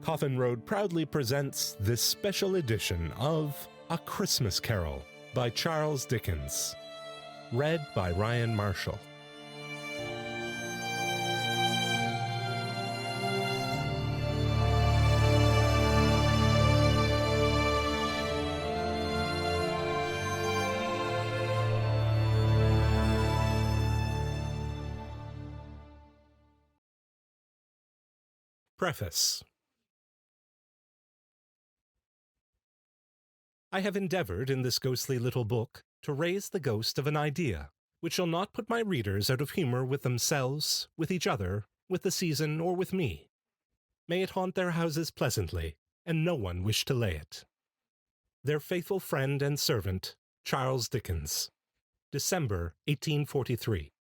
Coffin Road proudly presents this special edition of A Christmas Carol by Charles Dickens, read by Ryan Marshall. Preface. I have endeavored in this ghostly little book to raise the ghost of an idea, which shall not put my readers out of humor with themselves, with each other, with the season, or with me. May it haunt their houses pleasantly, and no one wish to lay it. Their faithful friend and servant, Charles Dickens. December 1843.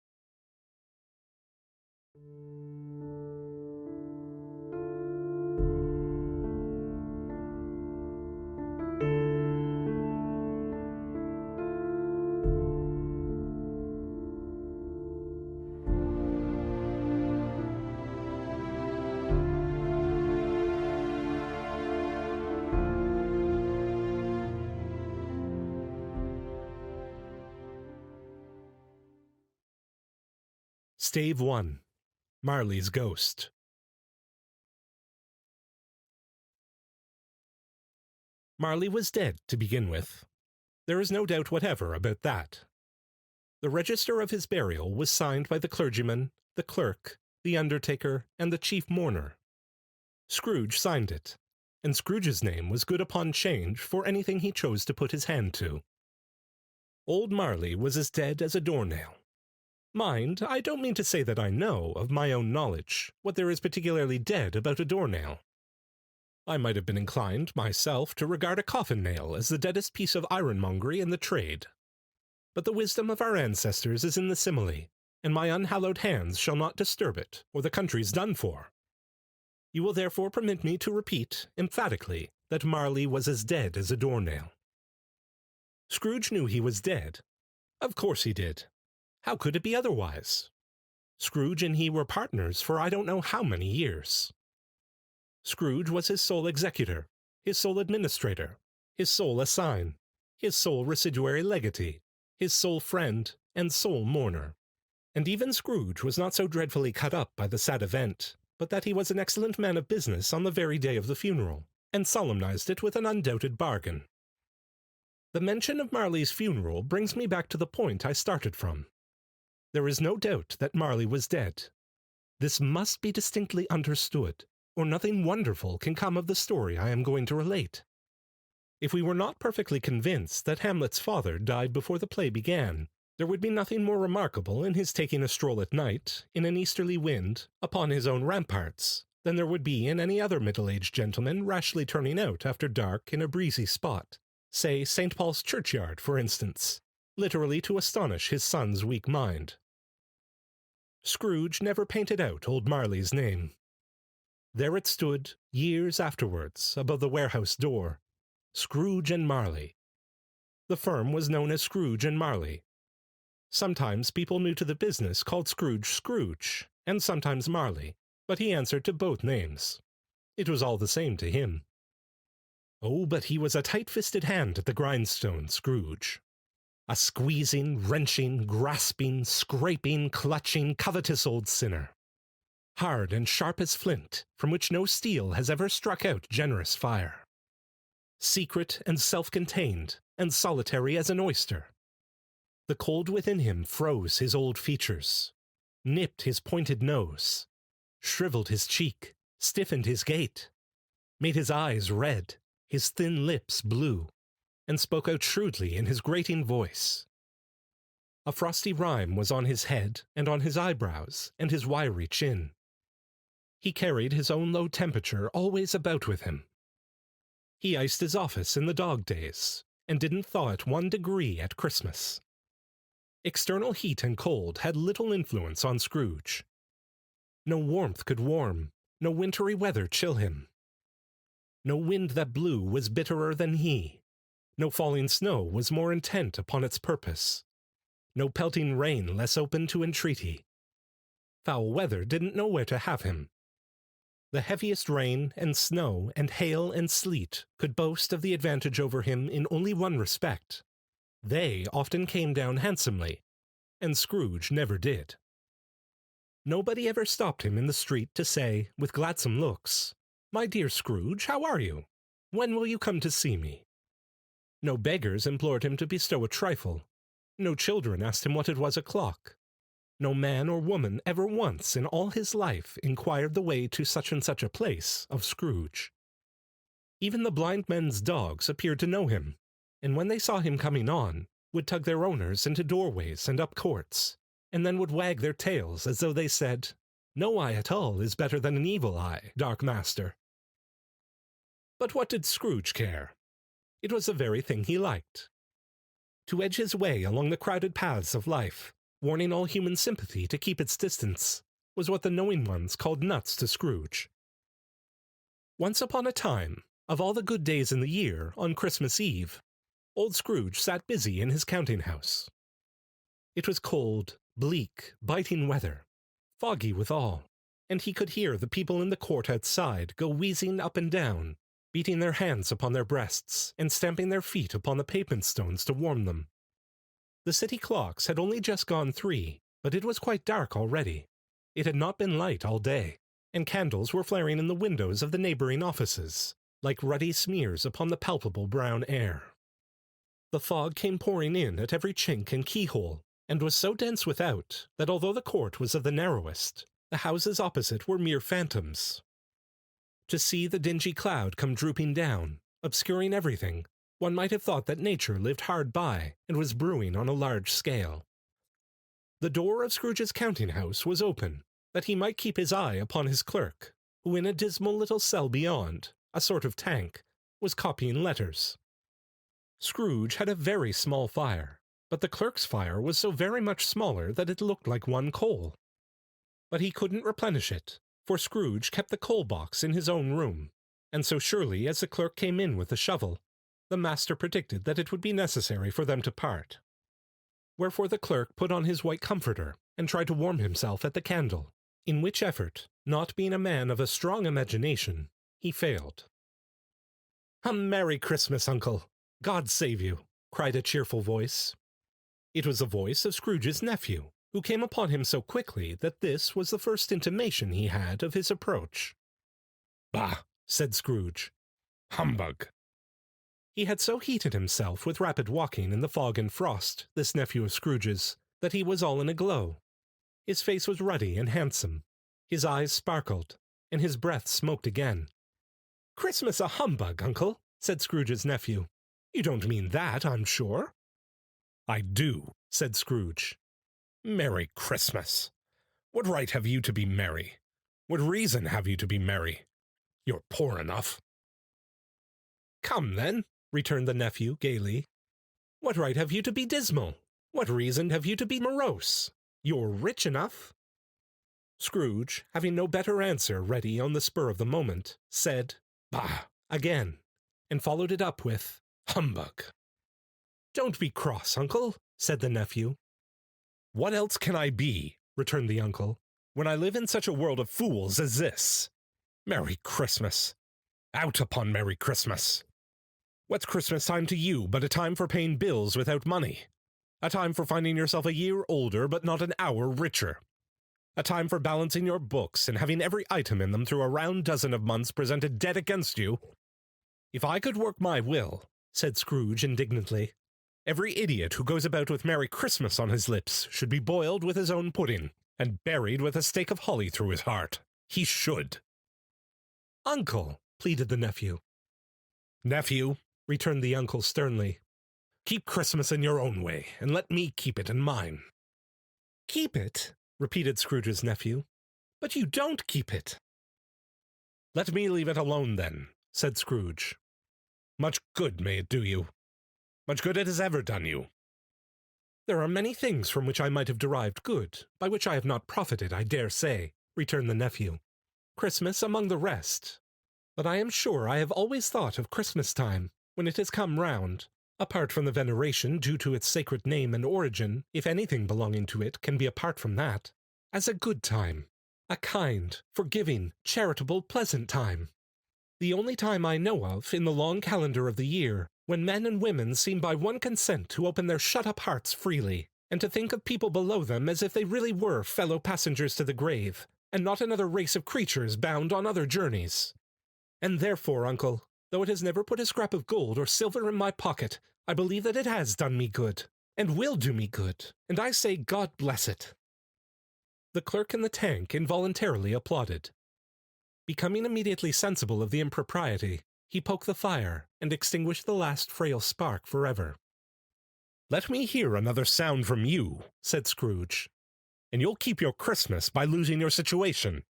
Stave 1. Marley's Ghost. Marley was dead, to begin with. There is no doubt whatever about that. The register of his burial was signed by the clergyman, the clerk, the undertaker, and the chief mourner. Scrooge signed it, and Scrooge's name was good upon change for anything he chose to put his hand to. Old Marley was as dead as a doornail. Mind, I don't mean to say that I know, of my own knowledge, what there is particularly dead about a doornail. I might have been inclined, myself, to regard a coffin nail as the deadest piece of ironmongery in the trade. But the wisdom of our ancestors is in the simile, and my unhallowed hands shall not disturb it, or the country's done for. You will therefore permit me to repeat, emphatically, that Marley was as dead as a doornail. Scrooge knew he was dead. Of course he did. How could it be otherwise? Scrooge and he were partners for I don't know how many years. Scrooge was his sole executor, his sole administrator, his sole assign, his sole residuary legatee, his sole friend, and sole mourner. And even Scrooge was not so dreadfully cut up by the sad event, but that he was an excellent man of business on the very day of the funeral, and solemnized it with an undoubted bargain. The mention of Marley's funeral brings me back to the point I started from. There is no doubt that Marley was dead. This must be distinctly understood, or nothing wonderful can come of the story I am going to relate. If we were not perfectly convinced that Hamlet's father died before the play began, there would be nothing more remarkable in his taking a stroll at night, in an easterly wind, upon his own ramparts, than there would be in any other middle-aged gentleman rashly turning out after dark in a breezy spot, say St. Paul's churchyard, for instance, literally to astonish his son's weak mind. Scrooge never painted out old Marley's name. There it stood, years afterwards, above the warehouse door, Scrooge and Marley. The firm was known as Scrooge and Marley. Sometimes people new to the business called Scrooge Scrooge, and sometimes Marley, but he answered to both names. It was all the same to him. Oh, but he was a tight-fisted hand at the grindstone, Scrooge. A squeezing, wrenching, grasping, scraping, clutching, covetous old sinner. Hard and sharp as flint, from which no steel has ever struck out generous fire. Secret and self-contained, and solitary as an oyster. The cold within him froze his old features, nipped his pointed nose, shriveled his cheek, stiffened his gait, made his eyes red, his thin lips blue, and spoke out shrewdly in his grating voice. A frosty rime was on his head and on his eyebrows and his wiry chin. He carried his own low temperature always about with him. He iced his office in the dog days, and didn't thaw it 1 degree at Christmas. External heat and cold had little influence on Scrooge. No warmth could warm, no wintry weather chill him. No wind that blew was bitterer than he. No falling snow was more intent upon its purpose. No pelting rain less open to entreaty. Foul weather didn't know where to have him. The heaviest rain and snow and hail and sleet could boast of the advantage over him in only one respect. They often came down handsomely, and Scrooge never did. Nobody ever stopped him in the street to say, with gladsome looks, "My dear Scrooge, how are you? When will you come to see me?" No beggars implored him to bestow a trifle. No children asked him what it was o'clock. No man or woman ever once in all his life inquired the way to such and such a place of Scrooge. Even the blind men's dogs appeared to know him, and when they saw him coming on, would tug their owners into doorways and up courts, and then would wag their tails as though they said, "No eye at all is better than an evil eye, dark master." But what did Scrooge care? It was the very thing he liked. To edge his way along the crowded paths of life, warning all human sympathy to keep its distance, was what the knowing ones called nuts to Scrooge. Once upon a time, of all the good days in the year, on Christmas Eve, old Scrooge sat busy in his counting-house. It was cold, bleak, biting weather, foggy withal, and he could hear the people in the court outside go wheezing up and down, beating their hands upon their breasts and stamping their feet upon the pavement stones to warm them. The city clocks had only just gone 3, but it was quite dark already. It had not been light all day, and candles were flaring in the windows of the neighboring offices, like ruddy smears upon the palpable brown air. The fog came pouring in at every chink and keyhole, and was so dense without that although the court was of the narrowest, the houses opposite were mere phantoms. To see the dingy cloud come drooping down, obscuring everything, one might have thought that nature lived hard by and was brewing on a large scale. The door of Scrooge's counting-house was open, that he might keep his eye upon his clerk, who in a dismal little cell beyond, a sort of tank, was copying letters. Scrooge had a very small fire, but the clerk's fire was so very much smaller that it looked like one coal. But he couldn't replenish it, for Scrooge kept the coal-box in his own room, and so surely as the clerk came in with the shovel, the master predicted that it would be necessary for them to part. Wherefore the clerk put on his white comforter and tried to warm himself at the candle, in which effort, not being a man of a strong imagination, he failed. "A Merry Christmas, Uncle! God save you!" cried a cheerful voice. It was the voice of Scrooge's nephew, who came upon him so quickly that this was the first intimation he had of his approach. "Bah!" said Scrooge. "Humbug!" He had so heated himself with rapid walking in the fog and frost, this nephew of Scrooge's, that he was all in a glow. His face was ruddy and handsome, his eyes sparkled, and his breath smoked again. "Christmas a humbug, Uncle," said Scrooge's nephew. "You don't mean that, I'm sure." "I do," said Scrooge. "Merry Christmas! What right have you to be merry? What reason have you to be merry? You're poor enough." "Come, then," returned the nephew gaily. "What right have you to be dismal? What reason have you to be morose? You're rich enough." Scrooge, having no better answer ready on the spur of the moment, said, "Bah!" again, and followed it up with, "Humbug!" "Don't be cross, Uncle," said the nephew. "What else can I be," returned the uncle, "when I live in such a world of fools as this? Merry Christmas! Out upon Merry Christmas! What's Christmas time to you but a time for paying bills without money? A time for finding yourself a year older but not an hour richer? A time for balancing your books and having every item in them through a round dozen of months presented dead against you? If I could work my will," said Scrooge indignantly, "every idiot who goes about with Merry Christmas on his lips should be boiled with his own pudding, and buried with a stake of holly through his heart. He should." "Uncle," pleaded the nephew. "Nephew," returned the uncle sternly, "keep Christmas in your own way, and let me keep it in mine." "Keep it?" repeated Scrooge's nephew. "But you don't keep it." "Let me leave it alone, then," said Scrooge. "Much good may it do you. Much good it has ever done you." "There are many things from which I might have derived good, by which I have not profited, I dare say," returned the nephew. "Christmas among the rest. But I am sure I have always thought of Christmas time, when it has come round, apart from the veneration due to its sacred name and origin, if anything belonging to it can be apart from that, as a good time. A kind, forgiving, charitable, pleasant time. The only time I know of in the long calendar of the year when men and women seem by one consent to open their shut-up hearts freely, and to think of people below them as if they really were fellow passengers to the grave, and not another race of creatures bound on other journeys. And therefore, uncle, though it has never put a scrap of gold or silver in my pocket, I believe that it has done me good, and will do me good, and I say God bless it." The clerk in the tank involuntarily applauded. Becoming immediately sensible of the impropriety, he poked the fire and extinguished the last frail spark forever. "Let me hear another sound from you," said Scrooge, "and you'll keep your Christmas by losing your situation.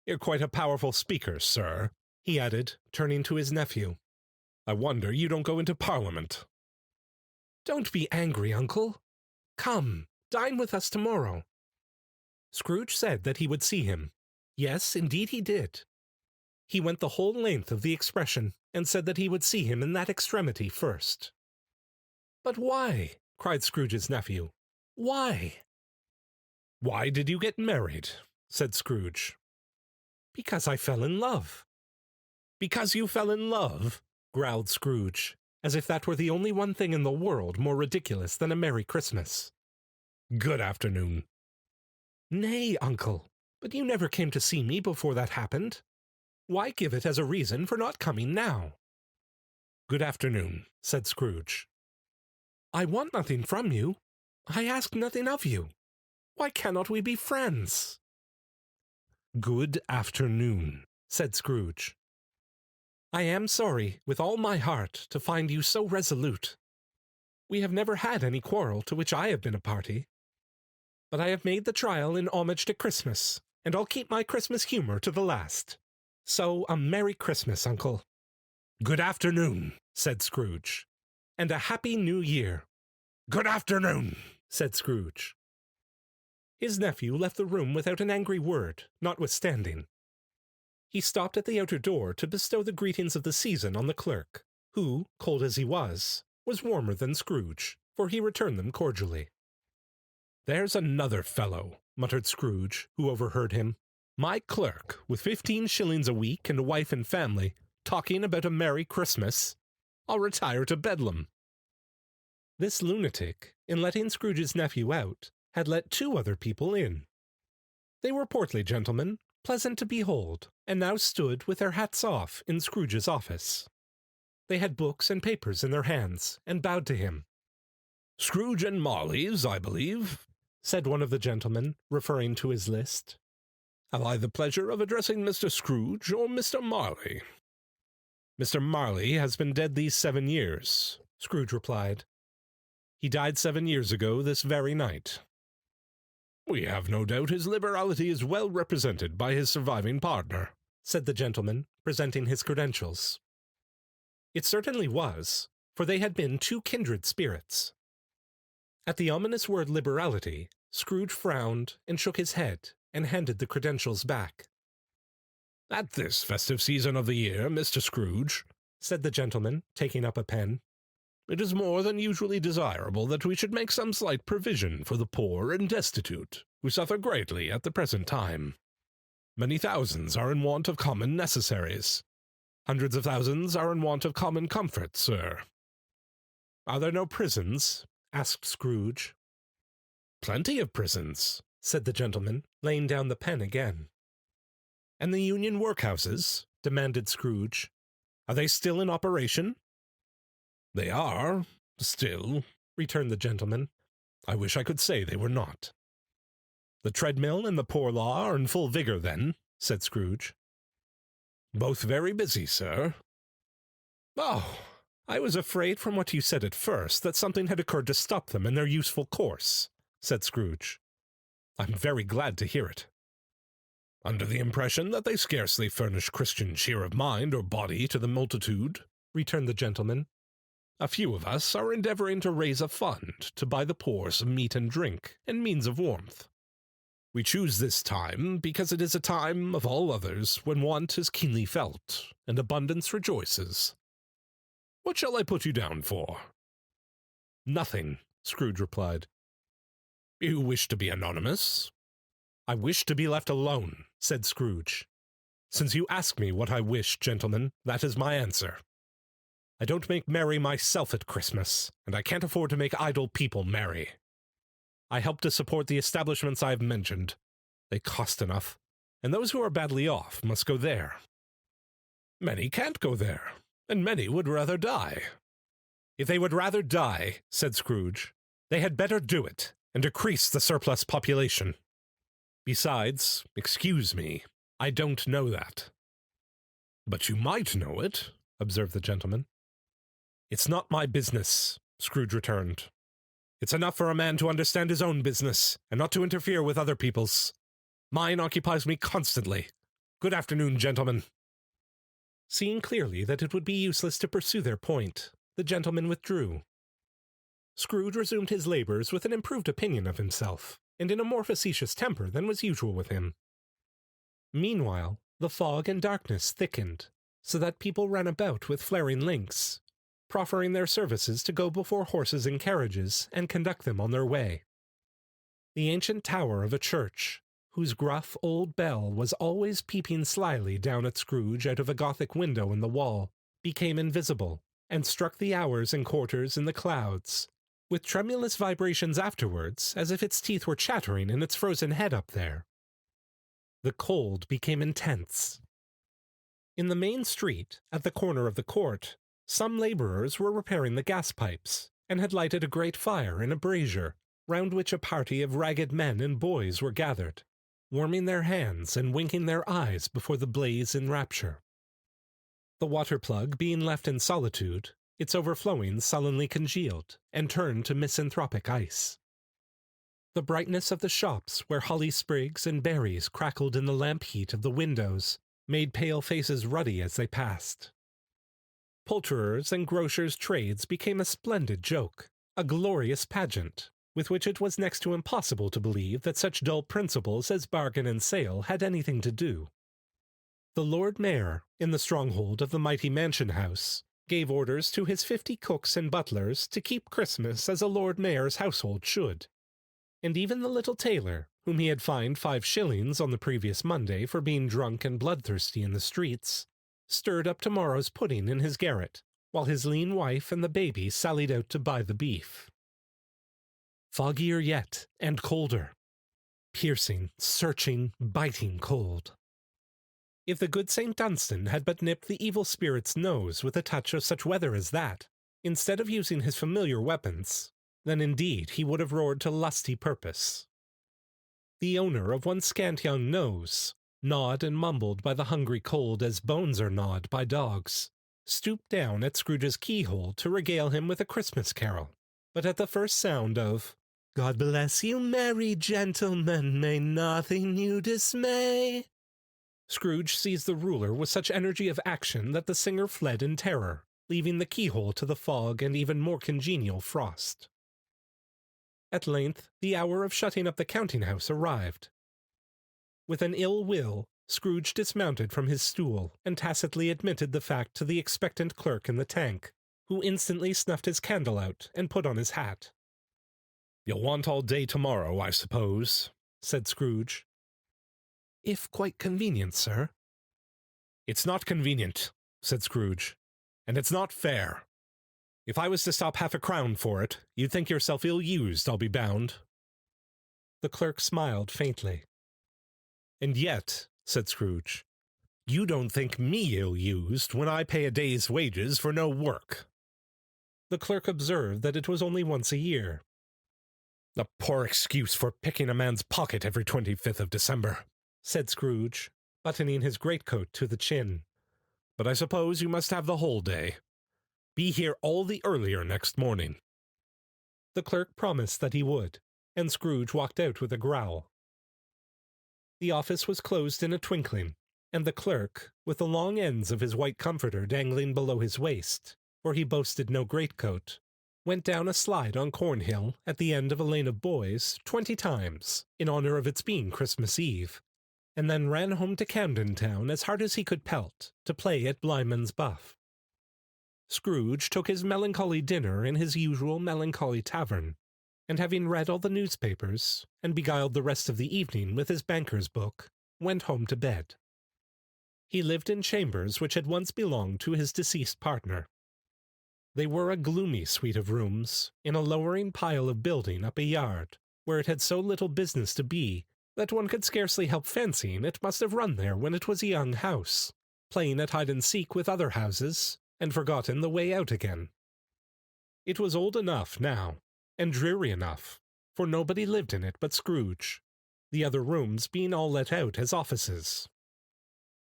You're quite a powerful speaker, sir," he added, turning to his nephew. "I wonder you don't go into Parliament." "Don't be angry, uncle. Come, dine with us tomorrow." Scrooge said that he would see him. Yes, indeed he did. He went the whole length of the expression, and said that he would see him in that extremity first. "But why?" cried Scrooge's nephew. "Why?" "Why did you get married?" said Scrooge. "Because I fell in love." "Because you fell in love?" growled Scrooge, as if that were the only one thing in the world more ridiculous than a Merry Christmas. "Good afternoon." "Nay, uncle, but you never came to see me before that happened. Why give it as a reason for not coming now?" "Good afternoon," said Scrooge. "I want nothing from you. I ask nothing of you. Why cannot we be friends?" "Good afternoon," said Scrooge. "I am sorry, with all my heart, to find you so resolute. We have never had any quarrel to which I have been a party. But I have made the trial in homage to Christmas, and I'll keep my Christmas humor to the last. So, a Merry Christmas, uncle." "Good afternoon," said Scrooge. "And a Happy New Year." "Good afternoon," said Scrooge. His nephew left the room without an angry word, notwithstanding. He stopped at the outer door to bestow the greetings of the season on the clerk, who, cold as he was warmer than Scrooge, for he returned them cordially. "There's another fellow," muttered Scrooge, who overheard him. "My clerk, with 15 shillings a week and a wife and family, talking about a Merry Christmas. I'll retire to Bedlam." This lunatic, in letting Scrooge's nephew out, had let 2 other people in. They were portly gentlemen, pleasant to behold, and now stood with their hats off in Scrooge's office. They had books and papers in their hands, and bowed to him. "Scrooge and Marley's, I believe," said one of the gentlemen, referring to his list. "Have I the pleasure of addressing Mr. Scrooge or Mr. Marley?" "Mr. Marley has been dead these 7 years," Scrooge replied. "He died 7 years ago this very night." "We have no doubt his liberality is well represented by his surviving partner," said the gentleman, presenting his credentials. It certainly was, for they had been 2 kindred spirits. At the ominous word liberality, Scrooge frowned and shook his head and handed the credentials back. "At this festive season of the year, Mr. Scrooge," said the gentleman, taking up a pen, "it is more than usually desirable that we should make some slight provision for the poor and destitute, who suffer greatly at the present time. Many thousands are in want of common necessaries. Hundreds of thousands are in want of common comforts, sir." "Are there no prisons?" asked Scrooge. "Plenty of prisons," said the gentleman, laying down the pen again. "And the union workhouses?" demanded Scrooge. "Are they still in operation?" "They are, still," returned the gentleman. "I wish I could say they were not." "The treadmill and the poor law are in full vigor, then?" said Scrooge. "Both very busy, sir." "Oh, I was afraid from what you said at first that something had occurred to stop them in their useful course," said Scrooge. "I'm very glad to hear it." "Under the impression that they scarcely furnish Christian cheer of mind or body to the multitude," returned the gentleman, "a few of us are endeavoring to raise a fund to buy the poor some meat and drink and means of warmth. We choose this time because it is a time of all others when want is keenly felt and abundance rejoices. What shall I put you down for?" "Nothing," Scrooge replied. "You wish to be anonymous?" "I wish to be left alone," said Scrooge. "Since you ask me what I wish, gentlemen, that is my answer. I don't make merry myself at Christmas, and I can't afford to make idle people merry. I help to support the establishments I have mentioned. They cost enough, and those who are badly off must go there. Many can't go there, and many would rather die." "If they would rather die," said Scrooge, "they had better do it, and decrease the surplus population. Besides, excuse me, I don't know that." "But you might know it," observed the gentleman. "It's not my business," Scrooge returned. "It's enough for a man to understand his own business, and not to interfere with other people's. Mine occupies me constantly. Good afternoon, gentlemen." Seeing clearly that it would be useless to pursue their point, the gentleman withdrew. Scrooge resumed his labors with an improved opinion of himself, and in a more facetious temper than was usual with him. Meanwhile, the fog and darkness thickened, so that people ran about with flaring links, proffering their services to go before horses and carriages and conduct them on their way. The ancient tower of a church, whose gruff old bell was always peeping slyly down at Scrooge out of a Gothic window in the wall, became invisible, and struck the hours and quarters in the clouds, with tremulous vibrations afterwards, as if its teeth were chattering in its frozen head up there. The cold became intense. In the main street, at the corner of the court, some laborers were repairing the gas pipes, and had lighted a great fire in a brazier, round which a party of ragged men and boys were gathered, warming their hands and winking their eyes before the blaze in rapture. The water plug being left in solitude, its overflowing sullenly congealed, and turned to misanthropic ice. The brightness of the shops where holly sprigs and berries crackled in the lamp heat of the windows made pale faces ruddy as they passed. Poulterers' and grocers' trades became a splendid joke, a glorious pageant, with which it was next to impossible to believe that such dull principles as bargain and sale had anything to do. The Lord Mayor, in the stronghold of the mighty mansion house, gave orders to his 50 cooks and butlers to keep Christmas as a Lord Mayor's household should, and even the little tailor, whom he had fined 5 shillings on the previous Monday for being drunk and bloodthirsty in the streets, stirred up tomorrow's pudding in his garret, while his lean wife and the baby sallied out to buy the beef. Foggier yet, and colder. Piercing, searching, biting cold. If the good St. Dunstan had but nipped the evil spirit's nose with a touch of such weather as that, instead of using his familiar weapons, then indeed he would have roared to lusty purpose. The owner of one scant young nose, gnawed and mumbled by the hungry cold as bones are gnawed by dogs, stooped down at Scrooge's keyhole to regale him with a Christmas carol, but at the first sound of "God bless you, merry gentlemen, may nothing you dismay," Scrooge seized the ruler with such energy of action that the singer fled in terror, leaving the keyhole to the fog and even more congenial frost. At length the hour of shutting up the counting-house arrived. With an ill will, Scrooge dismounted from his stool and tacitly admitted the fact to the expectant clerk in the tank, who instantly snuffed his candle out and put on his hat. "You'll want all day tomorrow, I suppose," said Scrooge. "If quite convenient, sir." "It's not convenient," said Scrooge, "and it's not fair. If I was to stop half a crown for it, you'd think yourself ill-used, I'll be bound." The clerk smiled faintly. "And yet," said Scrooge, "you don't think me ill-used when I pay a day's wages for no work." The clerk observed that it was only once a year. "A poor excuse for picking a man's pocket every 25th of December," said Scrooge, buttoning his greatcoat to the chin. "But I suppose you must have the whole day. Be here all the earlier next morning." The clerk promised that he would, and Scrooge walked out with a growl. The office was closed in a twinkling, and the clerk, with the long ends of his white comforter dangling below his waist, for he boasted no greatcoat, went down a slide on Cornhill at the end of a lane of boys 20 times, in honor of its being Christmas Eve, and then ran home to Camden Town as hard as he could pelt, to play at Blyman's Buff. Scrooge took his melancholy dinner in his usual melancholy tavern, and having read all the newspapers, and beguiled the rest of the evening with his banker's book, went home to bed. He lived in chambers which had once belonged to his deceased partner. They were a gloomy suite of rooms, in a lowering pile of building up a yard, where it had so little business to be that one could scarcely help fancying it must have run there when it was a young house, playing at hide-and-seek with other houses, and forgotten the way out again. It was old enough now, and dreary enough, for nobody lived in it but Scrooge, the other rooms being all let out as offices.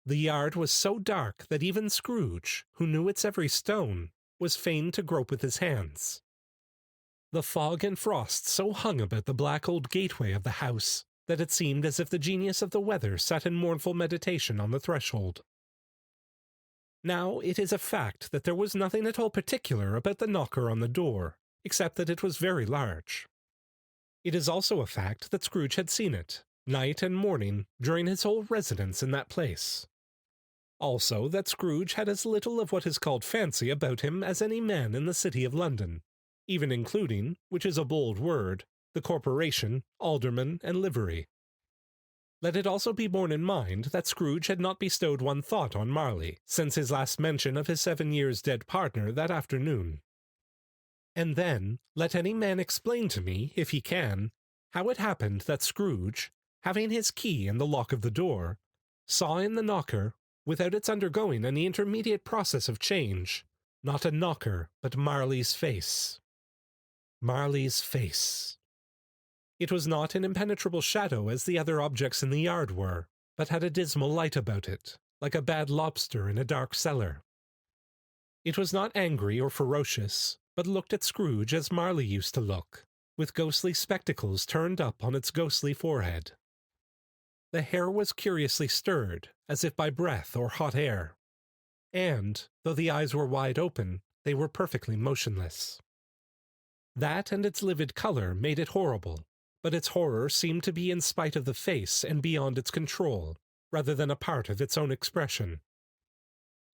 The yard was so dark that even Scrooge, who knew its every stone, was fain to grope with his hands. The fog and frost so hung about the black old gateway of the house that it seemed as if the genius of the weather sat in mournful meditation on the threshold. Now it is a fact that there was nothing at all particular about the knocker on the door, except that it was very large. It is also a fact that Scrooge had seen it, night and morning, during his whole residence in that place. Also that Scrooge had as little of what is called fancy about him as any man in the city of London, even including, which is a bold word, the corporation, alderman, and livery. Let it also be borne in mind that Scrooge had not bestowed one thought on Marley since his last mention of his 7 years dead partner that afternoon. And then, let any man explain to me, if he can, how it happened that Scrooge, having his key in the lock of the door, saw in the knocker, without its undergoing any intermediate process of change, not a knocker, but Marley's face. Marley's face. It was not an impenetrable shadow as the other objects in the yard were, but had a dismal light about it, like a bad lobster in a dark cellar. It was not angry or ferocious, but looked at Scrooge as Marley used to look, with ghostly spectacles turned up on its ghostly forehead. The hair was curiously stirred, as if by breath or hot air, and, though the eyes were wide open, they were perfectly motionless. That and its livid color made it horrible, but its horror seemed to be in spite of the face and beyond its control, rather than a part of its own expression.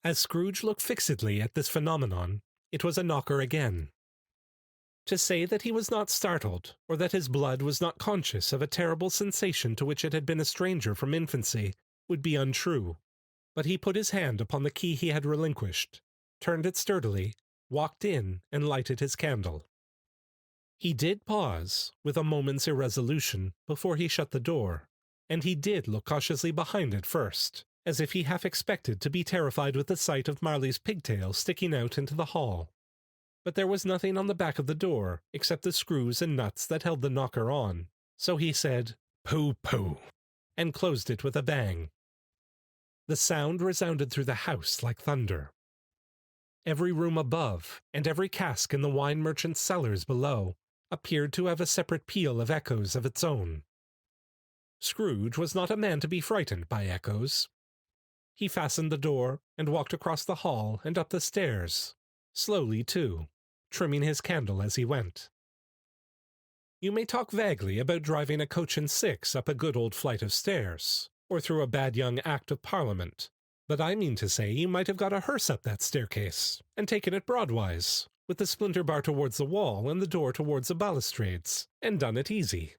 As Scrooge looked fixedly at this phenomenon, it was a knocker again. To say that he was not startled, or that his blood was not conscious of a terrible sensation to which it had been a stranger from infancy, would be untrue, but he put his hand upon the key he had relinquished, turned it sturdily, walked in, and lighted his candle. He did pause, with a moment's irresolution, before he shut the door, and he did look cautiously behind it first, as if he half expected to be terrified with the sight of Marley's pigtail sticking out into the hall. But there was nothing on the back of the door, except the screws and nuts that held the knocker on, so he said, "Pooh, pooh," and closed it with a bang. The sound resounded through the house like thunder. Every room above, and every cask in the wine merchant's cellars below, appeared to have a separate peal of echoes of its own. Scrooge was not a man to be frightened by echoes. He fastened the door, and walked across the hall and up the stairs, slowly too, trimming his candle as he went. You may talk vaguely about driving a coach and six up a good old flight of stairs, or through a bad young Act of Parliament, but I mean to say you might have got a hearse up that staircase, and taken it broadwise, with the splinter bar towards the wall and the door towards the balustrades, and done it easy.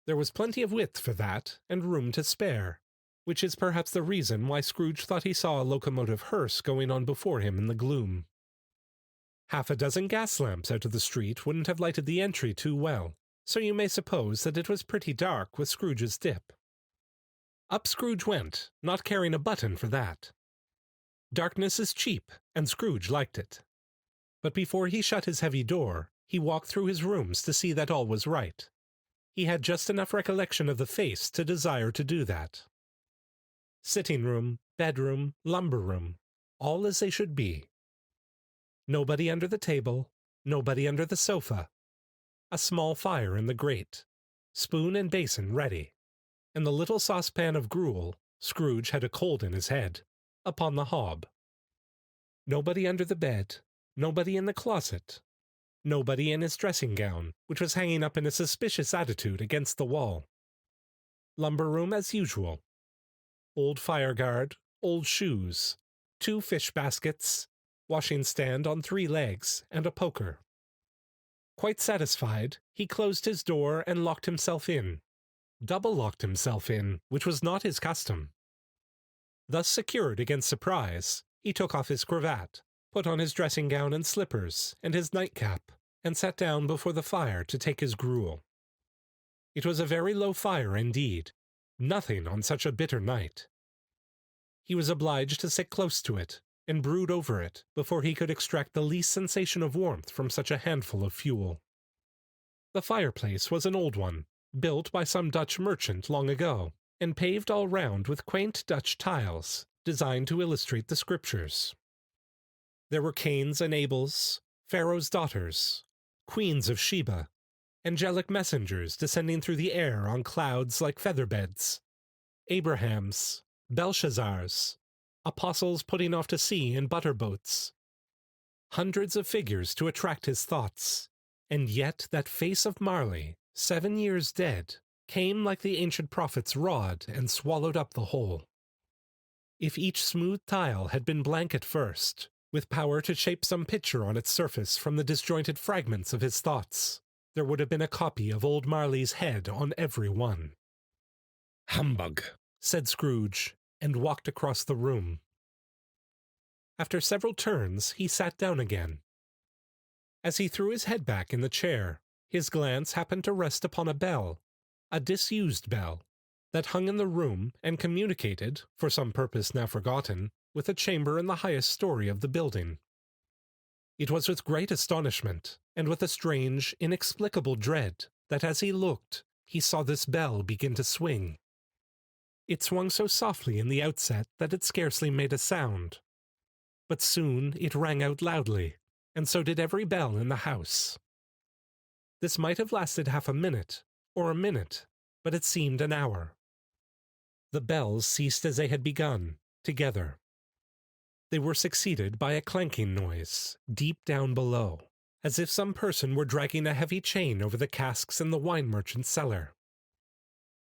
There was plenty of width for that, and room to spare, which is perhaps the reason why Scrooge thought he saw a locomotive hearse going on before him in the gloom. Half a dozen gas lamps out of the street wouldn't have lighted the entry too well, so you may suppose that it was pretty dark with Scrooge's dip. Up Scrooge went, not caring a button for that. Darkness is cheap, and Scrooge liked it. But before he shut his heavy door, he walked through his rooms to see that all was right. He had just enough recollection of the face to desire to do that. Sitting room, bedroom, lumber room, all as they should be. Nobody under the table, nobody under the sofa. A small fire in the grate, spoon and basin ready, and the little saucepan of gruel, Scrooge had a cold in his head, upon the hob. Nobody under the bed, nobody in the closet, nobody in his dressing gown, which was hanging up in a suspicious attitude against the wall. Lumber room as usual. Old fireguard, old shoes, 2 fish baskets, washing stand on 3 legs, and a poker. Quite satisfied, he closed his door and locked himself in. Double-locked himself in, which was not his custom. Thus secured against surprise, he took off his cravat, put on his dressing gown and slippers, and his nightcap, and sat down before the fire to take his gruel. It was a very low fire indeed, nothing on such a bitter night. He was obliged to sit close to it, and brood over it, before he could extract the least sensation of warmth from such a handful of fuel. The fireplace was an old one, built by some Dutch merchant long ago, and paved all round with quaint Dutch tiles, designed to illustrate the Scriptures. There were Cains and Abels, Pharaoh's daughters, queens of Sheba, angelic messengers descending through the air on clouds like feather-beds, Abrahams, Belshazzars, apostles putting off to sea in butter-boats. Hundreds of figures to attract his thoughts, and yet that face of Marley, 7 years dead, came like the ancient prophet's rod and swallowed up the whole. If each smooth tile had been blank at first, with power to shape some picture on its surface from the disjointed fragments of his thoughts, there would have been a copy of old Marley's head on every one. "Humbug," said Scrooge, and walked across the room. After several turns, he sat down again. As he threw his head back in the chair, his glance happened to rest upon a bell, a disused bell, that hung in the room and communicated, for some purpose now forgotten, with a chamber in the highest story of the building. It was with great astonishment, and with a strange, inexplicable dread, that as he looked, he saw this bell begin to swing. It swung so softly in the outset that it scarcely made a sound. But soon it rang out loudly, and so did every bell in the house. This might have lasted half a minute, or a minute, but it seemed an hour. The bells ceased as they had begun, together. They were succeeded by a clanking noise, deep down below, as if some person were dragging a heavy chain over the casks in the wine merchant's cellar.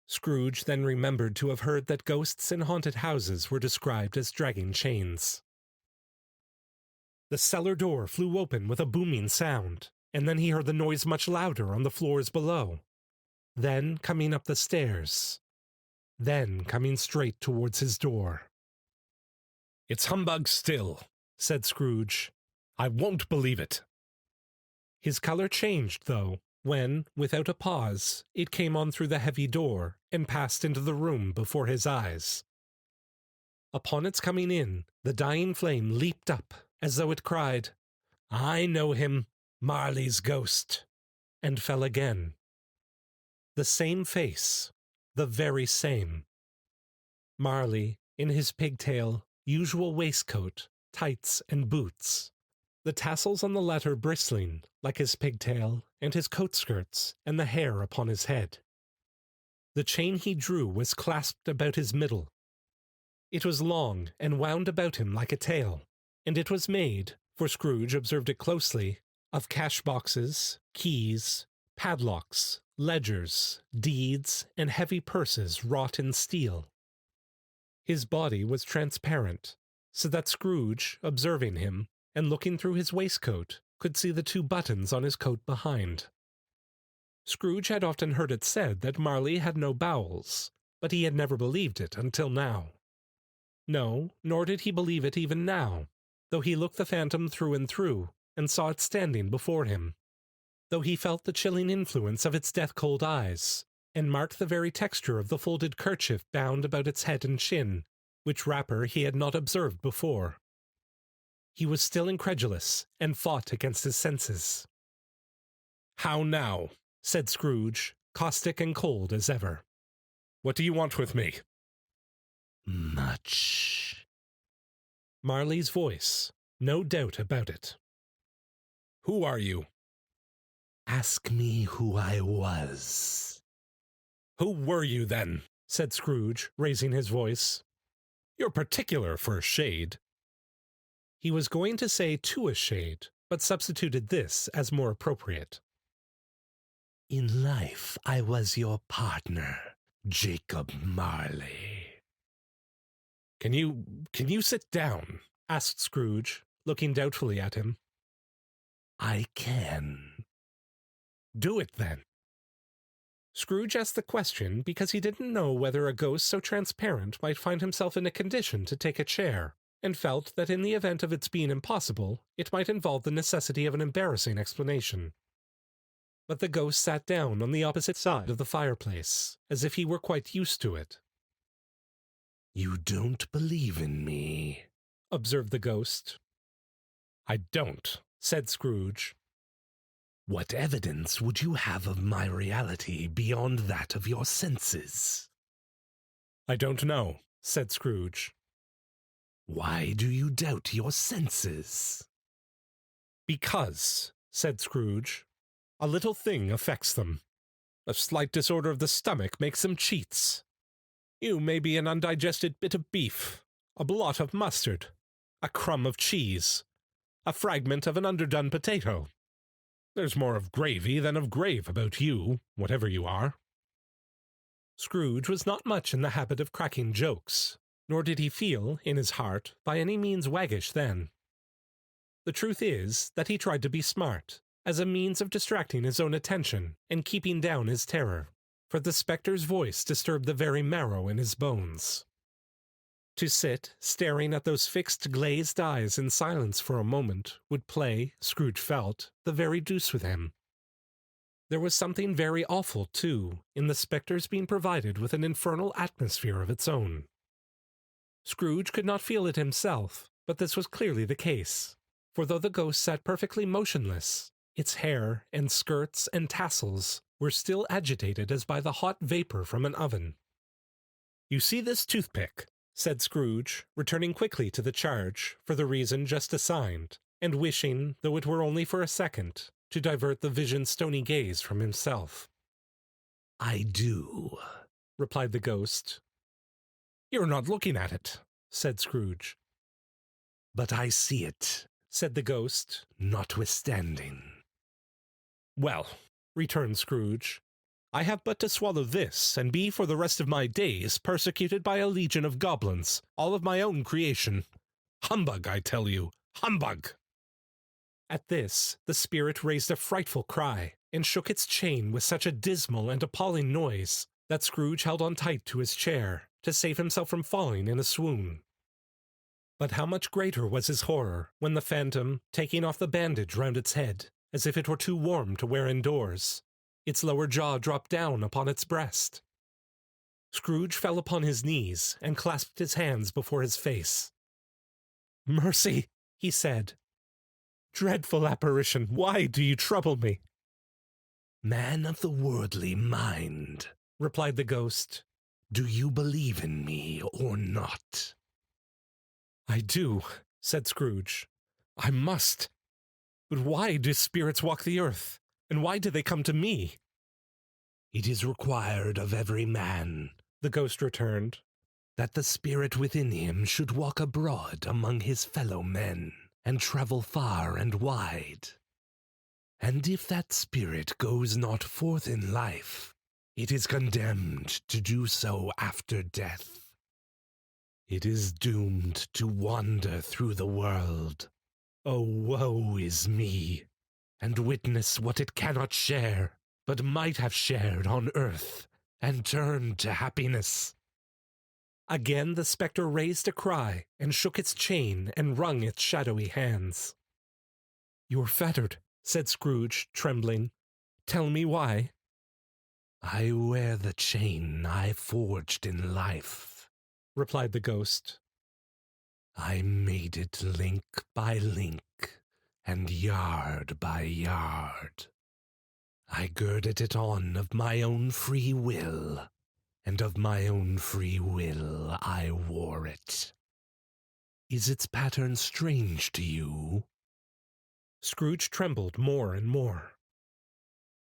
Scrooge then remembered to have heard that ghosts in haunted houses were described as dragging chains. The cellar door flew open with a booming sound, and then he heard the noise much louder on the floors below. Then coming up the stairs. Then coming straight towards his door. "It's humbug still," said Scrooge. "I won't believe it." His color changed, though, when, without a pause, it came on through the heavy door and passed into the room before his eyes. Upon its coming in, the dying flame leaped up, as though it cried, "I know him, Marley's ghost," and fell again. The same face, the very same. Marley, in his pigtail, usual waistcoat, tights, and boots, the tassels on the latter bristling, like his pigtail, and his coat-skirts, and the hair upon his head. The chain he drew was clasped about his middle. It was long, and wound about him like a tail, and it was made, for Scrooge observed it closely, of cash-boxes, keys, padlocks, ledgers, deeds, and heavy purses wrought in steel. His body was transparent, so that Scrooge, observing him, and looking through his waistcoat, could see the 2 buttons on his coat behind. Scrooge had often heard it said that Marley had no bowels, but he had never believed it until now. No, nor did he believe it even now, though he looked the phantom through and through, and saw it standing before him, though he felt the chilling influence of its death-cold eyes, and marked the very texture of the folded kerchief bound about its head and chin, which wrapper he had not observed before. He was still incredulous, and fought against his senses. "How now?" said Scrooge, caustic and cold as ever. "What do you want with me?" "Much." Marley's voice, no doubt about it. "Who are you?" "Ask me who I was." "Who were you, then?" said Scrooge, raising his voice. "You're particular for a shade." He was going to say to a shade, but substituted this as more appropriate. "In life I was your partner, Jacob Marley." Can you sit down?" asked Scrooge, looking doubtfully at him. "I can." Do it, then. Scrooge asked the question because he didn't know whether a ghost so transparent might find himself in a condition to take a chair, and felt that in the event of its being impossible, it might involve the necessity of an embarrassing explanation. But the ghost sat down on the opposite side of the fireplace, as if he were quite used to it. "You don't believe in me," observed the ghost. "I don't," said Scrooge. "What evidence would you have of my reality beyond that of your senses?" "I don't know," said Scrooge. "Why do you doubt your senses?" "Because," said Scrooge, "a little thing affects them. A slight disorder of the stomach makes them cheats. You may be an undigested bit of beef, a blot of mustard, a crumb of cheese, a fragment of an underdone potato. There's more of gravy than of grave about you, whatever you are." Scrooge was not much in the habit of cracking jokes, nor did he feel, in his heart, by any means waggish then. The truth is that he tried to be smart, as a means of distracting his own attention and keeping down his terror, for the spectre's voice disturbed the very marrow in his bones. To sit, staring at those fixed glazed eyes in silence for a moment, would play, Scrooge felt, the very deuce with him. There was something very awful, too, in the spectre's being provided with an infernal atmosphere of its own. Scrooge could not feel it himself, but this was clearly the case, for though the ghost sat perfectly motionless, its hair and skirts and tassels were still agitated as by the hot vapor from an oven. "You see this toothpick?" said Scrooge, returning quickly to the charge, for the reason just assigned, and wishing, though it were only for a second, to divert the vision's stony gaze from himself. "I do," replied the ghost. "You're not looking at it," said Scrooge. "But I see it," said the ghost, "notwithstanding." "Well," returned Scrooge, "I have but to swallow this, and be for the rest of my days persecuted by a legion of goblins, all of my own creation. Humbug, I tell you, humbug!" At this, the spirit raised a frightful cry, and shook its chain with such a dismal and appalling noise, that Scrooge held on tight to his chair, to save himself from falling in a swoon. But how much greater was his horror, when the phantom, taking off the bandage round its head, as if it were too warm to wear indoors, its lower jaw dropped down upon its breast. Scrooge fell upon his knees and clasped his hands before his face. "Mercy," he said. "Dreadful apparition, why do you trouble me?" "Man of the worldly mind," replied the ghost, "do you believe in me or not?" "I do," said Scrooge. "I must. But why do spirits walk the earth? And why do they come to me?" "It is required of every man," the ghost returned, "that the spirit within him should walk abroad among his fellow men, and travel far and wide. And if that spirit goes not forth in life, it is condemned to do so after death. It is doomed to wander through the world. Oh, woe is me, and witness what it cannot share, but might have shared on earth, and turned to happiness." Again the spectre raised a cry, and shook its chain, and wrung its shadowy hands. "You're fettered," said Scrooge, trembling. "Tell me why." "I wear the chain I forged in life," replied the ghost. "I made it link by link, and yard by yard. I girded it on of my own free will, and of my own free will I wore it. Is its pattern strange to you?" Scrooge trembled more and more.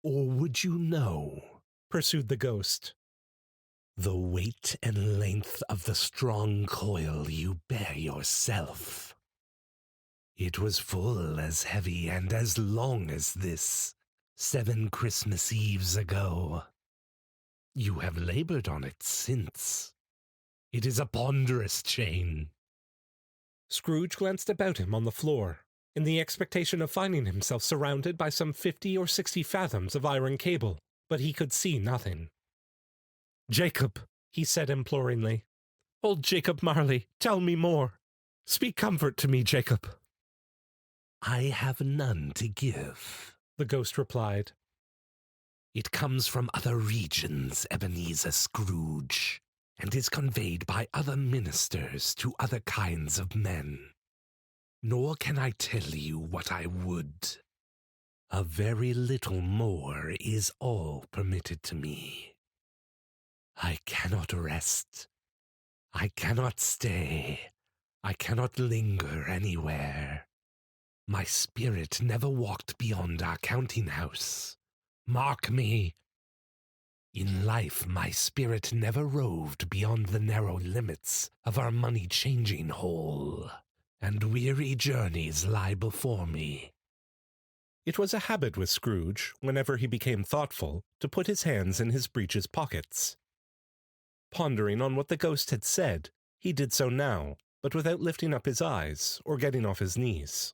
"Or would you know," pursued the ghost, "the weight and length of the strong coil you bear yourself? It was full as heavy and as long as this, 7 Christmas Eves ago. You have labored on it since. It is a ponderous chain." Scrooge glanced about him on the floor, in the expectation of finding himself surrounded by some 50 or 60 fathoms of iron cable, but he could see nothing. "Jacob," he said imploringly. "Old Jacob Marley, tell me more. Speak comfort to me, Jacob." "I have none to give," the ghost replied. "It comes from other regions, Ebenezer Scrooge, and is conveyed by other ministers to other kinds of men. Nor can I tell you what I would. A very little more is all permitted to me. I cannot rest. I cannot stay. I cannot linger anywhere. My spirit never walked beyond our counting house. Mark me. In life, my spirit never roved beyond the narrow limits of our money-changing hole, and weary journeys lie before me." It was a habit with Scrooge, whenever he became thoughtful, to put his hands in his breeches pockets. Pondering on what the ghost had said, he did so now, but without lifting up his eyes or getting off his knees.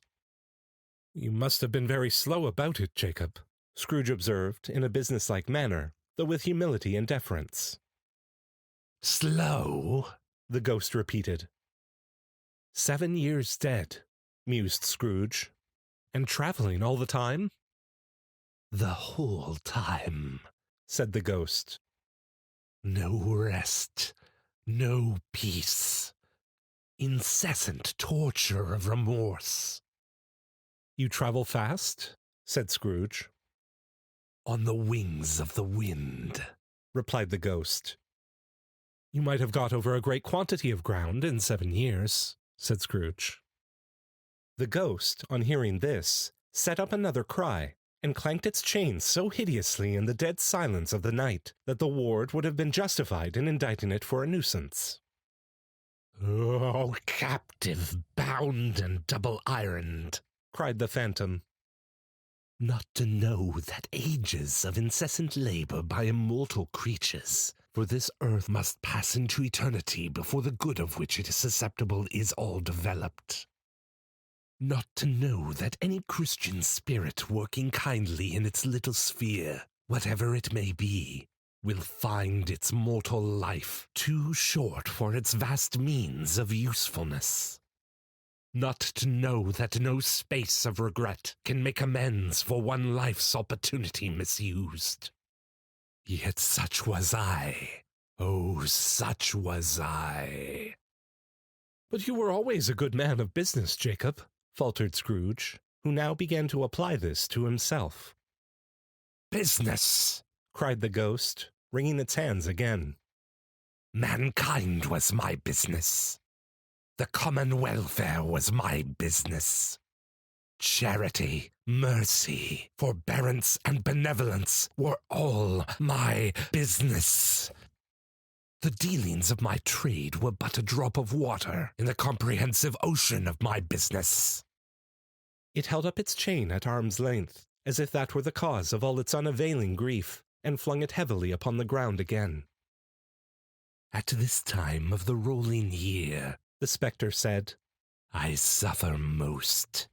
"You must have been very slow about it, Jacob," Scrooge observed in a businesslike manner, though with humility and deference. "Slow?" the ghost repeated. 7 years dead," mused Scrooge. "And traveling all the time?" "The whole time," said the ghost. "No rest, no peace, incessant torture of remorse." "You travel fast?" said Scrooge. "On the wings of the wind," replied the ghost. "You might have got over a great quantity of ground in 7 years," said Scrooge. The ghost, on hearing this, set up another cry, and clanked its chain so hideously in the dead silence of the night that the ward would have been justified in indicting it for a nuisance. "Oh, captive, bound and double-ironed," cried the phantom. "Not to know that ages of incessant labor by immortal creatures for this earth must pass into eternity before the good of which it is susceptible is all developed. Not to know that any Christian spirit working kindly in its little sphere, whatever it may be, will find its mortal life too short for its vast means of usefulness. Not to know that no space of regret can make amends for one life's opportunity misused. Yet such was I. Oh, such was I." "But you were always a good man of business, Jacob," faltered Scrooge, who now began to apply this to himself. "Business!" cried the ghost, wringing its hands again. "Mankind was my business. The common welfare was my business. Charity, mercy, forbearance, and benevolence were all my business. The dealings of my trade were but a drop of water in the comprehensive ocean of my business." It held up its chain at arm's length, as if that were the cause of all its unavailing grief, and flung it heavily upon the ground again. "At this time of the rolling year," the spectre said, "I suffer most.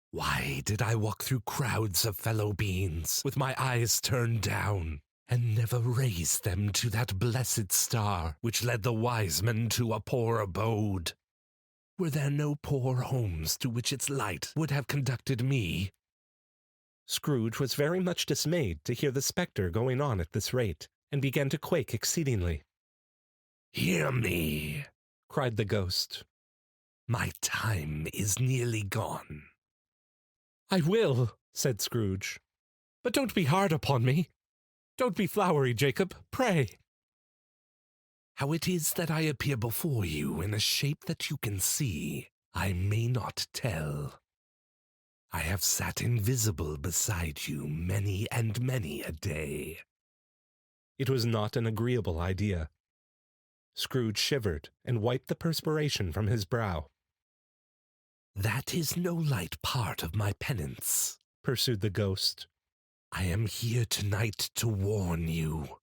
Why did I walk through crowds of fellow beings with my eyes turned down, and never raise them to that blessed star which led the wise men to a poor abode? Were there no poor homes to which its light would have conducted me?" Scrooge was very much dismayed to hear the spectre going on at this rate, and began to quake exceedingly. "Hear me," cried the ghost. "My time is nearly gone." "I will," said Scrooge. "But don't be hard upon me. Don't be flowery, Jacob, pray." "How it is that I appear before you in a shape that you can see, I may not tell. I have sat invisible beside you many and many a day." It was not an agreeable idea. Scrooge shivered and wiped the perspiration from his brow. "That is no light part of my penance," pursued the ghost. "I am here tonight to warn you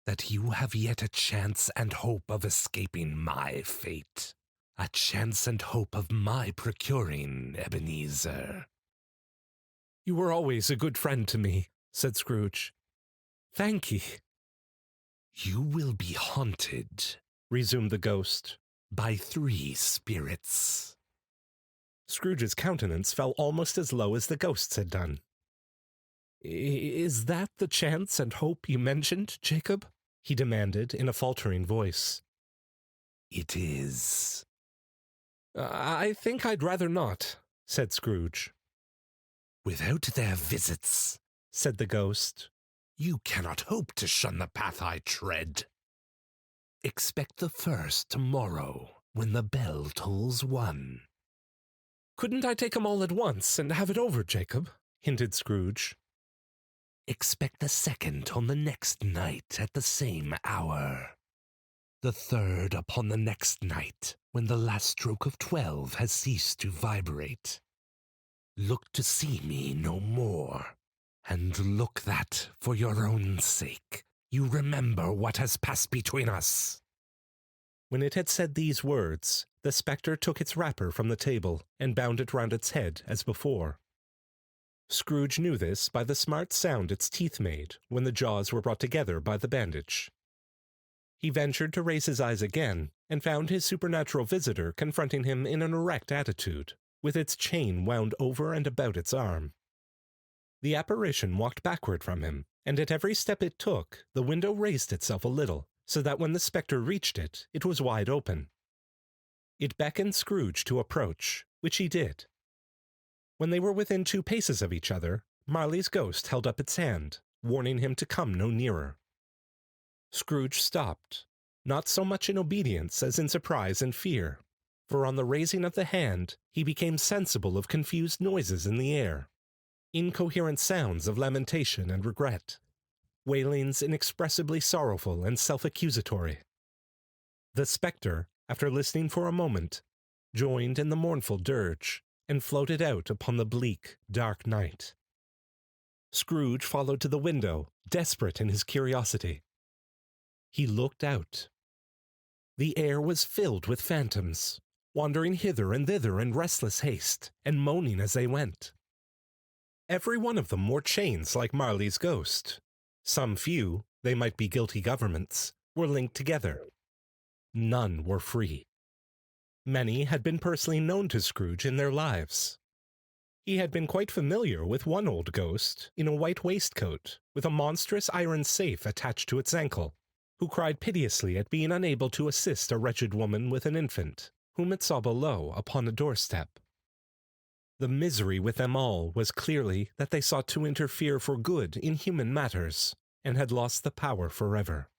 that you have yet a chance and hope of escaping my fate. A chance and hope of my procuring, Ebenezer. You were always a good friend to me, said Scrooge. Thank ye. You will be haunted, resumed the ghost, by 3 spirits. Scrooge's countenance fell almost as low as the ghost's had done. Is that the chance and hope you mentioned, Jacob? He demanded in a faltering voice. It is. I think I'd rather not, said Scrooge. Without their visits, said the ghost, you cannot hope to shun the path I tread. Expect the first tomorrow, when the bell tolls 1. Couldn't I take 'em all at once and have it over, Jacob? Hinted Scrooge. Expect the second on the next night at the same hour. The third upon the next night, when the last stroke of 12 has ceased to vibrate. Look to see me no more, and look that, for your own sake, you remember what has passed between us. When it had said these words, the spectre took its wrapper from the table and bound it round its head as before. Scrooge knew this by the smart sound its teeth made when the jaws were brought together by the bandage. He ventured to raise his eyes again, and found his supernatural visitor confronting him in an erect attitude, with its chain wound over and about its arm. The apparition walked backward from him, and at every step it took, the window raised itself a little, so that when the spectre reached it, it was wide open. It beckoned Scrooge to approach, which he did. When they were within 2 paces of each other, Marley's ghost held up its hand, warning him to come no nearer. Scrooge stopped, not so much in obedience as in surprise and fear, for on the raising of the hand he became sensible of confused noises in the air, incoherent sounds of lamentation and regret, wailings inexpressibly sorrowful and self-accusatory. The spectre, after listening for a moment, joined in the mournful dirge, and floated out upon the bleak, dark night. Scrooge followed to the window, desperate in his curiosity. He looked out. The air was filled with phantoms, wandering hither and thither in restless haste, and moaning as they went. Every one of them wore chains like Marley's ghost. Some few, they might be guilty governments, were linked together. None were free. Many had been personally known to Scrooge in their lives. He had been quite familiar with one old ghost in a white waistcoat with a monstrous iron safe attached to its ankle, who cried piteously at being unable to assist a wretched woman with an infant, whom it saw below upon a doorstep. The misery with them all was clearly that they sought to interfere for good in human matters, and had lost the power forever.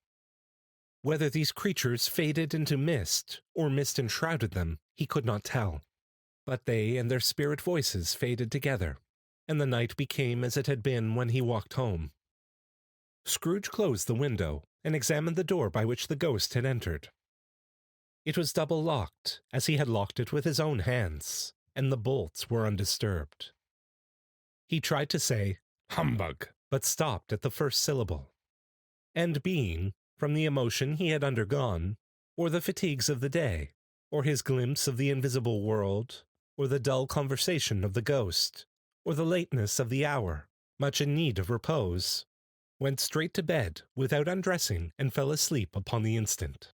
Whether these creatures faded into mist, or mist enshrouded them, he could not tell. But they and their spirit voices faded together, and the night became as it had been when he walked home. Scrooge closed the window, and examined the door by which the ghost had entered. It was double-locked, as he had locked it with his own hands, and the bolts were undisturbed. He tried to say, "Humbug," but stopped at the first syllable. And being, from the emotion he had undergone, or the fatigues of the day, or his glimpse of the invisible world, or the dull conversation of the ghost, or the lateness of the hour, much in need of repose, went straight to bed without undressing and fell asleep upon the instant.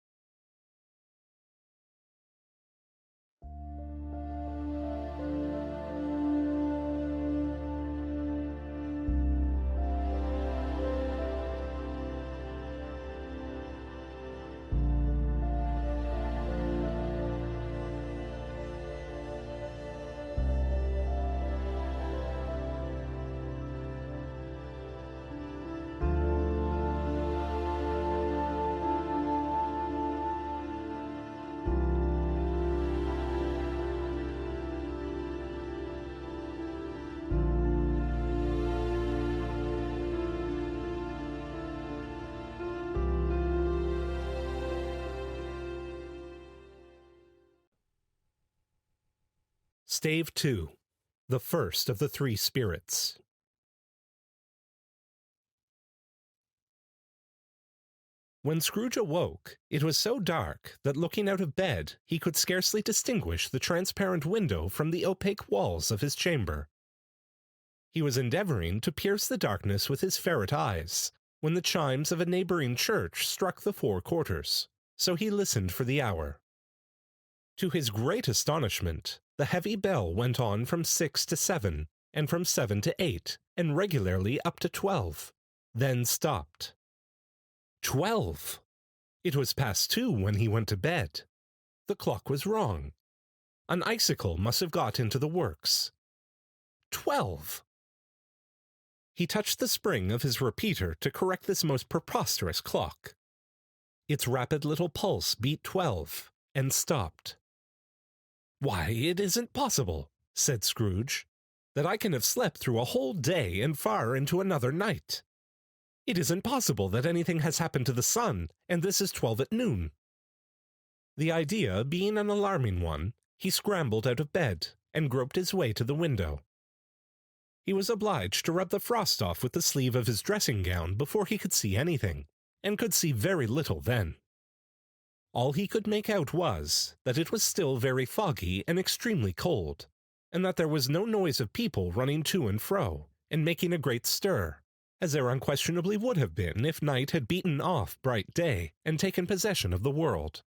Stave 2, the first of the 3 spirits. When Scrooge awoke, it was so dark that looking out of bed he could scarcely distinguish the transparent window from the opaque walls of his chamber. He was endeavoring to pierce the darkness with his ferret eyes, when the chimes of a neighboring church struck the 4 quarters, so he listened for the hour. To his great astonishment, the heavy bell went on from 6 to 7, and from 7 to 8, and regularly up to 12, then stopped. 12! It was past 2 when he went to bed. The clock was wrong. An icicle must have got into the works. 12! He touched the spring of his repeater to correct this most preposterous clock. Its rapid little pulse beat 12, and stopped. "Why, it isn't possible," said Scrooge, "that I can have slept through a whole day and far into another night. It isn't possible that anything has happened to the sun, and this is 12 at noon." The idea being an alarming one, he scrambled out of bed and groped his way to the window. He was obliged to rub the frost off with the sleeve of his dressing gown before he could see anything, and could see very little then. All he could make out was that it was still very foggy and extremely cold, and that there was no noise of people running to and fro, and making a great stir, as there unquestionably would have been if night had beaten off bright day and taken possession of the world.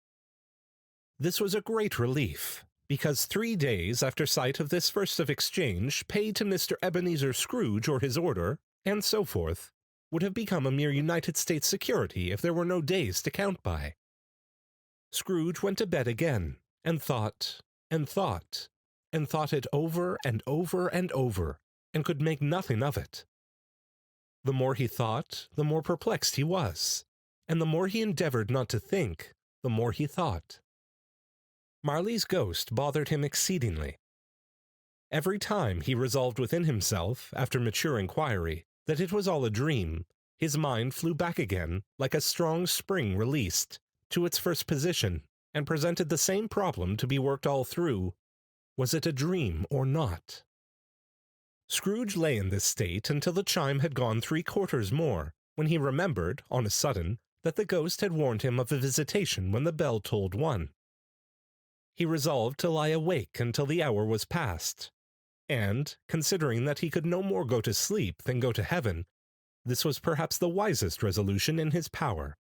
This was a great relief, because 3 days after sight of this first of exchange paid to Mr. Ebenezer Scrooge or his order, and so forth, would have become a mere United States security if there were no days to count by. Scrooge went to bed again, and thought, and thought, and thought it over and over and over, and could make nothing of it. The more he thought, the more perplexed he was, and the more he endeavored not to think, the more he thought. Marley's ghost bothered him exceedingly. Every time he resolved within himself, after mature inquiry, that it was all a dream, his mind flew back again, like a strong spring released, to its first position, and presented the same problem to be worked all through: was it a dream or not? Scrooge lay in this state until the chime had gone 3 quarters more, when he remembered, on a sudden, that the ghost had warned him of a visitation when the bell tolled 1. He resolved to lie awake until the hour was past, and, considering that he could no more go to sleep than go to heaven, this was perhaps the wisest resolution in his power.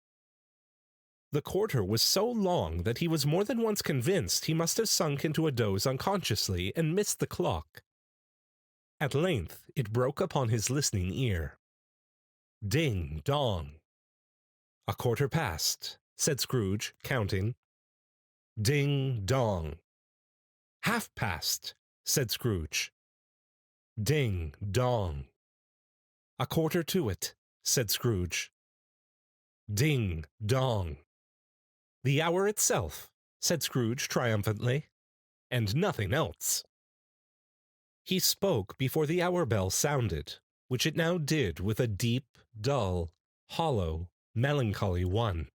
The quarter was so long that he was more than once convinced he must have sunk into a doze unconsciously and missed the clock. At length it broke upon his listening ear. Ding dong. "A quarter past," said Scrooge, counting. Ding dong. "Half past," said Scrooge. Ding dong. "A quarter to it," said Scrooge. Ding dong. "The hour itself," said Scrooge triumphantly, "and nothing else." He spoke before the hour bell sounded, which it now did with a deep, dull, hollow, melancholy one.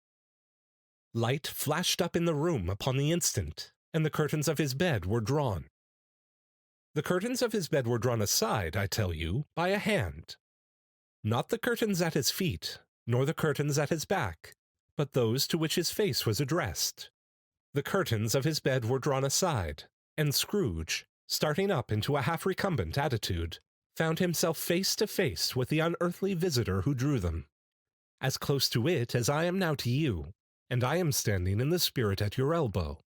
Light flashed up in the room upon the instant, and the curtains of his bed were drawn. The curtains of his bed were drawn aside, I tell you, by a hand. Not the curtains at his feet, nor the curtains at his back, but those to which his face was addressed. The curtains of his bed were drawn aside, and Scrooge, starting up into a half-recumbent attitude, found himself face to face with the unearthly visitor who drew them, as close to it as I am now to you, and I am standing in the spirit at your elbow.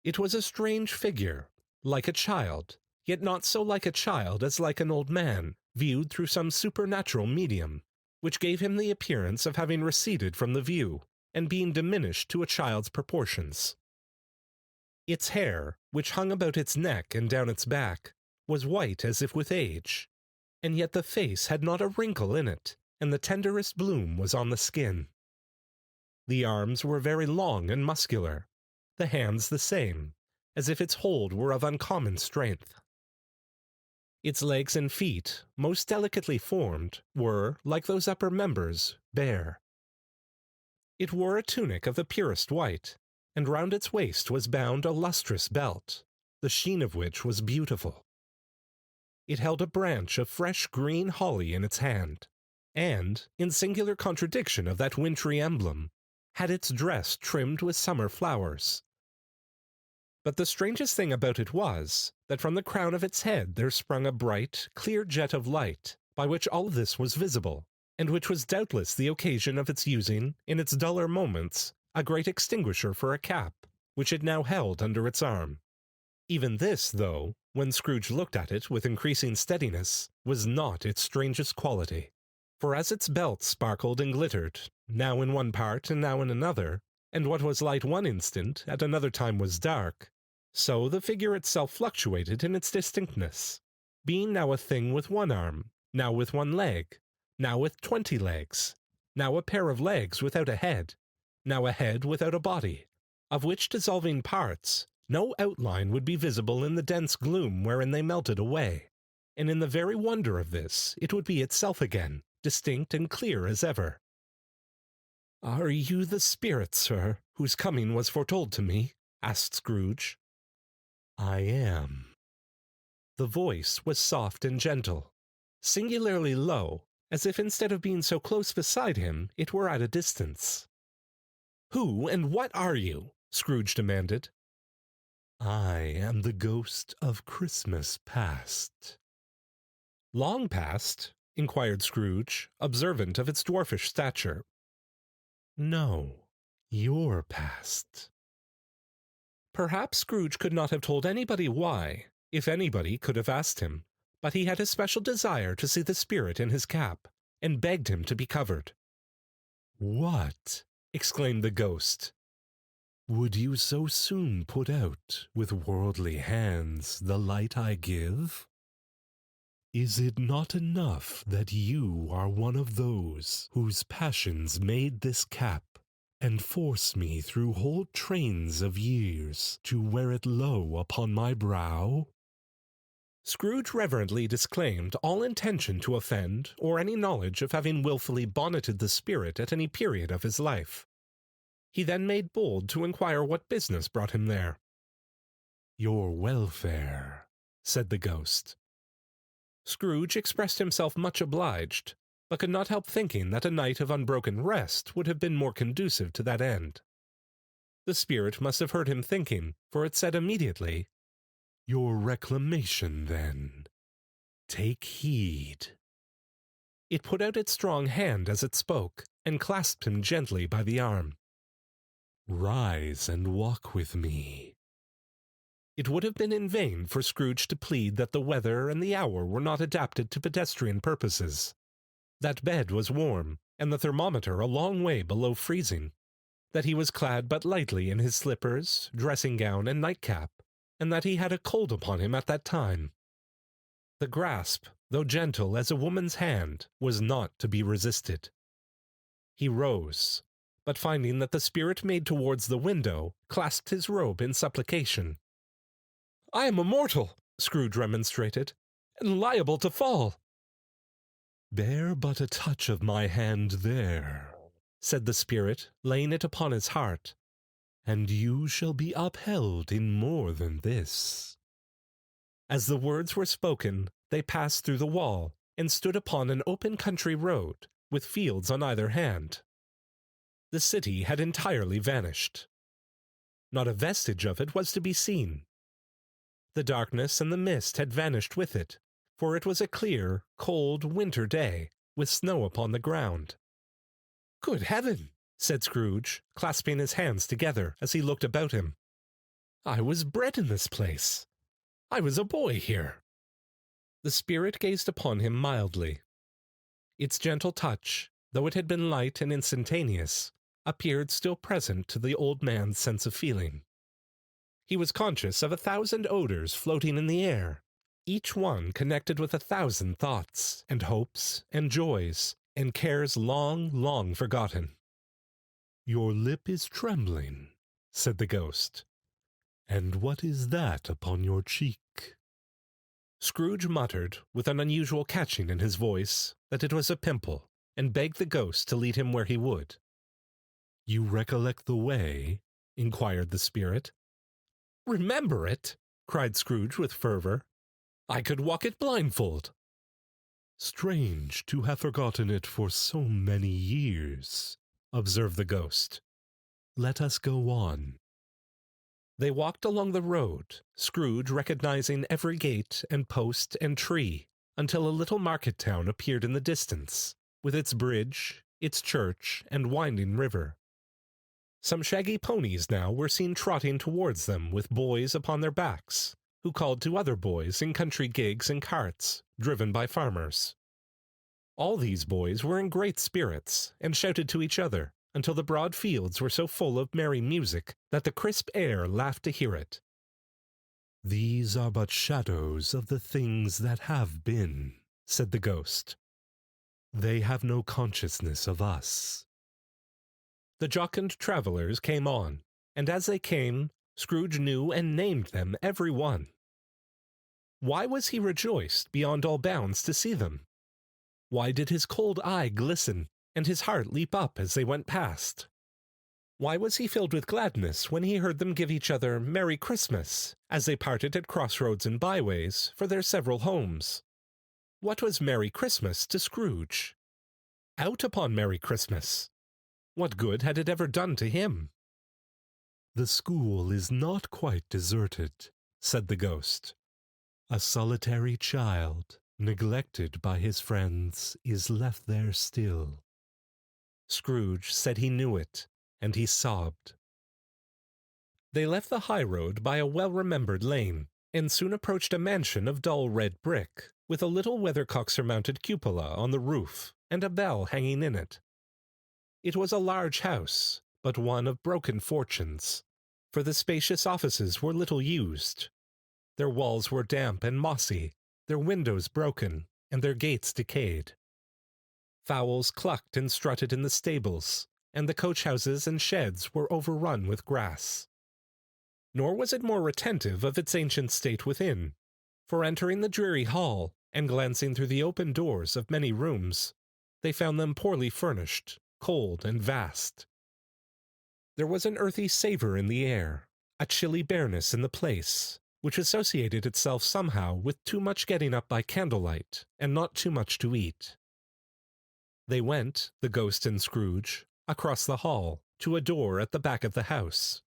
It was a strange figure, like a child, yet not so like a child as like an old man, viewed through some supernatural medium, which gave him the appearance of having receded from the view, and being diminished to a child's proportions. Its hair, which hung about its neck and down its back, was white as if with age, and yet the face had not a wrinkle in it, and the tenderest bloom was on the skin. The arms were very long and muscular, the hands the same, as if its hold were of uncommon strength. Its legs and feet, most delicately formed, were, like those upper members, bare. It wore a tunic of the purest white, and round its waist was bound a lustrous belt, the sheen of which was beautiful. It held a branch of fresh green holly in its hand, and, in singular contradiction of that wintry emblem, had its dress trimmed with summer flowers. But the strangest thing about it was that from the crown of its head there sprung a bright, clear jet of light, by which all this was visible, and which was doubtless the occasion of its using, in its duller moments, a great extinguisher for a cap, which it now held under its arm. Even this, though, when Scrooge looked at it with increasing steadiness, was not its strangest quality. For as its belt sparkled and glittered, now in one part and now in another, and what was light one instant at another time was dark, so the figure itself fluctuated in its distinctness, being now a thing with one arm, now with one leg, now with 20 legs, now a pair of legs without a head, now a head without a body, of which dissolving parts no outline would be visible in the dense gloom wherein they melted away, and in the very wonder of this it would be itself again, distinct and clear as ever. "Are you the spirit, sir, whose coming was foretold to me?" asked Scrooge. "I am." The voice was soft and gentle, singularly low, as if instead of being so close beside him, it were at a distance. "Who and what are you?" Scrooge demanded. "I am the ghost of Christmas past." "Long past?" inquired Scrooge, observant of its dwarfish stature. "No, your past." Perhaps Scrooge could not have told anybody why, if anybody could have asked him, but he had a special desire to see the spirit in his cap, and begged him to be covered. "What?" exclaimed the ghost. "Would you so soon put out, with worldly hands, the light I give? Is it not enough that you are one of those whose passions made this cap, and force me through whole trains of years to wear it low upon my brow?" Scrooge reverently disclaimed all intention to offend or any knowledge of having wilfully bonneted the spirit at any period of his life. He then made bold to inquire what business brought him there. "Your welfare," said the ghost. Scrooge expressed himself much obliged, but could not help thinking that a night of unbroken rest would have been more conducive to that end. The spirit must have heard him thinking, for it said immediately, "Your reclamation, then. Take heed." It put out its strong hand as it spoke, and clasped him gently by the arm. "Rise and walk with me." It would have been in vain for Scrooge to plead that the weather and the hour were not adapted to pedestrian purposes. That bed was warm, and the thermometer a long way below freezing. That he was clad but lightly in his slippers, dressing-gown, and nightcap, and that he had a cold upon him at that time. The grasp, though gentle as a woman's hand, was not to be resisted. He rose, but finding that the spirit made towards the window, clasped his robe in supplication. "I am a mortal," Scrooge remonstrated, "and liable to fall." "Bear but a touch of my hand there," said the spirit, laying it upon his heart, "and you shall be upheld in more than this." As the words were spoken, they passed through the wall, and stood upon an open country road, with fields on either hand. The city had entirely vanished. Not a vestige of it was to be seen. The darkness and the mist had vanished with it, for it was a clear, cold winter day, with snow upon the ground. "Good heaven!" said Scrooge, clasping his hands together as he looked about him. "I was bred in this place. I was a boy here." The spirit gazed upon him mildly. Its gentle touch, though it had been light and instantaneous, appeared still present to the old man's sense of feeling. He was conscious of 1,000 odors floating in the air, each one connected with 1,000 thoughts, and hopes, and joys, and cares long, long forgotten. "Your lip is trembling," said the ghost. "And what is that upon your cheek?" Scrooge muttered, with an unusual catching in his voice, that it was a pimple, and begged the ghost to lead him where he would. "You recollect the way?" inquired the spirit. "Remember it!" cried Scrooge with fervor. "I could walk it blindfold." Strange to have forgotten it for so many years, observed the ghost. Let us go on. They walked along the road, Scrooge recognizing every gate and post and tree, until a little market town appeared in the distance, with its bridge, its church, and winding river. Some shaggy ponies now were seen trotting towards them with boys upon their backs, who called to other boys in country gigs and carts, driven by farmers. All these boys were in great spirits, and shouted to each other, until the broad fields were so full of merry music that the crisp air laughed to hear it. These are but shadows of the things that have been, said the ghost. They have no consciousness of us. The jocund travellers came on, and as they came, Scrooge knew and named them every one. Why was he rejoiced beyond all bounds to see them? Why did his cold eye glisten, and his heart leap up as they went past? Why was he filled with gladness when he heard them give each other Merry Christmas, as they parted at crossroads and byways for their several homes? What was Merry Christmas to Scrooge? Out upon Merry Christmas! What good had it ever done to him? The school is not quite deserted, said the ghost. A solitary child, neglected by his friends, is left there still. Scrooge said he knew it, and he sobbed. They left the high road by a well-remembered lane, and soon approached a mansion of dull red brick, with a little weathercock-surmounted cupola on the roof, and a bell hanging in it. It was a large house, but one of broken fortunes, for the spacious offices were little used. Their walls were damp and mossy, their windows broken, and their gates decayed. Fowls clucked and strutted in the stables, and the coach-houses and sheds were overrun with grass. Nor was it more retentive of its ancient state within, for entering the dreary hall, and glancing through the open doors of many rooms, they found them poorly furnished, cold and vast. There was an earthy savour in the air, a chilly bareness in the place, which associated itself somehow with too much getting up by candlelight, and not too much to eat. They went, the ghost and Scrooge, across the hall, to a door at the back of the house.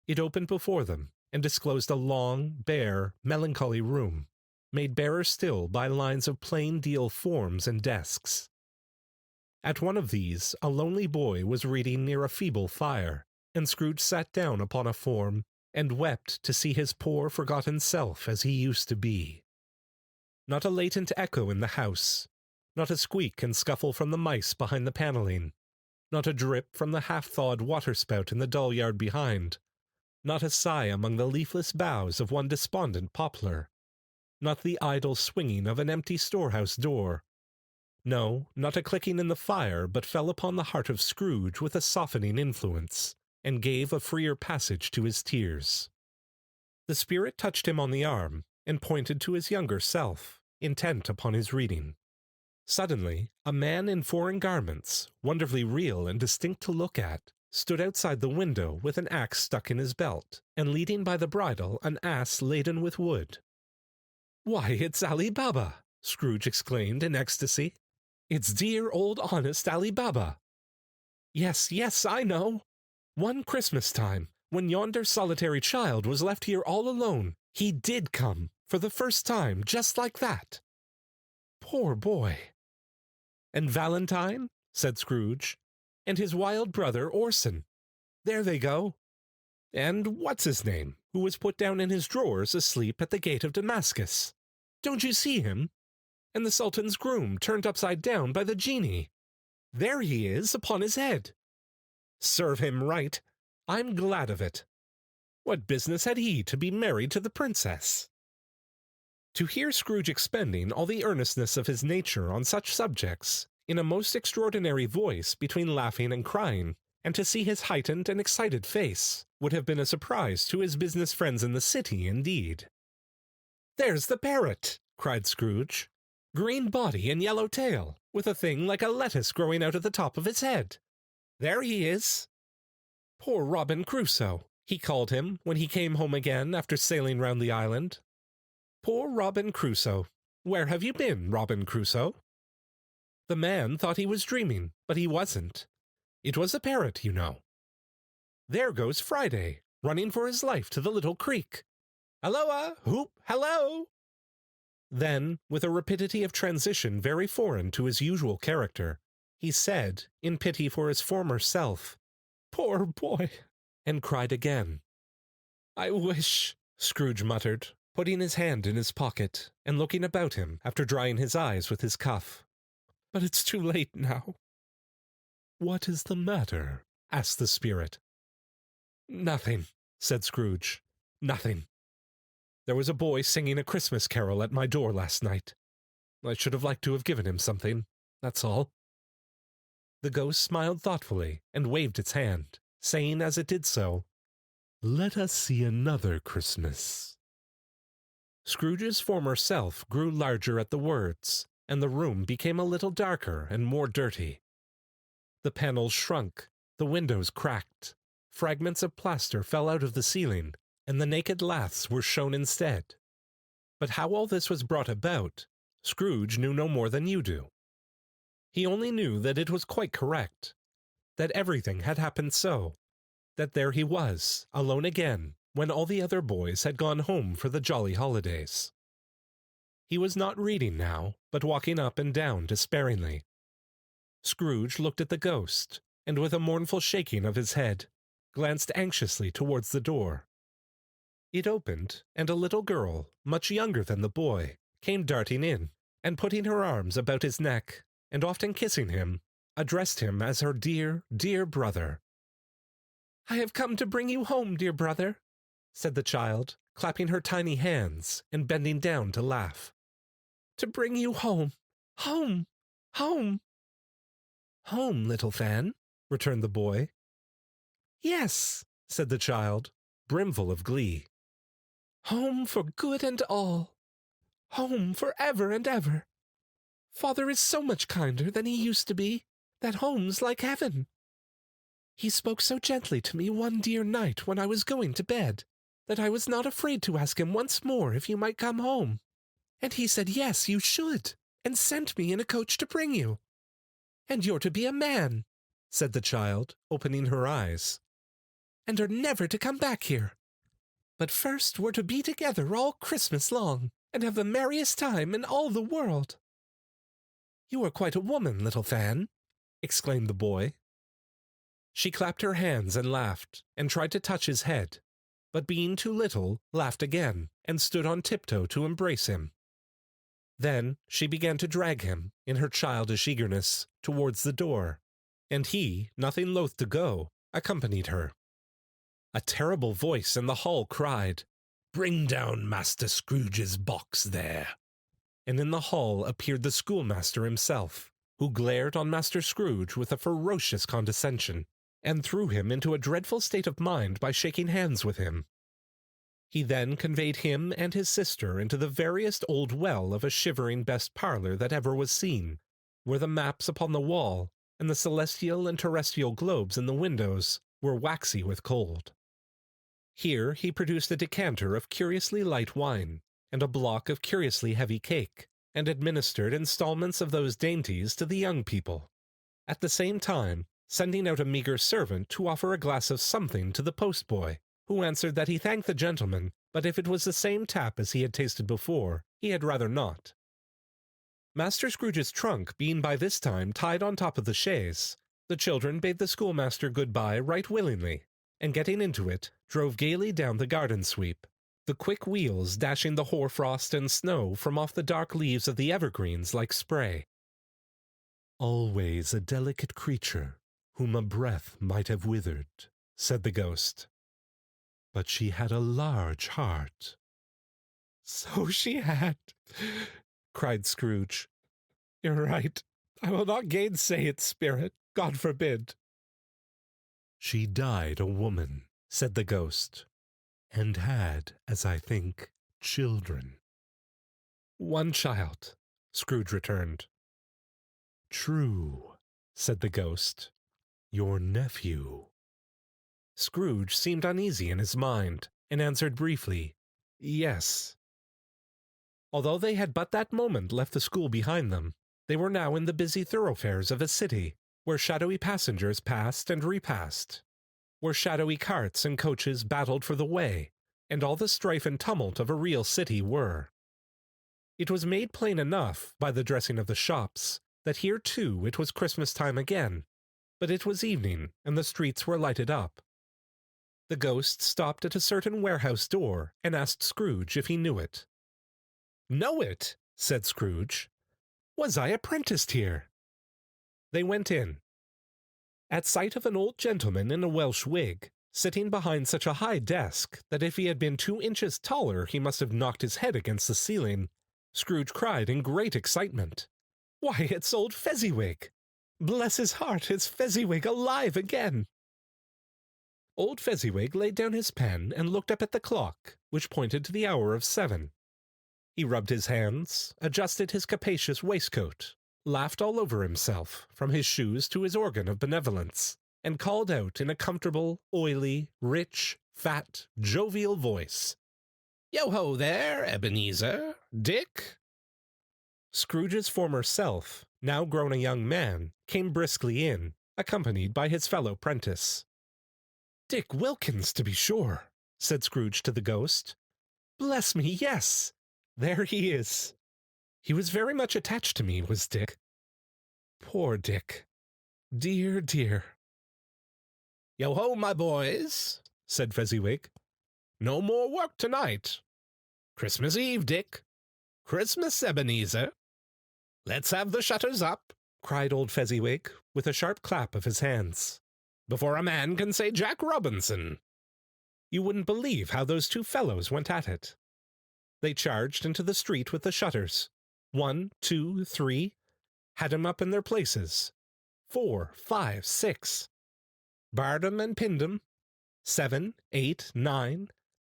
It opened before them, and disclosed a long, bare, melancholy room, made barer still by lines of plain deal forms and desks. At one of these a lonely boy was reading near a feeble fire, and Scrooge sat down upon a form, and wept to see his poor forgotten self as he used to be. Not a latent echo in the house, not a squeak and scuffle from the mice behind the panelling, not a drip from the half-thawed water-spout in the dull yard behind, not a sigh among the leafless boughs of one despondent poplar, not the idle swinging of an empty storehouse door. No, not a clicking in the fire, but fell upon the heart of Scrooge with a softening influence, and gave a freer passage to his tears. The spirit touched him on the arm, and pointed to his younger self, intent upon his reading. Suddenly, a man in foreign garments, wonderfully real and distinct to look at, stood outside the window with an axe stuck in his belt, and leading by the bridle an ass laden with wood. "Why, it's Ali Baba!" Scrooge exclaimed in ecstasy. "It's dear old honest Ali Baba! Yes, yes, I know. One Christmas time, when yonder solitary child was left here all alone, he did come, for the first time, just like that. Poor boy!" "And Valentine?" said Scrooge. "And his wild brother Orson. There they go. And what's his name, who was put down in his drawers asleep at the gate of Damascus? Don't you see him? And the Sultan's groom turned upside down by the genie. There he is, upon his head. Serve him right. I'm glad of it. What business had he to be married to the princess?" To hear Scrooge expending all the earnestness of his nature on such subjects, in a most extraordinary voice between laughing and crying, and to see his heightened and excited face, would have been a surprise to his business friends in the city, indeed. "There's the parrot!" cried Scrooge. "Green body and yellow tail, with a thing like a lettuce growing out of the top of his head. There he is. Poor Robin Crusoe, he called him when he came home again after sailing round the island. Poor Robin Crusoe. Where have you been, Robin Crusoe? The man thought he was dreaming, but he wasn't. It was a parrot, you know. There goes Friday, running for his life to the little creek. Halloa, hoop, hello! Then, with a rapidity of transition very foreign to his usual character, he said, in pity for his former self, Poor boy, and cried again. I wish, Scrooge muttered, putting his hand in his pocket and looking about him after drying his eyes with his cuff. But it's too late now. What is the matter? Asked the spirit. Nothing, said Scrooge. Nothing. There was a boy singing a Christmas carol at my door last night. I should have liked to have given him something, that's all. The ghost smiled thoughtfully and waved its hand, saying as it did so, Let us see another Christmas. Scrooge's former self grew larger at the words, and the room became a little darker and more dirty. The panels shrunk, the windows cracked, fragments of plaster fell out of the ceiling, and the naked laths were shown instead. But how all this was brought about, Scrooge knew no more than you do. He only knew that it was quite correct, that everything had happened so, that there he was, alone again, when all the other boys had gone home for the jolly holidays. He was not reading now, but walking up and down despairingly. Scrooge looked at the ghost, and with a mournful shaking of his head, glanced anxiously towards the door. It opened, and a little girl, much younger than the boy, came darting in, and putting her arms about his neck, and often kissing him, addressed him as her dear, dear brother. I have come to bring you home, dear brother, said the child, clapping her tiny hands and bending down to laugh. To bring you home, home, home. Home, little Fan, returned the boy. Yes, said the child, brimful of glee. Home for good and all. Home for ever and ever. Father is so much kinder than he used to be, that home's like heaven. He spoke so gently to me one dear night when I was going to bed, that I was not afraid to ask him once more if you might come home. And he said yes, you should, and sent me in a coach to bring you. And you're to be a man, said the child, opening her eyes, and are never to come back here. But first we're to be together all Christmas long, and have the merriest time in all the world. You are quite a woman, little Fan, exclaimed the boy. She clapped her hands and laughed, and tried to touch his head, but being too little, laughed again, and stood on tiptoe to embrace him. Then she began to drag him, in her childish eagerness, towards the door, and he, nothing loath to go, accompanied her. A terrible voice in the hall cried, Bring down Master Scrooge's box there. And in the hall appeared the schoolmaster himself, who glared on Master Scrooge with a ferocious condescension, and threw him into a dreadful state of mind by shaking hands with him. He then conveyed him and his sister into the veriest old well of a shivering best parlour that ever was seen, where the maps upon the wall, and the celestial and terrestrial globes in the windows, were waxy with cold. Here he produced a decanter of curiously light wine, and a block of curiously heavy cake, and administered installments of those dainties to the young people, at the same time sending out a meagre servant to offer a glass of something to the postboy, who answered that he thanked the gentleman, but if it was the same tap as he had tasted before, he had rather not. Master Scrooge's trunk being by this time tied on top of the chaise, the children bade the schoolmaster good-bye right willingly, and getting into it, drove gaily down the garden sweep, the quick wheels dashing the hoar-frost and snow from off the dark leaves of the evergreens like spray. Always a delicate creature, whom a breath might have withered, said the ghost. But she had a large heart. So she had, cried Scrooge. You're right. I will not gainsay it, spirit. God forbid. She died a woman, said the ghost, and had, as I think, children. One child, Scrooge returned. True, said the ghost. Your nephew. Scrooge seemed uneasy in his mind, and answered briefly, Yes. Although they had but that moment left the school behind them, they were now in the busy thoroughfares of a city, where shadowy passengers passed and repassed, where shadowy carts and coaches battled for the way, and all the strife and tumult of a real city were. It was made plain enough, by the dressing of the shops, that here too it was Christmas time again, but it was evening, and the streets were lighted up. The ghost stopped at a certain warehouse door, and asked Scrooge if he knew it. "Know it?" said Scrooge. "Was I apprenticed here?" They went in. At sight of an old gentleman in a Welsh wig, sitting behind such a high desk that if he had been 2 inches taller he must have knocked his head against the ceiling, Scrooge cried in great excitement, "Why, it's old Fezziwig! Bless his heart, it's Fezziwig alive again!" Old Fezziwig laid down his pen and looked up at the clock, which pointed to the hour of 7. He rubbed his hands, adjusted his capacious waistcoat, laughed all over himself, from his shoes to his organ of benevolence, and called out in a comfortable, oily, rich, fat, jovial voice, "Yo-ho there, Ebenezer! Dick!" Scrooge's former self, now grown a young man, came briskly in, accompanied by his fellow prentice. "Dick Wilkins, to be sure," said Scrooge to the ghost. "Bless me, yes! There he is. He was very much attached to me, was Dick. Poor Dick. Dear, dear." "Yo-ho, my boys," said Fezziwig. "No more work tonight. Christmas Eve, Dick. Christmas, Ebenezer. Let's have the shutters up," cried old Fezziwig, with a sharp clap of his hands, "before a man can say Jack Robinson." You wouldn't believe how those two fellows went at it. They charged into the street with the shutters. 1, 2, 3, had 'em up in their places. 4, 5, 6. Barred 'em and pinned 'em. 7, 8, 9,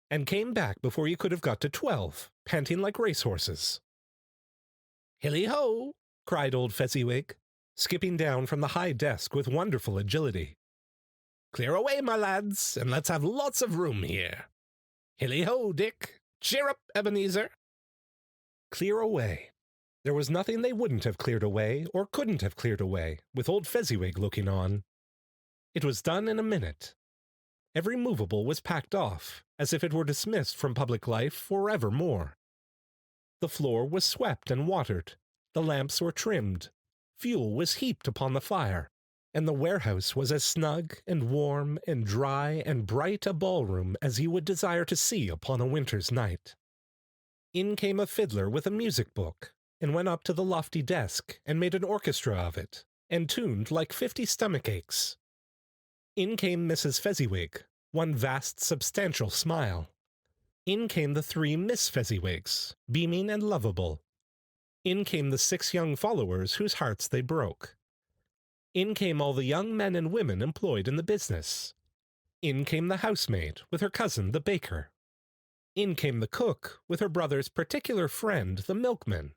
and came back before you could have got to 12, panting like racehorses. "Hilly-ho!" cried old Fezziwig, skipping down from the high desk with wonderful agility. "Clear away, my lads, and let's have lots of room here. Hilly-ho, Dick! Cheer up, Ebenezer!" Clear away. There was nothing they wouldn't have cleared away, or couldn't have cleared away, with old Fezziwig looking on. It was done in a minute. Every movable was packed off, as if it were dismissed from public life for evermore. The floor was swept and watered, the lamps were trimmed, fuel was heaped upon the fire, and the warehouse was as snug and warm and dry and bright a ballroom as you would desire to see upon a winter's night. In came a fiddler with a music book, and went up to the lofty desk, and made an orchestra of it, and tuned like 50 stomach-aches. In came Mrs. Fezziwig, one vast substantial smile. In came the 3 Miss Fezziwigs, beaming and lovable. In came the 6 young followers whose hearts they broke. In came all the young men and women employed in the business. In came the housemaid, with her cousin the baker. In came the cook, with her brother's particular friend, the milkman.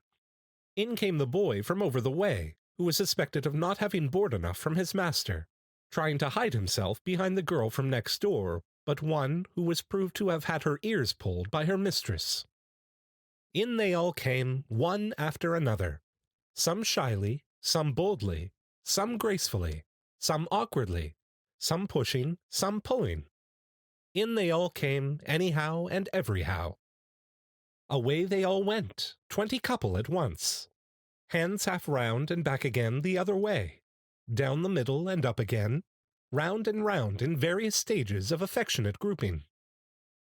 In came the boy from over the way, who was suspected of not having board enough from his master, trying to hide himself behind the girl from next door, but one who was proved to have had her ears pulled by her mistress. In they all came, one after another, some shyly, some boldly, some gracefully, some awkwardly, some pushing, some pulling. In they all came, anyhow and everyhow. Away they all went, 20 couple at once. Hands half round and back again the other way, down the middle and up again, round and round in various stages of affectionate grouping.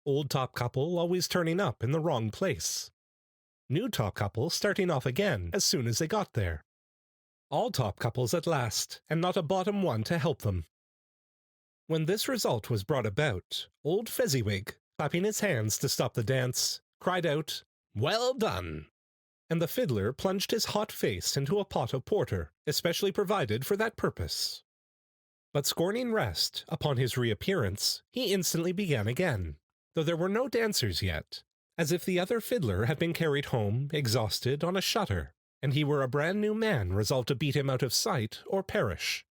Old top couple always turning up in the wrong place. New top couple starting off again as soon as they got there. All top couples at last, and not a bottom one to help them. When this result was brought about, old Fezziwig, clapping his hands to stop the dance, cried out, "Well done!" And the fiddler plunged his hot face into a pot of porter, especially provided for that purpose. But scorning rest, upon his reappearance, he instantly began again, though there were no dancers yet, as if the other fiddler had been carried home, exhausted, on a shutter, and he were a brand-new man resolved to beat him out of sight or perish.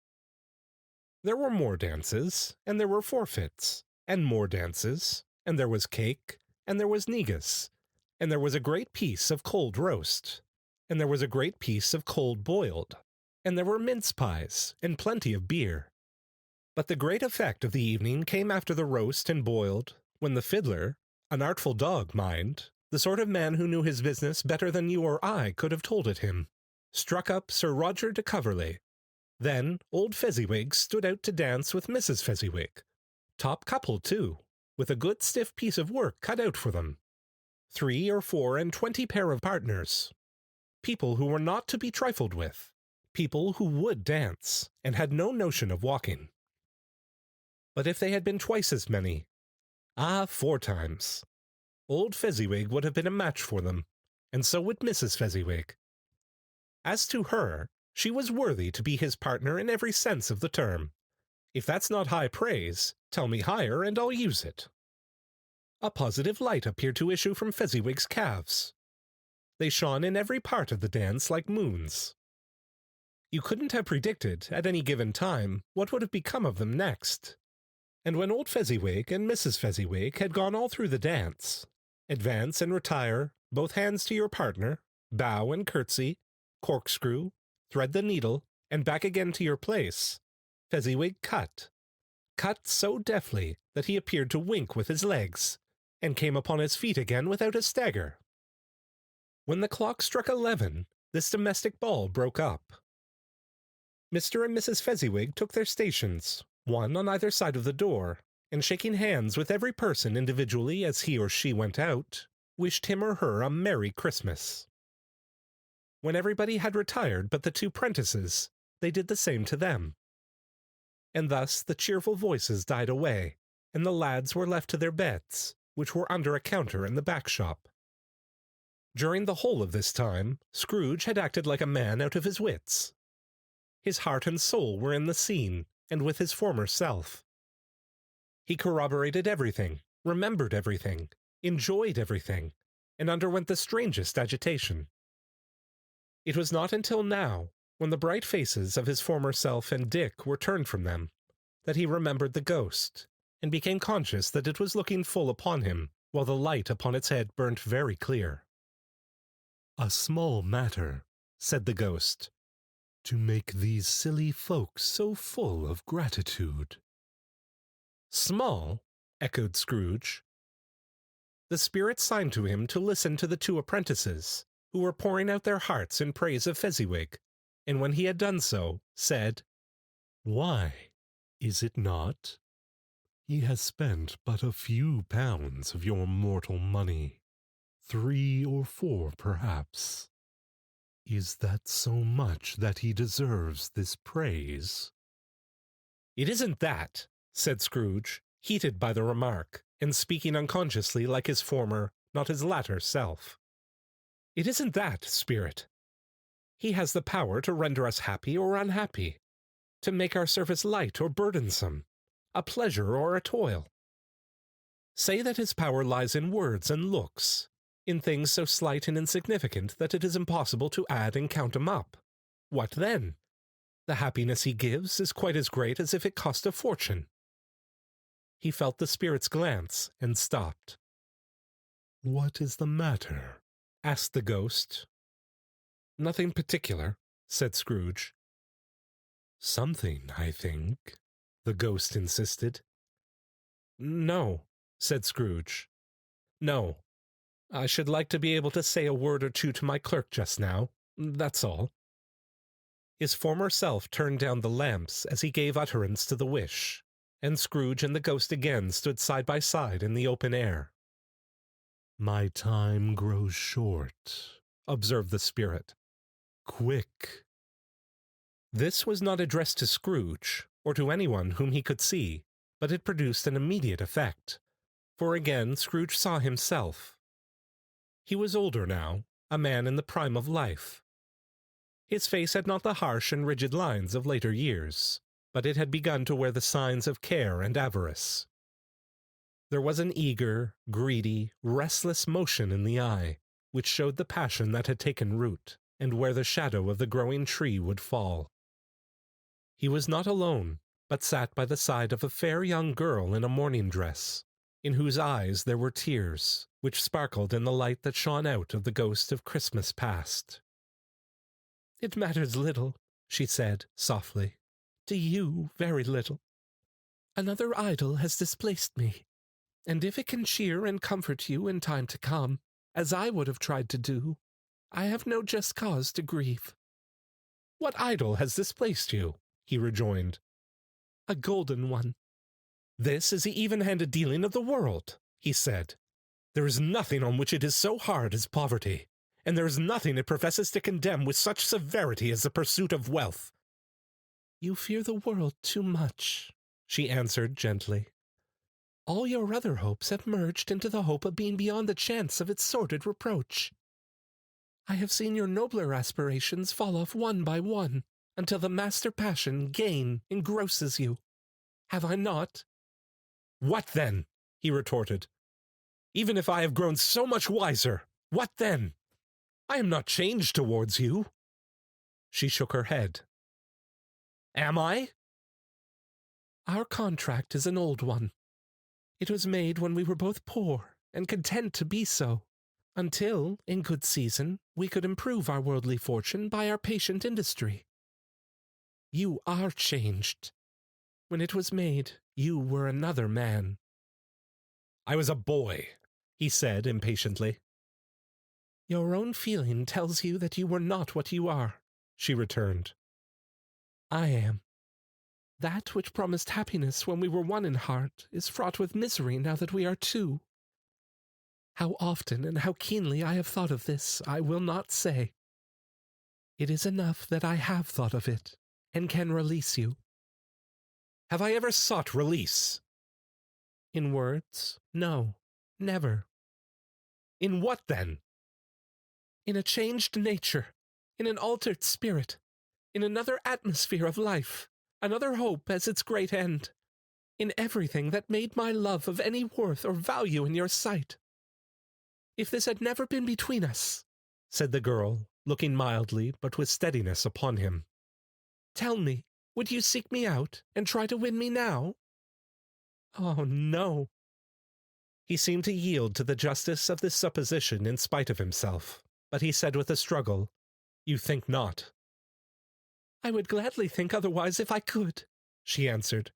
There were more dances, and there were forfeits, and more dances, and there was cake, and there was negus, and there was a great piece of cold roast, and there was a great piece of cold boiled, and there were mince pies, and plenty of beer. But the great effect of the evening came after the roast and boiled, when the fiddler, an artful dog, mind, the sort of man who knew his business better than you or I could have told it him, struck up Sir Roger de Coverley. Then old Fezziwig stood out to dance with Mrs. Fezziwig, top couple too, with a good stiff piece of work cut out for them. 3 or 4 and 20 pair of partners, people who were not to be trifled with, people who would dance, and had no notion of walking. But if they had been twice as many, 4 times, old Fezziwig would have been a match for them, and so would Mrs. Fezziwig. As to her, she was worthy to be his partner in every sense of the term. If that's not high praise, tell me higher and I'll use it. A positive light appeared to issue from Fezziwig's calves. They shone in every part of the dance like moons. You couldn't have predicted, at any given time, what would have become of them next. And when old Fezziwig and Mrs. Fezziwig had gone all through the dance, advance and retire, both hands to your partner, bow and curtsy, corkscrew, thread the needle, and back again to your place, Fezziwig cut so deftly that he appeared to wink with his legs, and came upon his feet again without a stagger. When the clock struck 11, this domestic ball broke up. Mr. and Mrs. Fezziwig took their stations, one on either side of the door, and shaking hands with every person individually as he or she went out, wished him or her a Merry Christmas. When everybody had retired but the 2 prentices, they did the same to them. And thus the cheerful voices died away, and the lads were left to their beds, which were under a counter in the back shop. During the whole of this time, Scrooge had acted like a man out of his wits. His heart and soul were in the scene, and with his former self. He corroborated everything, remembered everything, enjoyed everything, and underwent the strangest agitation. It was not until now, when the bright faces of his former self and Dick were turned from them, that he remembered the ghost, and became conscious that it was looking full upon him, while the light upon its head burnt very clear. "A small matter," said the ghost, "to make these silly folks so full of gratitude." "Small?" echoed Scrooge. The spirit signed to him to listen to the 2 apprentices, who were pouring out their hearts in praise of Fezziwig, and when he had done so, said, "Why, is it not? He has spent but a few pounds of your mortal money, 3 or 4 perhaps. Is that so much that he deserves this praise?" "It isn't that," said Scrooge, heated by the remark, and speaking unconsciously like his former, not his latter self. "It isn't that, spirit. He has the power to render us happy or unhappy, to make our service light or burdensome, a pleasure or a toil. Say that his power lies in words and looks, in things so slight and insignificant that it is impossible to add and count 'em up. What then? The happiness he gives is quite as great as if it cost a fortune." He felt the spirit's glance and stopped. "What is the matter?" asked the ghost. "Nothing particular," said Scrooge. "Something, I think," the ghost insisted. "No," said Scrooge. "No. I should like to be able to say a word or 2 to my clerk just now. That's all." His former self turned down the lamps as he gave utterance to the wish, and Scrooge and the ghost again stood side by side in the open air. "My time grows short," observed the spirit. "Quick." This was not addressed to Scrooge, or to anyone whom he could see, but it produced an immediate effect, for again Scrooge saw himself. He was older now, a man in the prime of life. His face had not the harsh and rigid lines of later years, but it had begun to wear the signs of care and avarice. There was an eager, greedy, restless motion in the eye, which showed the passion that had taken root, and where the shadow of the growing tree would fall. He was not alone, but sat by the side of a fair young girl in a morning dress, in whose eyes there were tears, which sparkled in the light that shone out of the ghost of Christmas past. "It matters little," she said softly. "To you, very little. Another idol has displaced me, and if it can cheer and comfort you in time to come, as I would have tried to do, I have no just cause to grieve." "What idol has displaced you?" he rejoined. "A golden one." "This is the even-handed dealing of the world," he said. "There is nothing on which it is so hard as poverty, and there is nothing it professes to condemn with such severity as the pursuit of wealth." "You fear the world too much," she answered gently. "All your other hopes have merged into the hope of being beyond the chance of its sordid reproach. I have seen your nobler aspirations fall off one by one, until the master passion, gain, engrosses you. Have I not?" "What then?" he retorted. "Even if I have grown so much wiser, what then? I am not changed towards you." She shook her head. "Am I?" "Our contract is an old one. It was made when we were both poor and content to be so, until, in good season, we could improve our worldly fortune by our patient industry. You are changed. When it was made, you were another man." "I was a boy," he said impatiently. "Your own feeling tells you that you were not what you are," she returned. "I am. That which promised happiness when we were one in heart is fraught with misery now that we are two. How often and how keenly I have thought of this, I will not say. It is enough that I have thought of it, and can release you." "Have I ever sought release?" "In words, no, never." "In what, then?" "In a changed nature, in an altered spirit, in another atmosphere of life, another hope as its great end, in everything that made my love of any worth or value in your sight. If this had never been between us," said the girl, looking mildly but with steadiness upon him, "tell me, would you seek me out and try to win me now?" "Oh, no." He seemed to yield to the justice of this supposition in spite of himself, but he said with a struggle, "You think not." "I would gladly think otherwise if I could," she answered.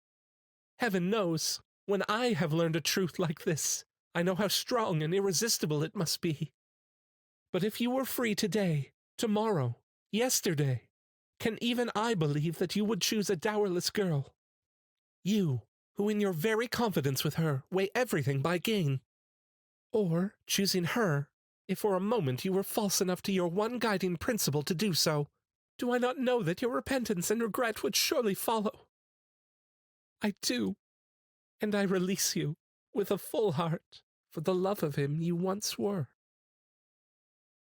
"Heaven knows, when I have learned a truth like this, I know how strong and irresistible it must be. But if you were free today, tomorrow, yesterday, can even I believe that you would choose a dowerless girl? You, who in your very confidence with her weigh everything by gain? Or, choosing her, if for a moment you were false enough to your one guiding principle to do so, do I not know that your repentance and regret would surely follow? I do, and I release you, with a full heart, for the love of him you once were."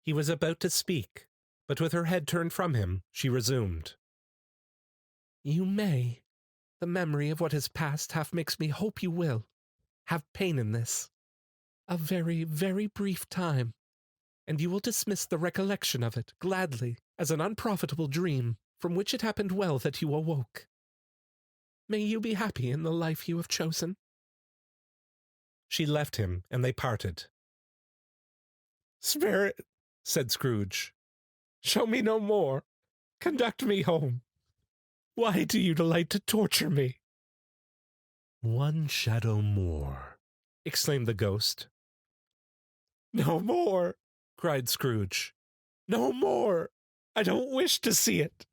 He was about to speak, but with her head turned from him, she resumed. "You may. The memory of what has passed half makes me hope you will. Have pain in this. A very, very brief time, and you will dismiss the recollection of it, gladly, as an unprofitable dream, from which it happened well that you awoke. May you be happy in the life you have chosen." She left him, and they parted. "Spirit," said Scrooge, "show me no more. Conduct me home. Why do you delight to torture me?" "One shadow more," exclaimed the ghost. "No more," cried Scrooge. "No more. I don't wish to see it.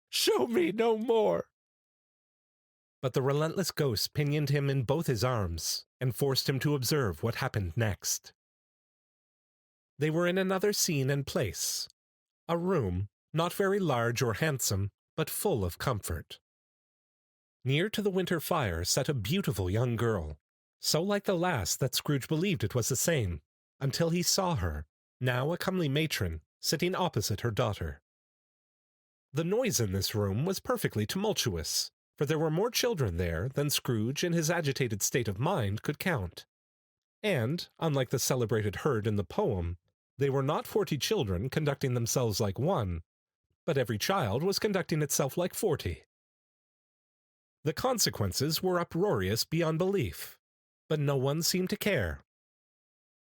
Show me no more." But the relentless ghost pinioned him in both his arms, and forced him to observe what happened next. They were in another scene and place, a room, not very large or handsome, but full of comfort. Near to the winter fire sat a beautiful young girl, so like the last that Scrooge believed it was the same, until he saw her, now a comely matron, sitting opposite her daughter. The noise in this room was perfectly tumultuous, for there were more children there than Scrooge in his agitated state of mind could count. And, unlike the celebrated herd in the poem, they were not 40 children conducting themselves like one, but every child was conducting itself like 40. The consequences were uproarious beyond belief. but no one seemed to care.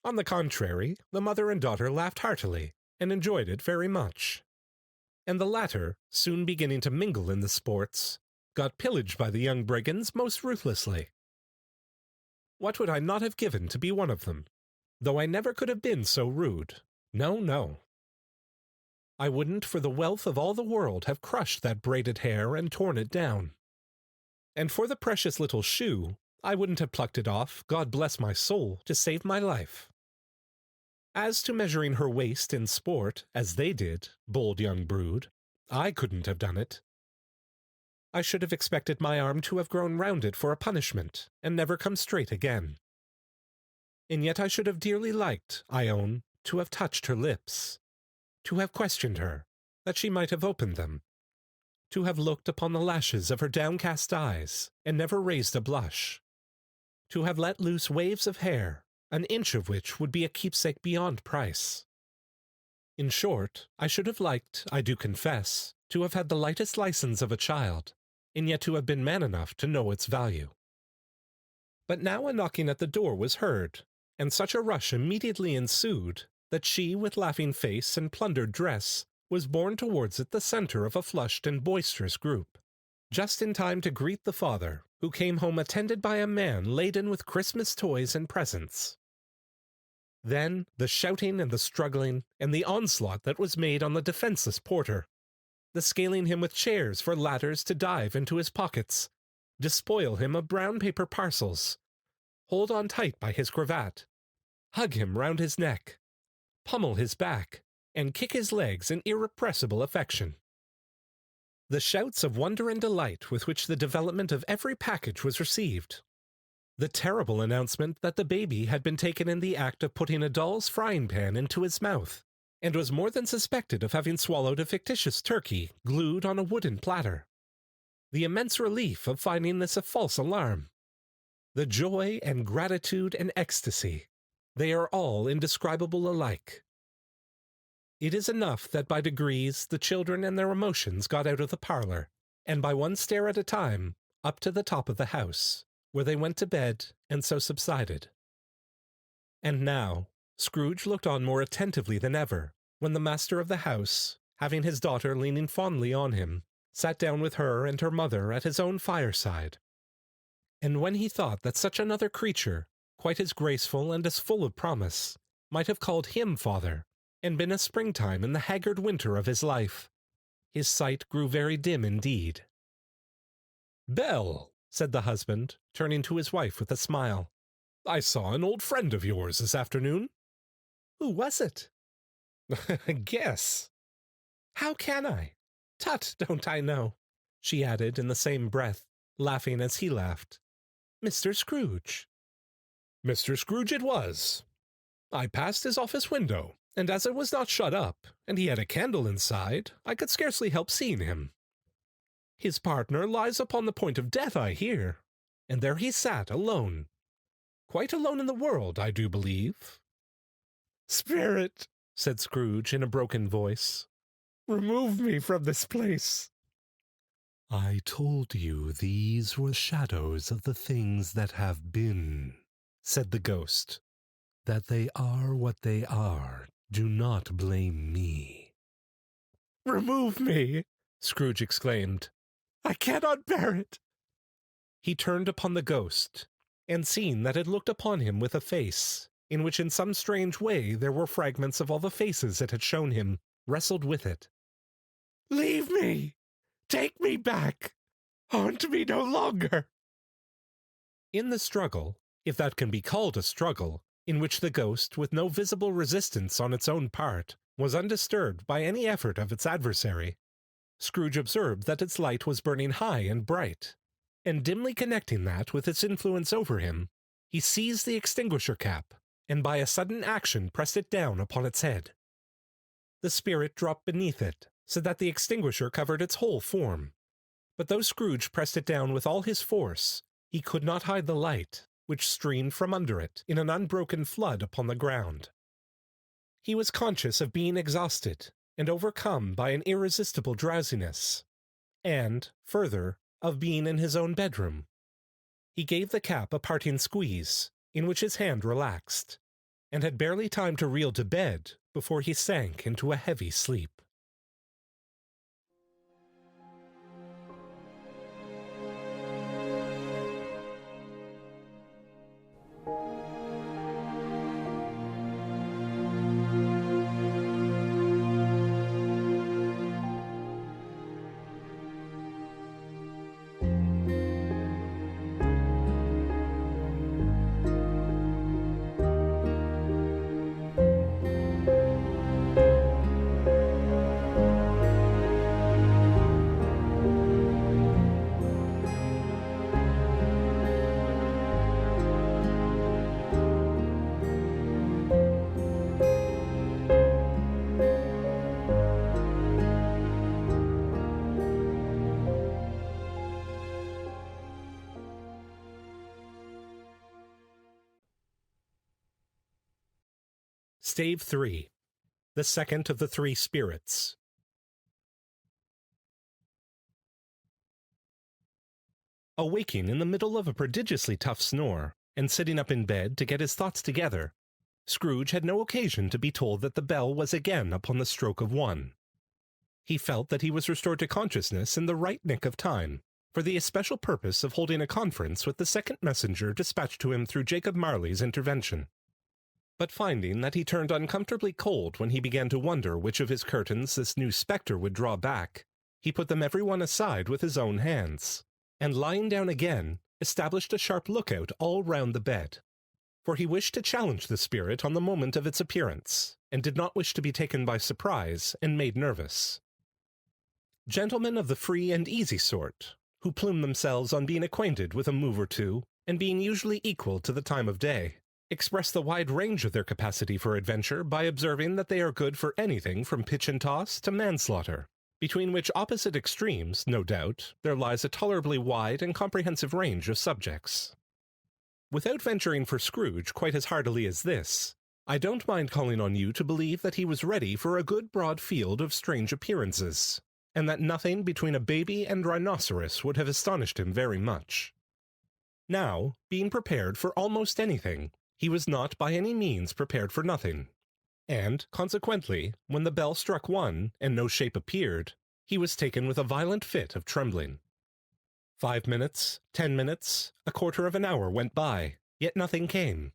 On the contrary, the mother and daughter laughed heartily, and enjoyed it very much. And the latter, soon beginning to mingle in the sports, got pillaged by the young brigands most ruthlessly. What would I not have given to be one of them, though I never could have been so rude. No, no. I wouldn't for the wealth of all the world have crushed that braided hair and torn it down. And for the precious little shoe, I wouldn't have plucked it off, God bless my soul, to save my life. As to measuring her waist in sport, as they did, bold young brood, I couldn't have done it. I should have expected my arm to have grown rounded for a punishment, and never come straight again. And yet I should have dearly liked, I own, to have touched her lips, to have questioned her, that she might have opened them, to have looked upon the lashes of her downcast eyes, and never raised a blush, to have let loose waves of hair, an inch of which would be a keepsake beyond price. In short, I should have liked, I do confess, to have had the lightest license of a child, and yet to have been man enough to know its value. But now a knocking at the door was heard, and such a rush immediately ensued that she, with laughing face and plundered dress, was borne towards it the center of a flushed and boisterous group, just in time to greet the father, who came home attended by a man laden with Christmas toys and presents. Then the shouting and the struggling, and the onslaught that was made on the defenseless porter, the scaling him with chairs for ladders to dive into his pockets, despoil him of brown paper parcels, hold on tight by his cravat, hug him round his neck, pummel his back, and kick his legs in irrepressible affection. The shouts of wonder and delight with which the development of every package was received, the terrible announcement that the baby had been taken in the act of putting a doll's frying pan into his mouth, and was more than suspected of having swallowed a fictitious turkey glued on a wooden platter, the immense relief of finding this a false alarm, the joy and gratitude and ecstasy, they are all indescribable alike. It is enough that by degrees the children and their emotions got out of the parlor, and by one stair at a time, up to the top of the house, where they went to bed and so subsided. And now Scrooge looked on more attentively than ever, when the master of the house, having his daughter leaning fondly on him, sat down with her and her mother at his own fireside. And when he thought that such another creature, quite as graceful and as full of promise, might have called him father, and been a springtime in the haggard winter of his life, his sight grew very dim indeed. "Belle," said the husband, turning to his wife with a smile, "I saw an old friend of yours this afternoon." "Who was it?" "Guess." "How can I? Tut, don't I know," she added in the same breath, laughing as he laughed. "Mr. Scrooge." "Mr. Scrooge it was. I passed his office window, and as it was not shut up, and he had a candle inside, I could scarcely help seeing him. His partner lies upon the point of death, I hear, and there he sat alone. Quite alone in the world, I do believe." "Spirit," said Scrooge in a broken voice, "remove me from this place." "I told you these were shadows of the things that have been," said the ghost. "That they are what they are. Do not blame me." "Remove me!" Scrooge exclaimed. "I cannot bear it." He turned upon the ghost, and seeing that it looked upon him with a face, in which in some strange way there were fragments of all the faces it had shown him, wrestled with it. "Leave me! Take me back! Haunt me no longer!" In the struggle, if that can be called a struggle, in which the ghost, with no visible resistance on its own part, was undisturbed by any effort of its adversary, Scrooge observed that its light was burning high and bright, and dimly connecting that with its influence over him, he seized the extinguisher cap, and by a sudden action pressed it down upon its head. The spirit dropped beneath it, so that the extinguisher covered its whole form, but though Scrooge pressed it down with all his force, he could not hide the light, which streamed from under it in an unbroken flood upon the ground. He was conscious of being exhausted, and overcome by an irresistible drowsiness, and, further, of being in his own bedroom. He gave the cap a parting squeeze, in which his hand relaxed, and had barely time to reel to bed before he sank into a heavy sleep. Stave 3. The Second of the Three Spirits. Awaking in the middle of a prodigiously tough snore, and sitting up in bed to get his thoughts together, Scrooge had no occasion to be told that the bell was again upon the stroke of 1. He felt that he was restored to consciousness in the right nick of time, for the especial purpose of holding a conference with the second messenger dispatched to him through Jacob Marley's intervention. But finding that he turned uncomfortably cold when he began to wonder which of his curtains this new spectre would draw back, he put them every one aside with his own hands, and lying down again, established a sharp lookout all round the bed. For he wished to challenge the spirit on the moment of its appearance, and did not wish to be taken by surprise and made nervous. Gentlemen of the free and easy sort, who plume themselves on being acquainted with a move or two, and being usually equal to the time of day, express the wide range of their capacity for adventure by observing that they are good for anything from pitch and toss to manslaughter, between which opposite extremes, no doubt, there lies a tolerably wide and comprehensive range of subjects. Without venturing for Scrooge quite as heartily as this, I don't mind calling on you to believe that he was ready for a good broad field of strange appearances, and that nothing between a baby and rhinoceros would have astonished him very much. Now, being prepared for almost anything, he was not by any means prepared for nothing, and, consequently, when the bell struck 1 and no shape appeared, he was taken with a violent fit of trembling. 5 minutes, 10 minutes, a quarter of an hour went by, yet nothing came.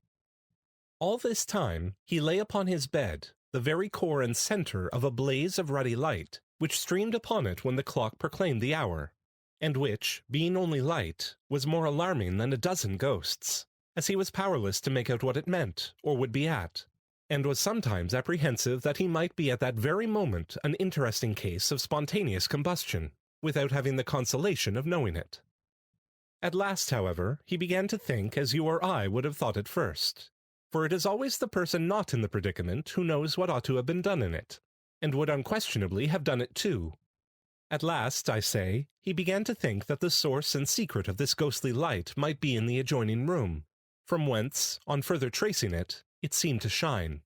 All this time he lay upon his bed, the very core and center of a blaze of ruddy light, which streamed upon it when the clock proclaimed the hour, and which, being only light, was more alarming than a dozen ghosts, as he was powerless to make out what it meant, or would be at, and was sometimes apprehensive that he might be at that very moment an interesting case of spontaneous combustion, without having the consolation of knowing it. At last, however, he began to think as you or I would have thought at first, for it is always the person not in the predicament who knows what ought to have been done in it, and would unquestionably have done it too. At last, I say, he began to think that the source and secret of this ghostly light might be in the adjoining room, from whence, on further tracing it, it seemed to shine.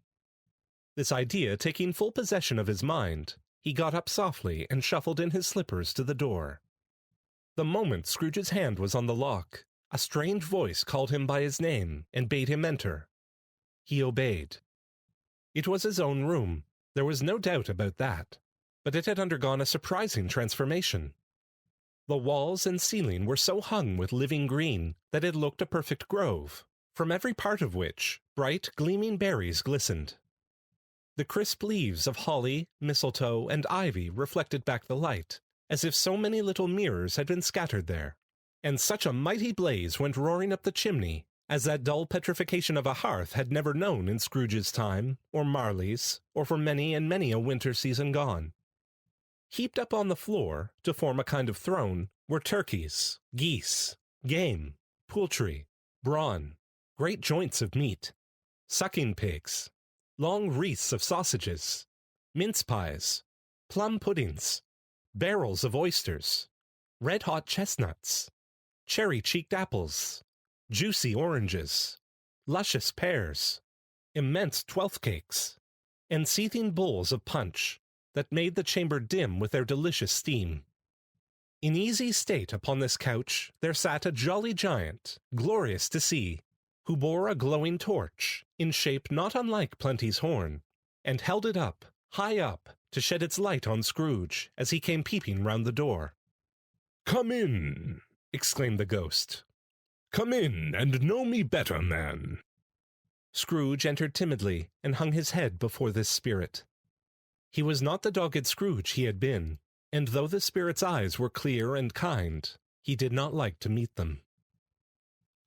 This idea taking full possession of his mind, he got up softly and shuffled in his slippers to the door. The moment Scrooge's hand was on the lock, a strange voice called him by his name and bade him enter. He obeyed. It was his own room, there was no doubt about that, but it had undergone a surprising transformation. The walls and ceiling were so hung with living green that it looked a perfect grove, from every part of which bright, gleaming berries glistened. The crisp leaves of holly, mistletoe, and ivy reflected back the light, as if so many little mirrors had been scattered there, and such a mighty blaze went roaring up the chimney as that dull petrification of a hearth had never known in Scrooge's time, or Marley's, or for many and many a winter season gone. Heaped up on the floor, to form a kind of throne, were turkeys, geese, game, poultry, brawn, great joints of meat, sucking pigs, long wreaths of sausages, mince pies, plum puddings, barrels of oysters, red-hot chestnuts, cherry-cheeked apples, juicy oranges, luscious pears, immense twelfth cakes, and seething bowls of punch that made the chamber dim with their delicious steam. In easy state upon this couch there sat a jolly giant, glorious to see, who bore a glowing torch, in shape not unlike Plenty's horn, and held it up, high up, to shed its light on Scrooge as he came peeping round the door. "Come in," exclaimed the ghost. "Come in, and know me better, man." Scrooge entered timidly, and hung his head before this spirit. He was not the dogged Scrooge he had been, and though the spirit's eyes were clear and kind, he did not like to meet them.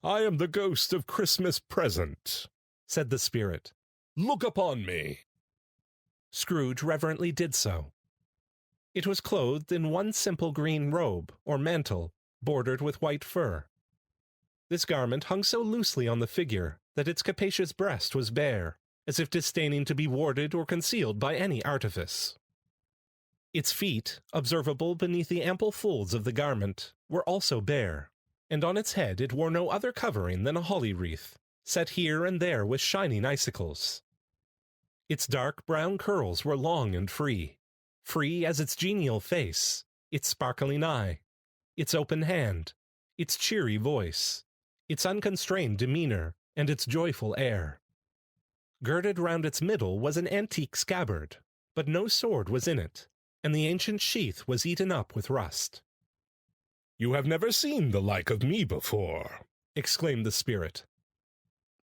"I am the ghost of Christmas Present," said the spirit. "Look upon me." Scrooge reverently did so. It was clothed in one simple green robe, or mantle, bordered with white fur. This garment hung so loosely on the figure that its capacious breast was bare, as if disdaining to be warded or concealed by any artifice. Its feet, observable beneath the ample folds of the garment, were also bare, and on its head it wore no other covering than a holly wreath, set here and there with shining icicles. Its dark brown curls were long and free as its genial face, its sparkling eye, its open hand, its cheery voice, its unconstrained demeanor, and its joyful air. Girded round its middle was an antique scabbard, but no sword was in it, and the ancient sheath was eaten up with rust. "You have never seen the like of me before," exclaimed the spirit.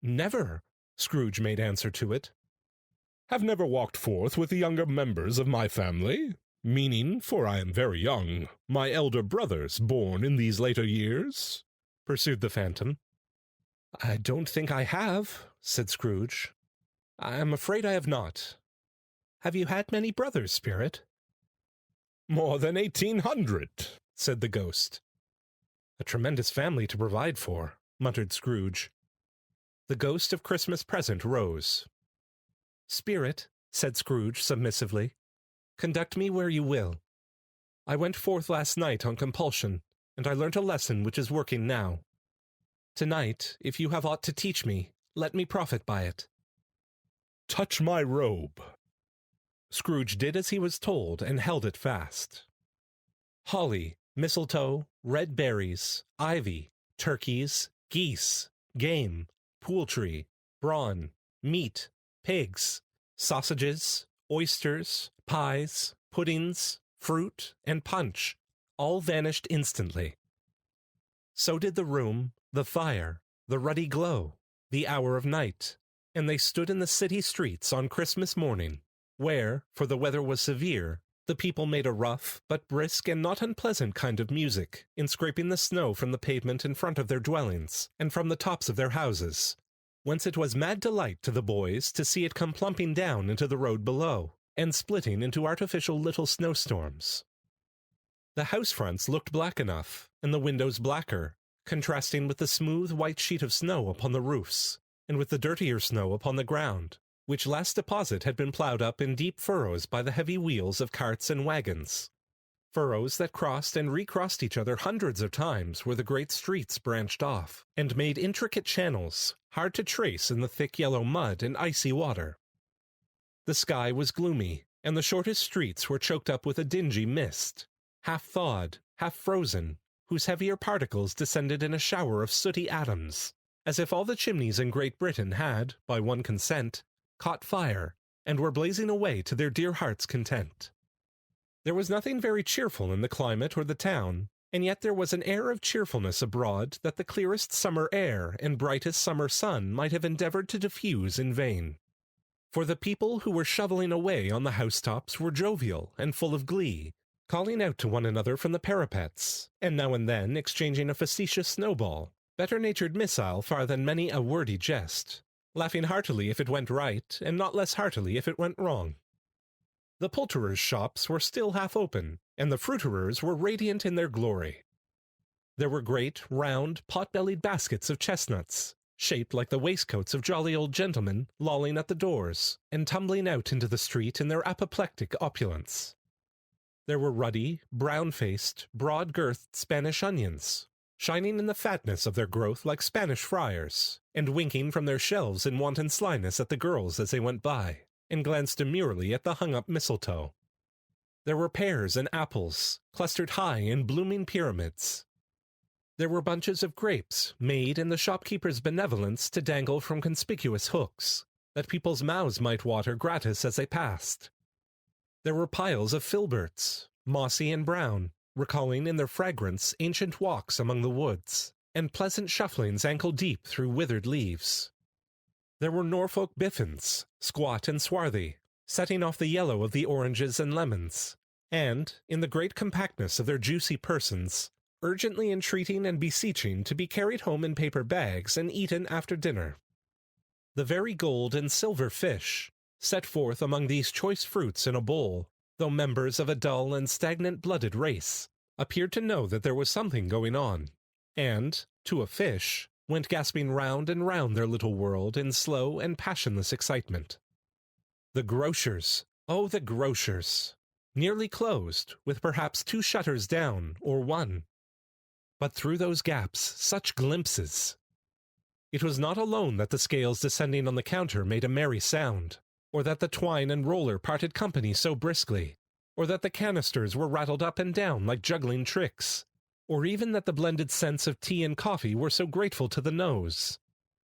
"Never," Scrooge made answer to it. "Have never walked forth with the younger members of my family, meaning, for I am very young, my elder brothers born in these later years?" pursued the phantom. "I don't think I have," said Scrooge. "I am afraid I have not. Have you had many brothers, spirit?" "More than 1,800, said the ghost. "A tremendous family to provide for," muttered Scrooge. The ghost of Christmas Present rose. "Spirit," said Scrooge submissively, "conduct me where you will. I went forth last night on compulsion, and I learnt a lesson which is working now. Tonight, if you have aught to teach me, let me profit by it." "Touch my robe." Scrooge did as he was told and held it fast. Holly, mistletoe, red berries, ivy, turkeys, geese, game, poultry, brawn, meat, pigs, sausages, oysters, pies, puddings, fruit, and punch all vanished instantly. So did the room, the fire, the ruddy glow, the hour of night, and they stood in the city streets on Christmas morning, where, for the weather was severe, the people made a rough but brisk and not unpleasant kind of music in scraping the snow from the pavement in front of their dwellings and from the tops of their houses, whence it was mad delight to the boys to see it come plumping down into the road below, and splitting into artificial little snowstorms. The house fronts looked black enough, and the windows blacker, contrasting with the smooth white sheet of snow upon the roofs, and with the dirtier snow upon the ground, which last deposit had been ploughed up in deep furrows by the heavy wheels of carts and wagons, furrows that crossed and recrossed each other hundreds of times where the great streets branched off, and made intricate channels, hard to trace in the thick yellow mud and icy water. The sky was gloomy, and the shortest streets were choked up with a dingy mist, half thawed, half frozen, whose heavier particles descended in a shower of sooty atoms, as if all the chimneys in Great Britain had, by one consent, caught fire, and were blazing away to their dear hearts' content. There was nothing very cheerful in the climate or the town, and yet there was an air of cheerfulness abroad that the clearest summer air and brightest summer sun might have endeavored to diffuse in vain. For the people who were shoveling away on the housetops were jovial and full of glee, calling out to one another from the parapets, and now and then exchanging a facetious snowball, better-natured missile far than many a wordy jest, laughing heartily if it went right, and not less heartily if it went wrong. The poulterers' shops were still half open, and the fruiterers were radiant in their glory. There were great, round, pot-bellied baskets of chestnuts, shaped like the waistcoats of jolly old gentlemen, lolling at the doors, and tumbling out into the street in their apoplectic opulence. There were ruddy, brown-faced, broad-girthed Spanish onions, shining in the fatness of their growth like Spanish friars, and winking from their shelves in wanton slyness at the girls as they went by, and glanced demurely at the hung-up mistletoe. There were pears and apples, clustered high in blooming pyramids. There were bunches of grapes, made in the shopkeeper's benevolence to dangle from conspicuous hooks, that people's mouths might water gratis as they passed. There were piles of filberts, mossy and brown, recalling in their fragrance ancient walks among the woods, and pleasant shufflings ankle-deep through withered leaves. There were Norfolk biffins, squat and swarthy, setting off the yellow of the oranges and lemons, and, in the great compactness of their juicy persons, urgently entreating and beseeching to be carried home in paper bags and eaten after dinner. The very gold and silver fish, set forth among these choice fruits in a bowl, though members of a dull and stagnant-blooded race, appeared to know that there was something going on, and, to a fish, went gasping round and round their little world in slow and passionless excitement. The grocers, oh, the grocers! Nearly closed, with perhaps 2 shutters down, or 1. But through those gaps, such glimpses! It was not alone that the scales descending on the counter made a merry sound, or that the twine and roller parted company so briskly, or that the canisters were rattled up and down like juggling tricks, or even that the blended scents of tea and coffee were so grateful to the nose,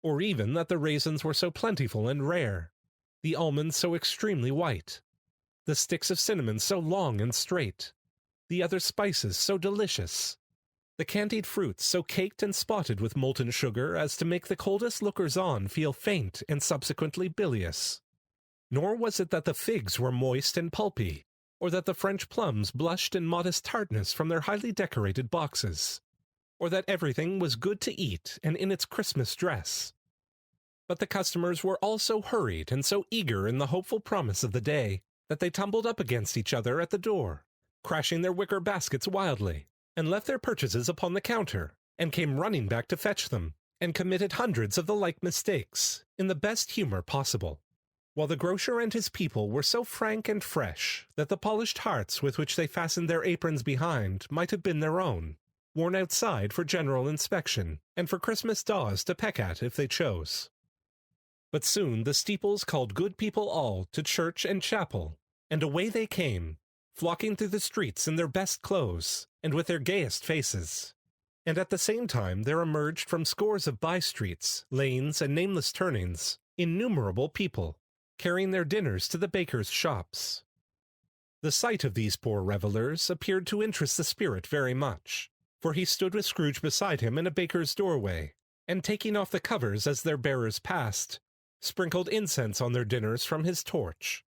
or even that the raisins were so plentiful and rare, the almonds so extremely white, the sticks of cinnamon so long and straight, the other spices so delicious, the candied fruits so caked and spotted with molten sugar as to make the coldest lookers-on feel faint and subsequently bilious. Nor was it that the figs were moist and pulpy, or that the French plums blushed in modest tartness from their highly decorated boxes, or that everything was good to eat and in its Christmas dress. But the customers were all so hurried and so eager in the hopeful promise of the day that they tumbled up against each other at the door, crashing their wicker baskets wildly, and left their purchases upon the counter, and came running back to fetch them, and committed hundreds of the like mistakes, in the best humor possible, while the grocer and his people were so frank and fresh that the polished hearts with which they fastened their aprons behind might have been their own, worn outside for general inspection, and for Christmas daws to peck at if they chose. But soon the steeples called good people all to church and chapel, and away they came, flocking through the streets in their best clothes, and with their gayest faces. And at the same time there emerged from scores of by-streets, lanes, and nameless turnings, innumerable people, carrying their dinners to the bakers' shops. The sight of these poor revellers appeared to interest the spirit very much, for he stood with Scrooge beside him in a baker's doorway, and taking off the covers as their bearers passed, sprinkled incense on their dinners from his torch.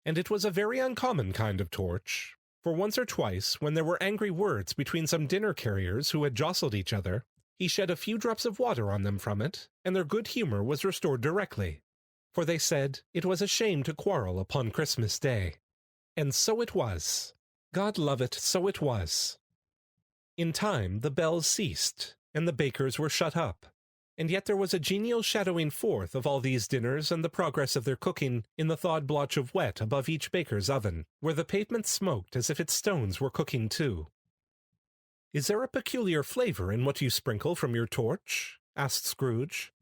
And it was a very uncommon kind of torch, for once or twice, when there were angry words between some dinner carriers who had jostled each other, he shed a few drops of water on them from it, and their good humor was restored directly, for they said it was a shame to quarrel upon Christmas Day. And so it was. God love it, so it was. In time the bells ceased, and the bakers were shut up, and yet there was a genial shadowing forth of all these dinners and the progress of their cooking in the thawed blotch of wet above each baker's oven, where the pavement smoked as if its stones were cooking too. "Is there a peculiar flavor in what you sprinkle from your torch?" asked Scrooge.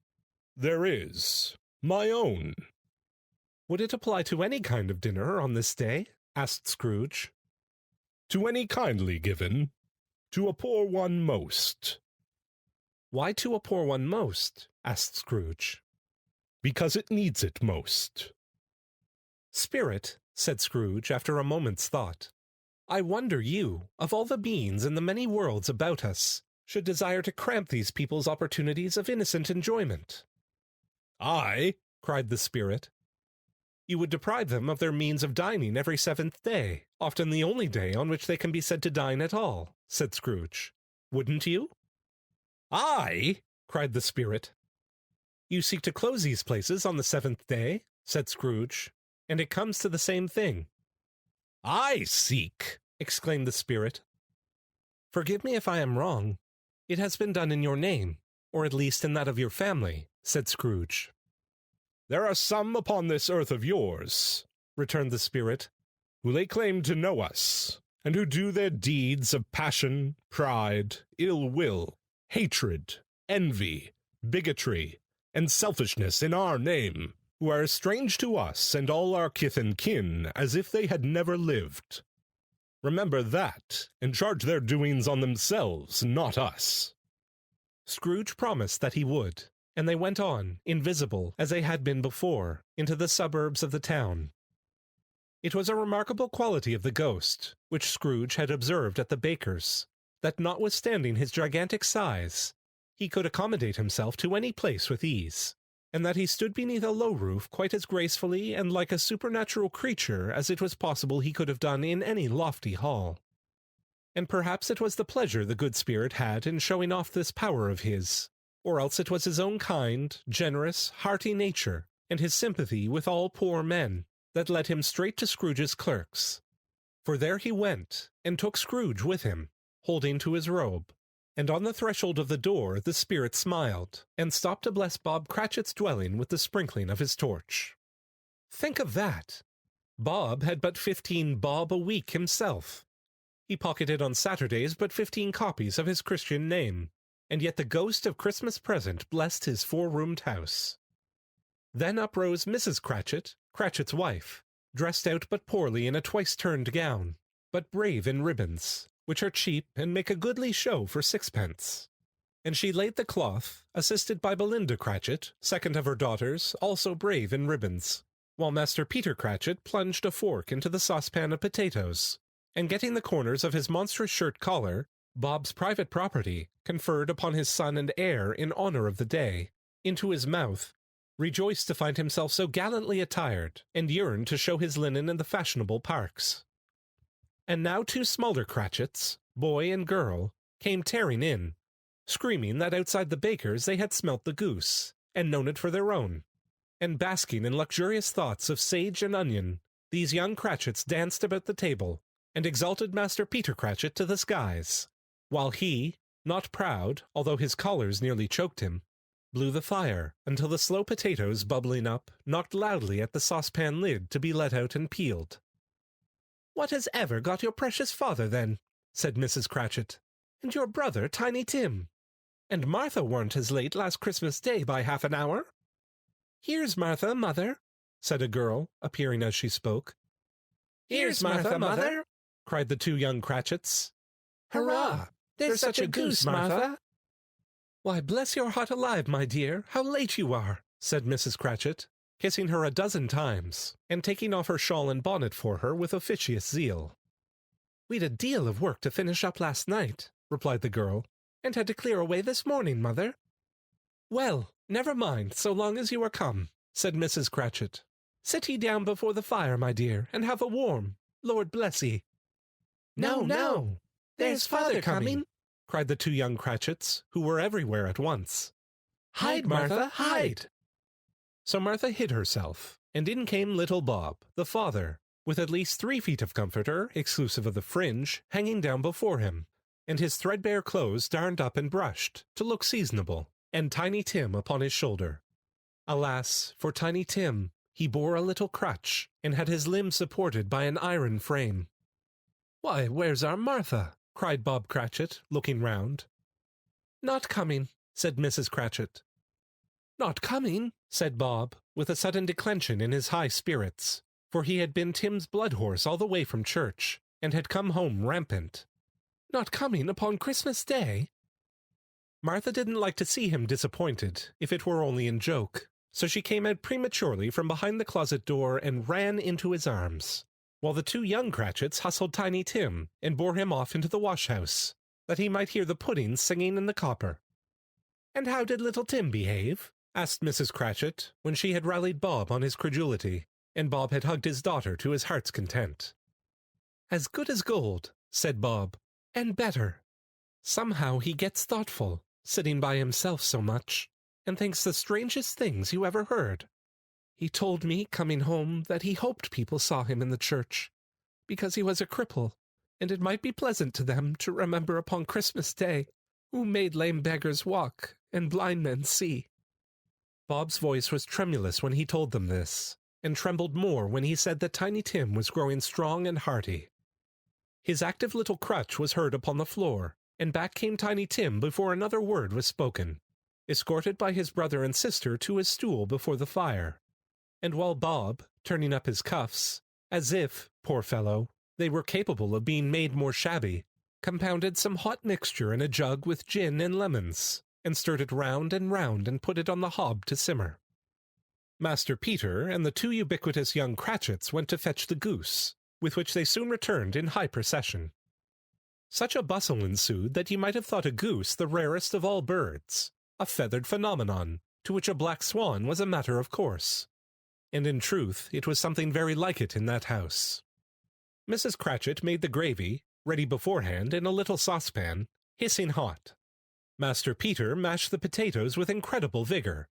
"There is. My own." "Would it apply to any kind of dinner on this day?" asked Scrooge. "To any kindly given. To a poor one most." "Why to a poor one most?" asked Scrooge. "Because it needs it most." "Spirit," said Scrooge after a moment's thought, "I wonder you, of all the beings in the many worlds about us, should desire to cramp these people's opportunities of innocent enjoyment." "I?" cried the spirit. "You would deprive them of their means of dining every 7th day, often the only day on which they can be said to dine at all," said Scrooge. "Wouldn't you?" "I?" cried the spirit. "You seek to close these places on the 7th day," said Scrooge, "and it comes to the same thing." "I seek!" exclaimed the spirit. "Forgive me if I am wrong. It has been done in your name, or at least in that of your family," said Scrooge. "There are some upon this earth of yours," returned the spirit, "who lay claim to know us, and who do their deeds of passion, pride, ill will, hatred, envy, bigotry, and selfishness in our name, who are as strange to us and all our kith and kin as if they had never lived. Remember that, and charge their doings on themselves, not us." Scrooge promised that he would, and they went on, invisible, as they had been before, into the suburbs of the town. It was a remarkable quality of the ghost, which Scrooge had observed at the baker's, that notwithstanding his gigantic size, he could accommodate himself to any place with ease, and that he stood beneath a low roof quite as gracefully and like a supernatural creature as it was possible he could have done in any lofty hall. And perhaps it was the pleasure the good spirit had in showing off this power of his, or else it was his own kind, generous, hearty nature, and his sympathy with all poor men, that led him straight to Scrooge's clerk's. For there he went, and took Scrooge with him, holding to his robe, and on the threshold of the door the spirit smiled, and stopped to bless Bob Cratchit's dwelling with the sprinkling of his torch. Think of that! Bob had but 15 bob a week himself. He pocketed on Saturdays but 15 copies of his Christian name, and yet the ghost of Christmas present blessed his 4-roomed house. Then up rose Mrs. Cratchit, Cratchit's wife, dressed out but poorly in a twice-turned gown, but brave in ribbons, which are cheap and make a goodly show for 6pence. And she laid the cloth, assisted by Belinda Cratchit, second of her daughters, also brave in ribbons, while Master Peter Cratchit plunged a fork into the saucepan of potatoes, and getting the corners of his monstrous shirt collar, Bob's private property, conferred upon his son and heir in honor of the day, into his mouth, rejoiced to find himself so gallantly attired, and yearned to show his linen in the fashionable parks. And now 2 smaller Cratchits, boy and girl, came tearing in, screaming that outside the baker's they had smelt the goose, and known it for their own. And basking in luxurious thoughts of sage and onion, these young Cratchits danced about the table, and exalted Master Peter Cratchit to the skies, while he, not proud, although his collars nearly choked him, blew the fire until the slow potatoes bubbling up knocked loudly at the saucepan lid to be let out and peeled. "What has ever got your precious father, then?" said Mrs. Cratchit, "and your brother, Tiny Tim? And Martha weren't as late last Christmas Day by half an hour?" "Here's Martha, mother," said a girl, appearing as she spoke. "Here's Martha, mother," cried the 2 young Cratchits. "Hurrah! There's such a goose, Martha." "Why, bless your heart alive, my dear, how late you are," said Mrs. Cratchit, kissing her a dozen times, and taking off her shawl and bonnet for her with officious zeal. "We'd a deal of work to finish up last night," replied the girl, "and had to clear away this morning, mother." "Well, never mind, so long as you are come," said Mrs. Cratchit. "Sit ye down before the fire, my dear, and have a warm. Lord bless ye." "No, no, there's father coming," cried the 2 young Cratchits, who were everywhere at once. "Hide, Martha, hide!" So Martha hid herself, and in came little Bob, the father, with at least 3 feet of comforter, exclusive of the fringe, hanging down before him, and his threadbare clothes darned up and brushed, to look seasonable, and Tiny Tim upon his shoulder. Alas, for Tiny Tim, he bore a little crutch, and had his limbs supported by an iron frame. "Why, where's our Martha?" cried Bob Cratchit, looking round. "Not coming," said Mrs. Cratchit. "Not coming," said Bob, with a sudden declension in his high spirits, for he had been Tim's blood horse all the way from church, and had come home rampant. "Not coming upon Christmas Day?" Martha didn't like to see him disappointed, if it were only in joke, so she came out prematurely from behind the closet door and ran into his arms, while the 2 young Cratchits hustled Tiny Tim and bore him off into the wash-house, that he might hear the pudding singing in the copper. "And how did little Tim behave?" asked Mrs. Cratchit, when she had rallied Bob on his credulity, and Bob had hugged his daughter to his heart's content. "As good as gold," said Bob, "and better. Somehow he gets thoughtful, sitting by himself so much, and thinks the strangest things you ever heard. He told me, coming home, that he hoped people saw him in the church, because he was a cripple, and it might be pleasant to them to remember upon Christmas Day who made lame beggars walk and blind men see." Bob's voice was tremulous when he told them this, and trembled more when he said that Tiny Tim was growing strong and hearty. His active little crutch was heard upon the floor, and back came Tiny Tim before another word was spoken, escorted by his brother and sister to his stool before the fire. And while Bob, turning up his cuffs, as if, poor fellow, They were capable of being made more shabby, compounded some hot mixture in a jug with gin and lemons, and stirred it round and put it on the hob to simmer. Master Peter and the two ubiquitous young Cratchits went to fetch the goose, with which they soon returned in high procession. Such a bustle ensued that you might have thought a goose the rarest of all birds, a feathered phenomenon, to which a black swan was a matter of course. And in truth, it was something very like it in that house. Mrs. Cratchit made the gravy, ready beforehand in a little saucepan, hissing hot. Master Peter mashed the potatoes with incredible vigor.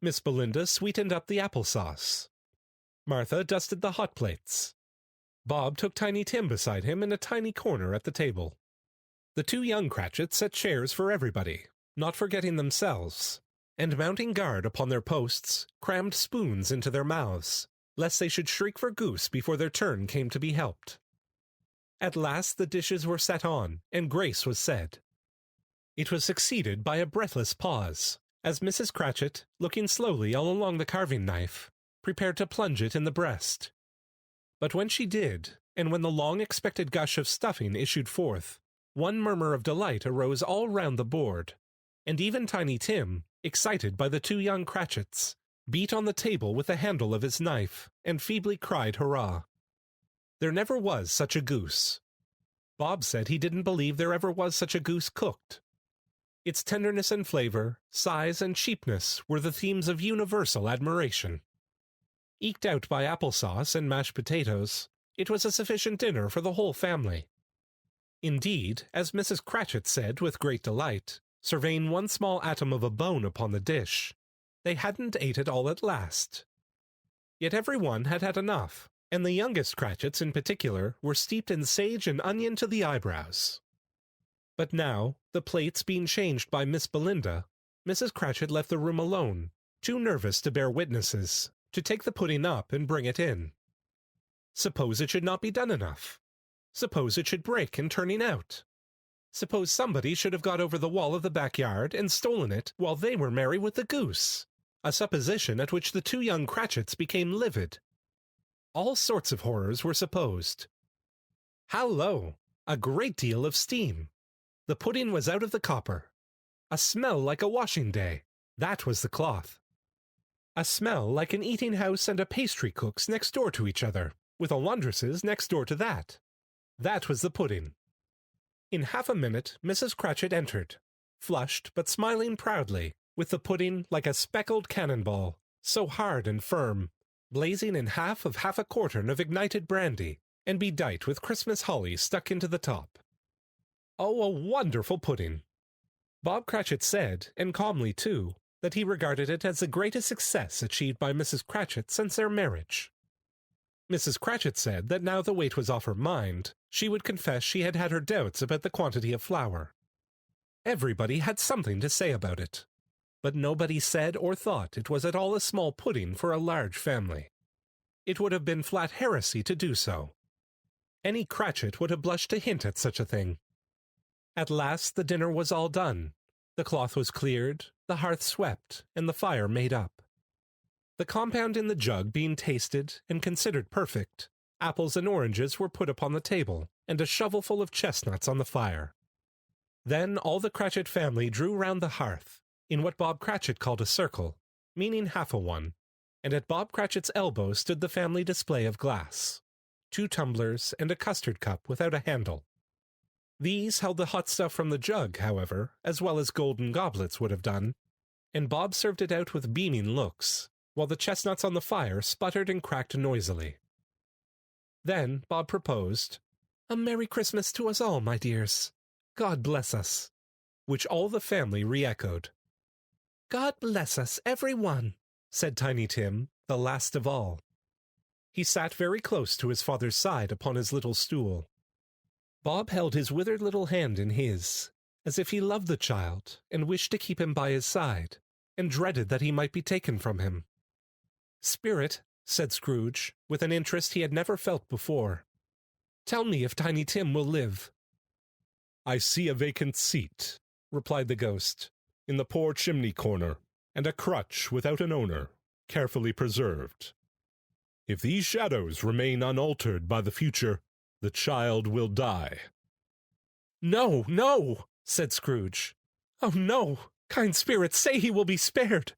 Miss Belinda sweetened up the apple-sauce. Martha dusted the hot plates. Bob took Tiny Tim beside him in a tiny corner at the table. The two young Cratchits set chairs for everybody, not forgetting themselves, and mounting guard upon their posts, crammed spoons into their mouths, lest they should shriek for goose before their turn came to be helped. At last the dishes were set on, and grace was said. It was succeeded by a breathless pause, as Mrs. Cratchit, looking slowly all along the carving-knife, prepared to plunge it in the breast. But when she did, and when the long-expected gush of stuffing issued forth, one murmur of delight arose all round the board, and even Tiny Tim, excited by the two young Cratchits, beat on the table with the handle of his knife, and feebly cried hurrah. There never was such a goose. Bob said he didn't believe there ever was such a goose cooked. Its tenderness and flavor, size and cheapness were the themes of universal admiration. Eked out by applesauce and mashed potatoes, it was a sufficient dinner for the whole family. Indeed, as Mrs. Cratchit said with great delight, surveying one small atom of a bone upon the dish, they hadn't ate it all at last. Yet every one had had enough, and the youngest Cratchits in particular were steeped in sage and onion to the eyebrows. But now, the plates being changed by Miss Belinda, Mrs. Cratchit left the room alone, too nervous to bear witnesses, to take the pudding up and bring it in. Suppose it should not be done enough? Suppose it should break in turning out? Suppose somebody should have got over the wall of the backyard and stolen it while they were merry with the goose? A supposition at which the two young Cratchits became livid. All sorts of horrors were supposed. Hallo! A great deal of steam. The pudding was out of the copper. A smell like a washing day. That was the cloth. A smell like an eating-house and a pastry-cook's next door to each other, with a laundress's next door to that. That was the pudding. In half a minute Mrs. Cratchit entered, flushed but smiling proudly, with the pudding like a speckled cannonball, so hard and firm, blazing in half a quartern of ignited brandy, and bedight with Christmas holly stuck into the top. Oh, a wonderful pudding! Bob Cratchit said, and calmly too, that he regarded it as the greatest success achieved by Mrs. Cratchit since their marriage. Mrs. Cratchit said that now the weight was off her mind, she would confess she had had her doubts about the quantity of flour. Everybody had something to say about it, but nobody said or thought it was at all a small pudding for a large family. It would have been flat heresy to do so. Any Cratchit would have blushed to hint at such a thing. At last the dinner was all done. The cloth was cleared, the hearth swept, and the fire made up. The compound in the jug being tasted and considered perfect, apples and oranges were put upon the table, and a shovelful of chestnuts on the fire. Then all the Cratchit family drew round the hearth, in what Bob Cratchit called a circle, meaning half a one, and at Bob Cratchit's elbow stood the family display of glass, 2 tumblers and a custard cup without a handle. These held the hot stuff from the jug, however, as well as golden goblets would have done, and Bob served it out with beaming looks, while the chestnuts on the fire sputtered and cracked noisily. Then Bob proposed, "A Merry Christmas to us all, my dears. God bless us," which all the family re-echoed. "God bless us, every one," said Tiny Tim, the last of all. He sat very close to his father's side upon his little stool. Bob held his withered little hand in his, as if he loved the child and wished to keep him by his side, and dreaded that he might be taken from him. "Spirit," said Scrooge, with an interest he had never felt before, "tell me if Tiny Tim will live." "I see a vacant seat," replied the ghost, "in the poor chimney corner, and a crutch without an owner, carefully preserved. If these shadows remain unaltered by the future, the child will die." "No, no," said Scrooge. "Oh, no! Kind spirits, say he will be spared."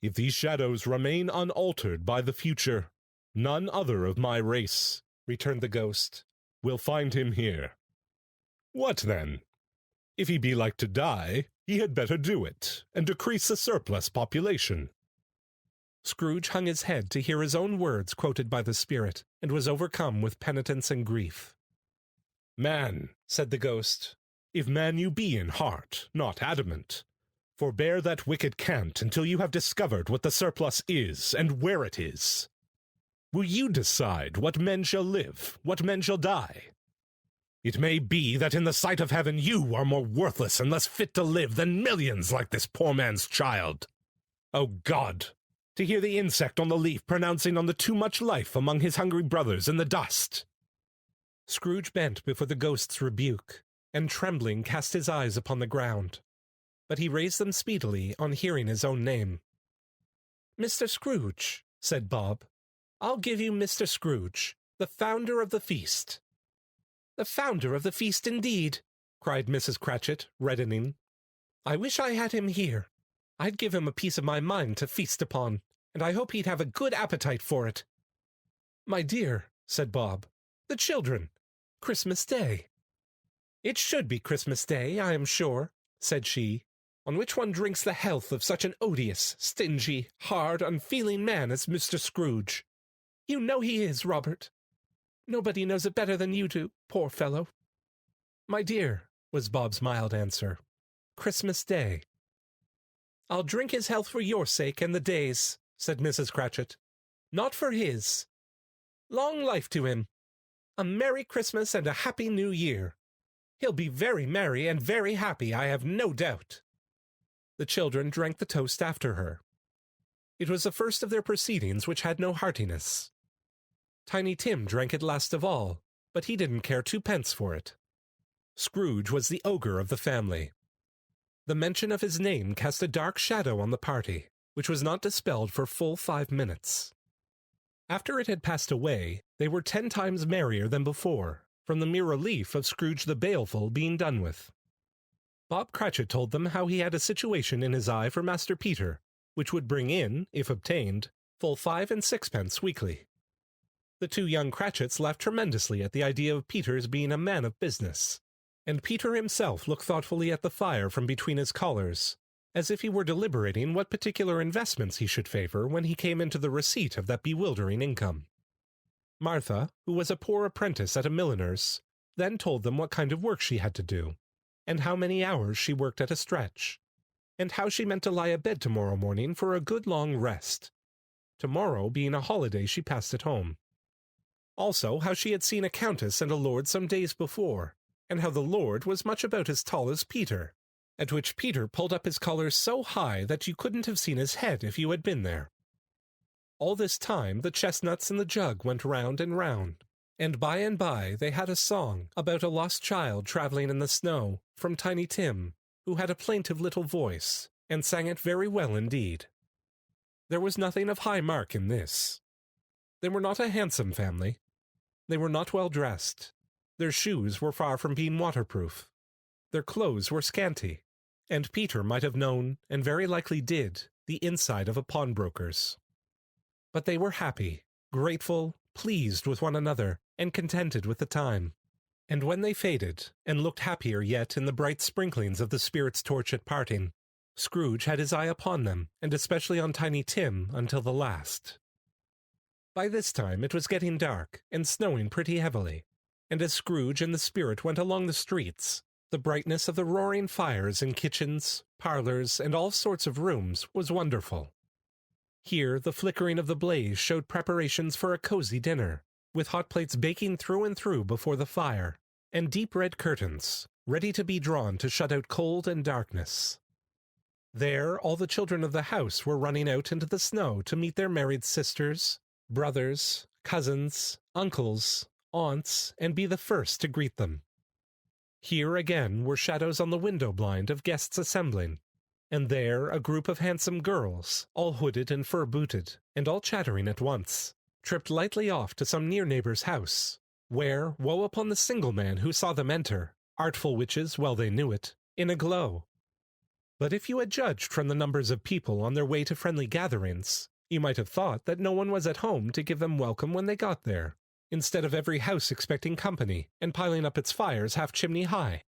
"If these shadows remain unaltered by the future, none other of my race," returned the ghost, "will find him here. What then? If he be like to die, he had better do it, and decrease the surplus population." Scrooge hung his head to hear his own words quoted by the spirit, and was overcome with penitence and grief. "Man," said the ghost, "if man you be in heart, not adamant, forbear that wicked cant until you have discovered what the surplus is, and where it is. Will you decide what men shall live, what men shall die? It may be that in the sight of heaven you are more worthless and less fit to live than millions like this poor man's child. O God, to hear the insect on the leaf pronouncing on the too much life among his hungry brothers in the dust." Scrooge bent before the ghost's rebuke, and trembling cast his eyes upon the ground. But he raised them speedily on hearing his own name. "Mr. Scrooge," said Bob. "I'll give you Mr. Scrooge, the founder of the feast." "The founder of the feast, indeed," cried Mrs. Cratchit, reddening. "I wish I had him here. I'd give him a piece of my mind to feast upon, and I hope he'd have a good appetite for it." "My dear," said Bob, "the children. Christmas Day." "It should be Christmas Day, I am sure," said she, "on which one drinks the health of such an odious, stingy, hard, unfeeling man as Mr. Scrooge. You know he is, Robert. Nobody knows it better than you do, poor fellow." "My dear," was Bob's mild answer, "Christmas Day." "I'll drink his health for your sake and the day's," said Mrs. Cratchit. "Not for his. Long life to him. A Merry Christmas and a Happy New Year. He'll be very merry and very happy, I have no doubt." The children drank the toast after her. It was the first of their proceedings which had no heartiness. Tiny Tim drank it last of all, but he didn't care twopence for it. Scrooge was the ogre of the family. The mention of his name cast a dark shadow on the party, which was not dispelled for full 5 minutes. After it had passed away, they were 10 times merrier than before, from the mere relief of Scrooge the Baleful being done with. Bob Cratchit told them how he had a situation in his eye for Master Peter, which would bring in, if obtained, full 5 and 6pence weekly. The 2 young Cratchits laughed tremendously at the idea of Peter's being a man of business, and Peter himself looked thoughtfully at the fire from between his collars, as if he were deliberating what particular investments he should favor when he came into the receipt of that bewildering income. Martha, who was a poor apprentice at a milliner's, then told them what kind of work she had to do, and how many hours she worked at a stretch, and how she meant to lie abed tomorrow morning for a good long rest, tomorrow being a holiday she passed at home. Also how she had seen a countess and a lord some days before, and how the lord was much about as tall as Peter, at which Peter pulled up his collar so high that you couldn't have seen his head if you had been there. All this time the chestnuts in the jug went round and round, and by they had a song about a lost child traveling in the snow, from Tiny Tim, who had a plaintive little voice, and sang it very well indeed. There was nothing of high mark in this. They were not a handsome family. They were not well dressed. Their shoes were far from being waterproof. Their clothes were scanty, and Peter might have known, and very likely did, the inside of a pawnbroker's. But they were happy, grateful, pleased with one another, and contented with the time. And when they faded, and looked happier yet in the bright sprinklings of the spirit's torch at parting, Scrooge had his eye upon them, and especially on Tiny Tim, until the last. By this time it was getting dark, and snowing pretty heavily, and as Scrooge and the spirit went along the streets, the brightness of the roaring fires in kitchens, parlors, and all sorts of rooms was wonderful. Here the flickering of the blaze showed preparations for a cozy dinner, with hot plates baking through and through before the fire, and deep red curtains, ready to be drawn to shut out cold and darkness. There all the children of the house were running out into the snow to meet their married sisters, brothers, cousins, uncles, aunts, and be the first to greet them. Here again were shadows on the window blind of guests assembling, and there a group of handsome girls, all hooded and fur-booted, and all chattering at once, tripped lightly off to some near neighbor's house, where woe upon the single man who saw them enter, artful witches, well they knew it, in a glow. But if you had judged from the numbers of people on their way to friendly gatherings, you might have thought that no one was at home to give them welcome when they got there, instead of every house expecting company and piling up its fires half chimney high.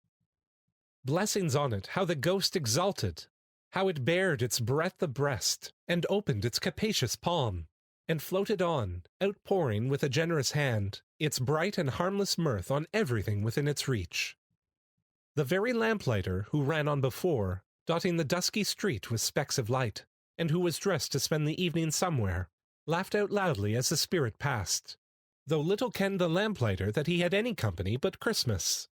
Blessings on it, how the ghost exalted, how it bared its breadth abreast, and opened its capacious palm, and floated on, outpouring with a generous hand, its bright and harmless mirth on everything within its reach. The very lamplighter who ran on before, dotting the dusky street with specks of light, and who was dressed to spend the evening somewhere, laughed out loudly as the spirit passed, though little kenned the lamplighter that he had any company but Christmas.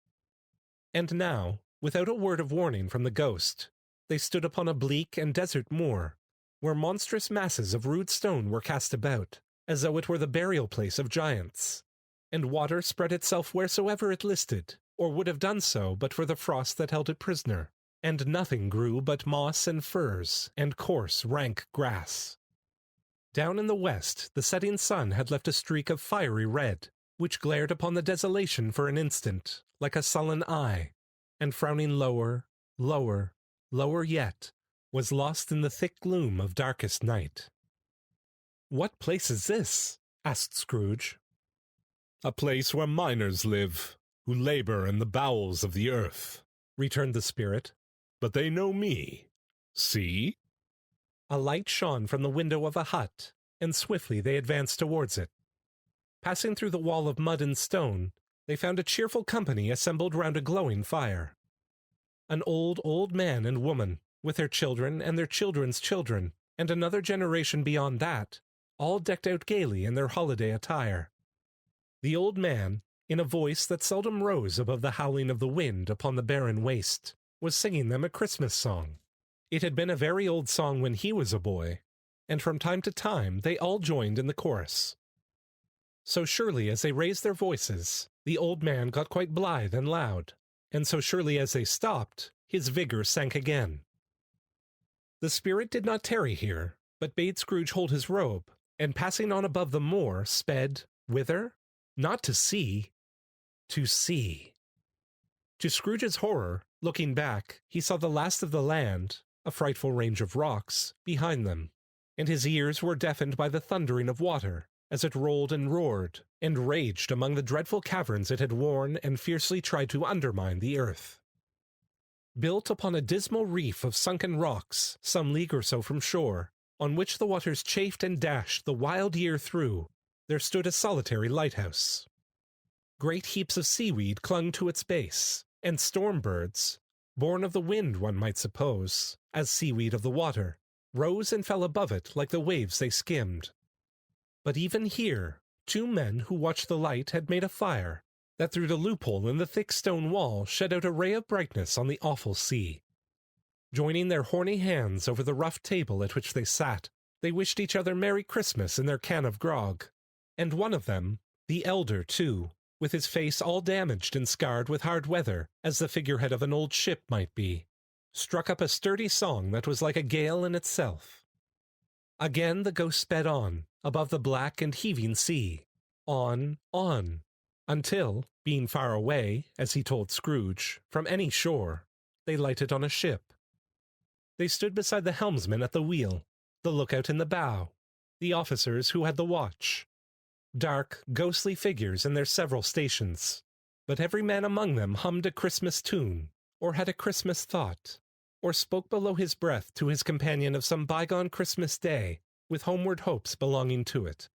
And now, without a word of warning from the ghost, they stood upon a bleak and desert moor, where monstrous masses of rude stone were cast about, as though it were the burial place of giants, and water spread itself wheresoever it listed, or would have done so but for the frost that held it prisoner, and nothing grew but moss and furze and coarse, rank grass. Down in the west the setting sun had left a streak of fiery red, which glared upon the desolation for an instant, like a sullen eye, and frowning lower, lower, lower yet, was lost in the thick gloom of darkest night. "What place is this?" asked Scrooge. "A place where miners live, who labor in the bowels of the earth," returned the spirit. "But they know me. See?" A light shone from the window of a hut, and swiftly they advanced towards it. Passing through the wall of mud and stone, they found a cheerful company assembled round a glowing fire. An old man and woman, with their children and their children's children, and another generation beyond that, all decked out gaily in their holiday attire. The old man, in a voice that seldom rose above the howling of the wind upon the barren waste, was singing them a Christmas song. It had been a very old song when he was a boy, and from time to time they all joined in the chorus. So surely as they raised their voices, the old man got quite blithe and loud, and so surely as they stopped, his vigor sank again. The spirit did not tarry here, but bade Scrooge hold his robe, and passing on above the moor, sped, whither? Not to see, to see. To Scrooge's horror, looking back, he saw the last of the land, a frightful range of rocks, behind them, and his ears were deafened by the thundering of water, as it rolled and roared, and raged among the dreadful caverns it had worn and fiercely tried to undermine the earth. Built upon a dismal reef of sunken rocks, some league or so from shore, on which the waters chafed and dashed the wild year through, there stood a solitary lighthouse. Great heaps of seaweed clung to its base, and storm birds, born of the wind one might suppose, as seaweed of the water, rose and fell above it like the waves they skimmed. But even here, 2 men who watched the light had made a fire, that through the loophole in the thick stone wall shed out a ray of brightness on the awful sea. Joining their horny hands over the rough table at which they sat, they wished each other Merry Christmas in their can of grog, and one of them, the elder too, with his face all damaged and scarred with hard weather, as the figurehead of an old ship might be, struck up a sturdy song that was like a gale in itself. Again the ghost sped on, above the black and heaving sea, on, until, being far away, as he told Scrooge, from any shore, they lighted on a ship. They stood beside the helmsman at the wheel, the lookout in the bow, the officers who had the watch, dark, ghostly figures in their several stations, but every man among them hummed a Christmas tune, or had a Christmas thought, or spoke below his breath to his companion of some bygone Christmas day, with homeward hopes belonging to it.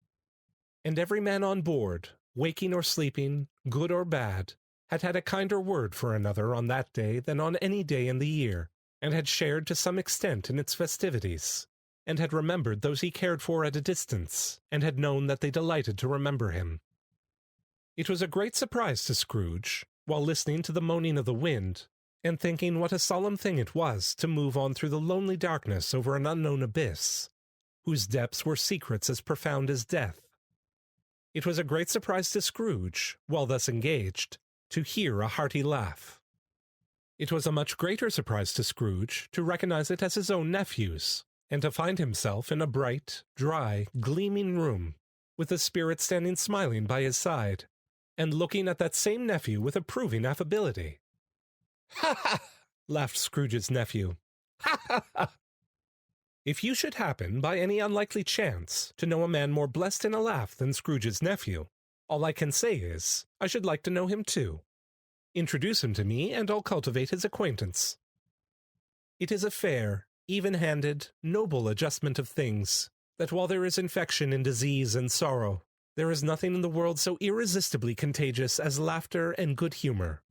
And every man on board, waking or sleeping, good or bad, had had a kinder word for another on that day than on any day in the year, and had shared to some extent in its festivities, and had remembered those he cared for at a distance, and had known that they delighted to remember him. It was a great surprise to Scrooge, while listening to the moaning of the wind, and thinking what a solemn thing it was to move on through the lonely darkness over an unknown abyss, whose depths were secrets as profound as death. It was a great surprise to Scrooge, while thus engaged, to hear a hearty laugh. It was a much greater surprise to Scrooge to recognize it as his own nephew's, and to find himself in a bright, dry, gleaming room, with the spirit standing smiling by his side, and looking at that same nephew with approving affability. "Ha ha!" laughed Scrooge's nephew. "Ha ha ha!" If you should happen, by any unlikely chance, to know a man more blessed in a laugh than Scrooge's nephew, all I can say is, I should like to know him too. Introduce him to me, and I'll cultivate his acquaintance. It is a fair, even-handed, noble adjustment of things, that while there is infection in disease and sorrow, there is nothing in the world so irresistibly contagious as laughter and good humor.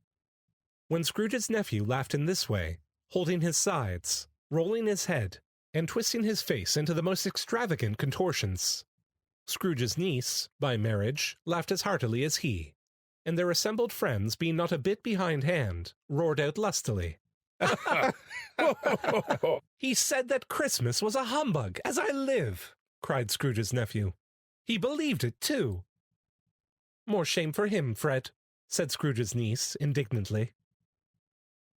When Scrooge's nephew laughed in this way, holding his sides, rolling his head, and twisting his face into the most extravagant contortions, Scrooge's niece, by marriage, laughed as heartily as he, and their assembled friends, being not a bit behindhand, roared out lustily. "He said that Christmas was a humbug, as I live!" cried Scrooge's nephew. "He believed it, too." "More shame for him, Fred," said Scrooge's niece, indignantly.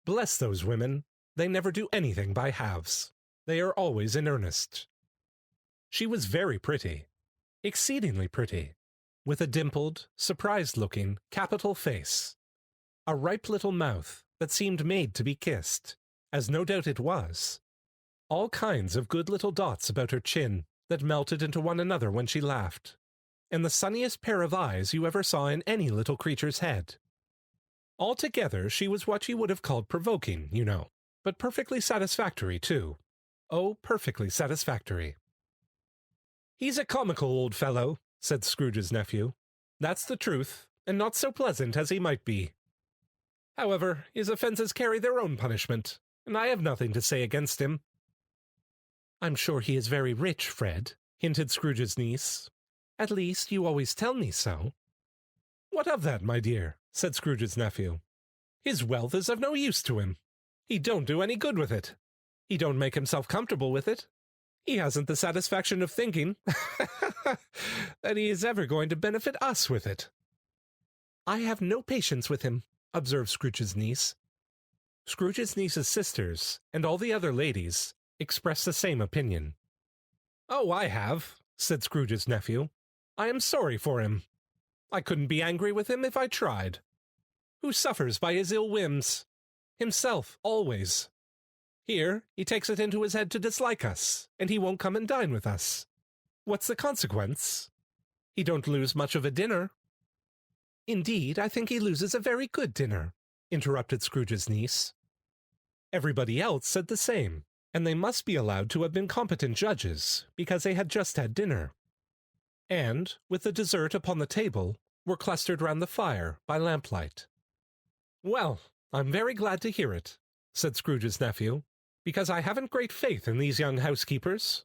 "Bless those women. They never do anything by halves. They are always in earnest." She was very pretty, exceedingly pretty, with a dimpled, surprised-looking, capital face, a ripe little mouth that seemed made to be kissed, as no doubt it was, all kinds of good little dots about her chin that melted into one another when she laughed, and the sunniest pair of eyes you ever saw in any little creature's head. Altogether she was what you would have called provoking, you know, but perfectly satisfactory, too. Oh, perfectly satisfactory. "He's a comical old fellow," said Scrooge's nephew. "That's the truth, and not so pleasant as he might be. However, his offences carry their own punishment, and I have nothing to say against him." "I'm sure he is very rich, Fred," hinted Scrooge's niece. "At least, you always tell me so." "What of that, my dear?" said Scrooge's nephew. "His wealth is of no use to him. He don't do any good with it. He don't make himself comfortable with it. He hasn't the satisfaction of thinking that he is ever going to benefit us with it." "I have no patience with him," observed Scrooge's niece. Scrooge's niece's sisters, and all the other ladies, expressed the same opinion. "Oh, I have," said Scrooge's nephew. "I am sorry for him. I couldn't be angry with him if I tried. Who suffers by his ill whims? Himself, always. Here, he takes it into his head to dislike us, and he won't come and dine with us. What's the consequence? He don't lose much of a dinner." "Indeed, I think he loses a very good dinner," interrupted Scrooge's niece. Everybody else said the same, and they must be allowed to have been competent judges, because they had just had dinner, and, with the dessert upon the table, were clustered round the fire by lamplight. "Well, I'm very glad to hear it," said Scrooge's nephew, "because I haven't great faith in these young housekeepers.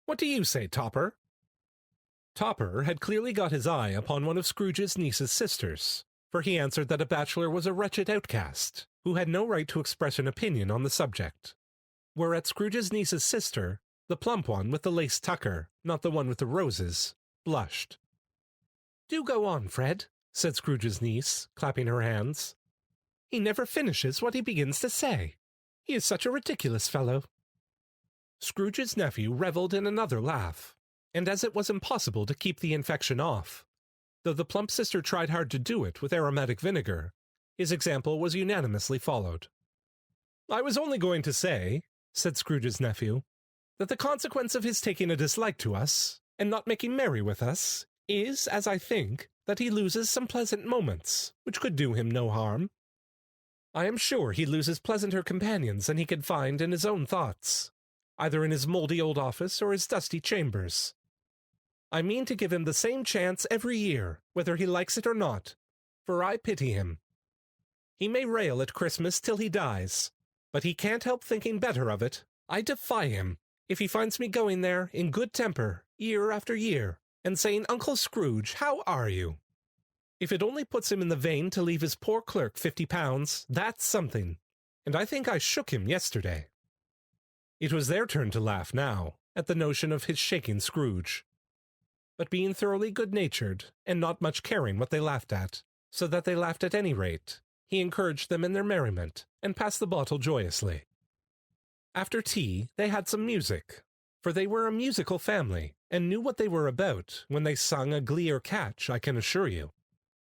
What do you say, Topper?" Topper had clearly got his eye upon one of Scrooge's niece's sisters, for he answered that a bachelor was a wretched outcast, who had no right to express an opinion on the subject. Whereat Scrooge's niece's sister, the plump one with the lace tucker, not the one with the roses, blushed. "Do go on, Fred," said Scrooge's niece, clapping her hands. "He never finishes what he begins to say. He is such a ridiculous fellow." Scrooge's nephew revelled in another laugh, and as it was impossible to keep the infection off, though the plump sister tried hard to do it with aromatic vinegar, his example was unanimously followed. "I was only going to say," said Scrooge's nephew, "that the consequence of his taking a dislike to us, and not making merry with us, is, as I think, that he loses some pleasant moments, which could do him no harm. I am sure he loses pleasanter companions than he can find in his own thoughts, either in his mouldy old office or his dusty chambers. I mean to give him the same chance every year, whether he likes it or not, for I pity him. He may rail at Christmas till he dies, but he can't help thinking better of it. I defy him, if he finds me going there in good temper, year after year, and saying, 'Uncle Scrooge, how are you?' If it only puts him in the vein to leave his poor clerk £50, that's something, and I think I shook him yesterday." It was their turn to laugh now, at the notion of his shaking Scrooge. But being thoroughly good-natured, and not much caring what they laughed at, so that they laughed at any rate, he encouraged them in their merriment, and passed the bottle joyously. After tea, they had some music, for they were a musical family, and knew what they were about when they sung a glee or catch, I can assure you.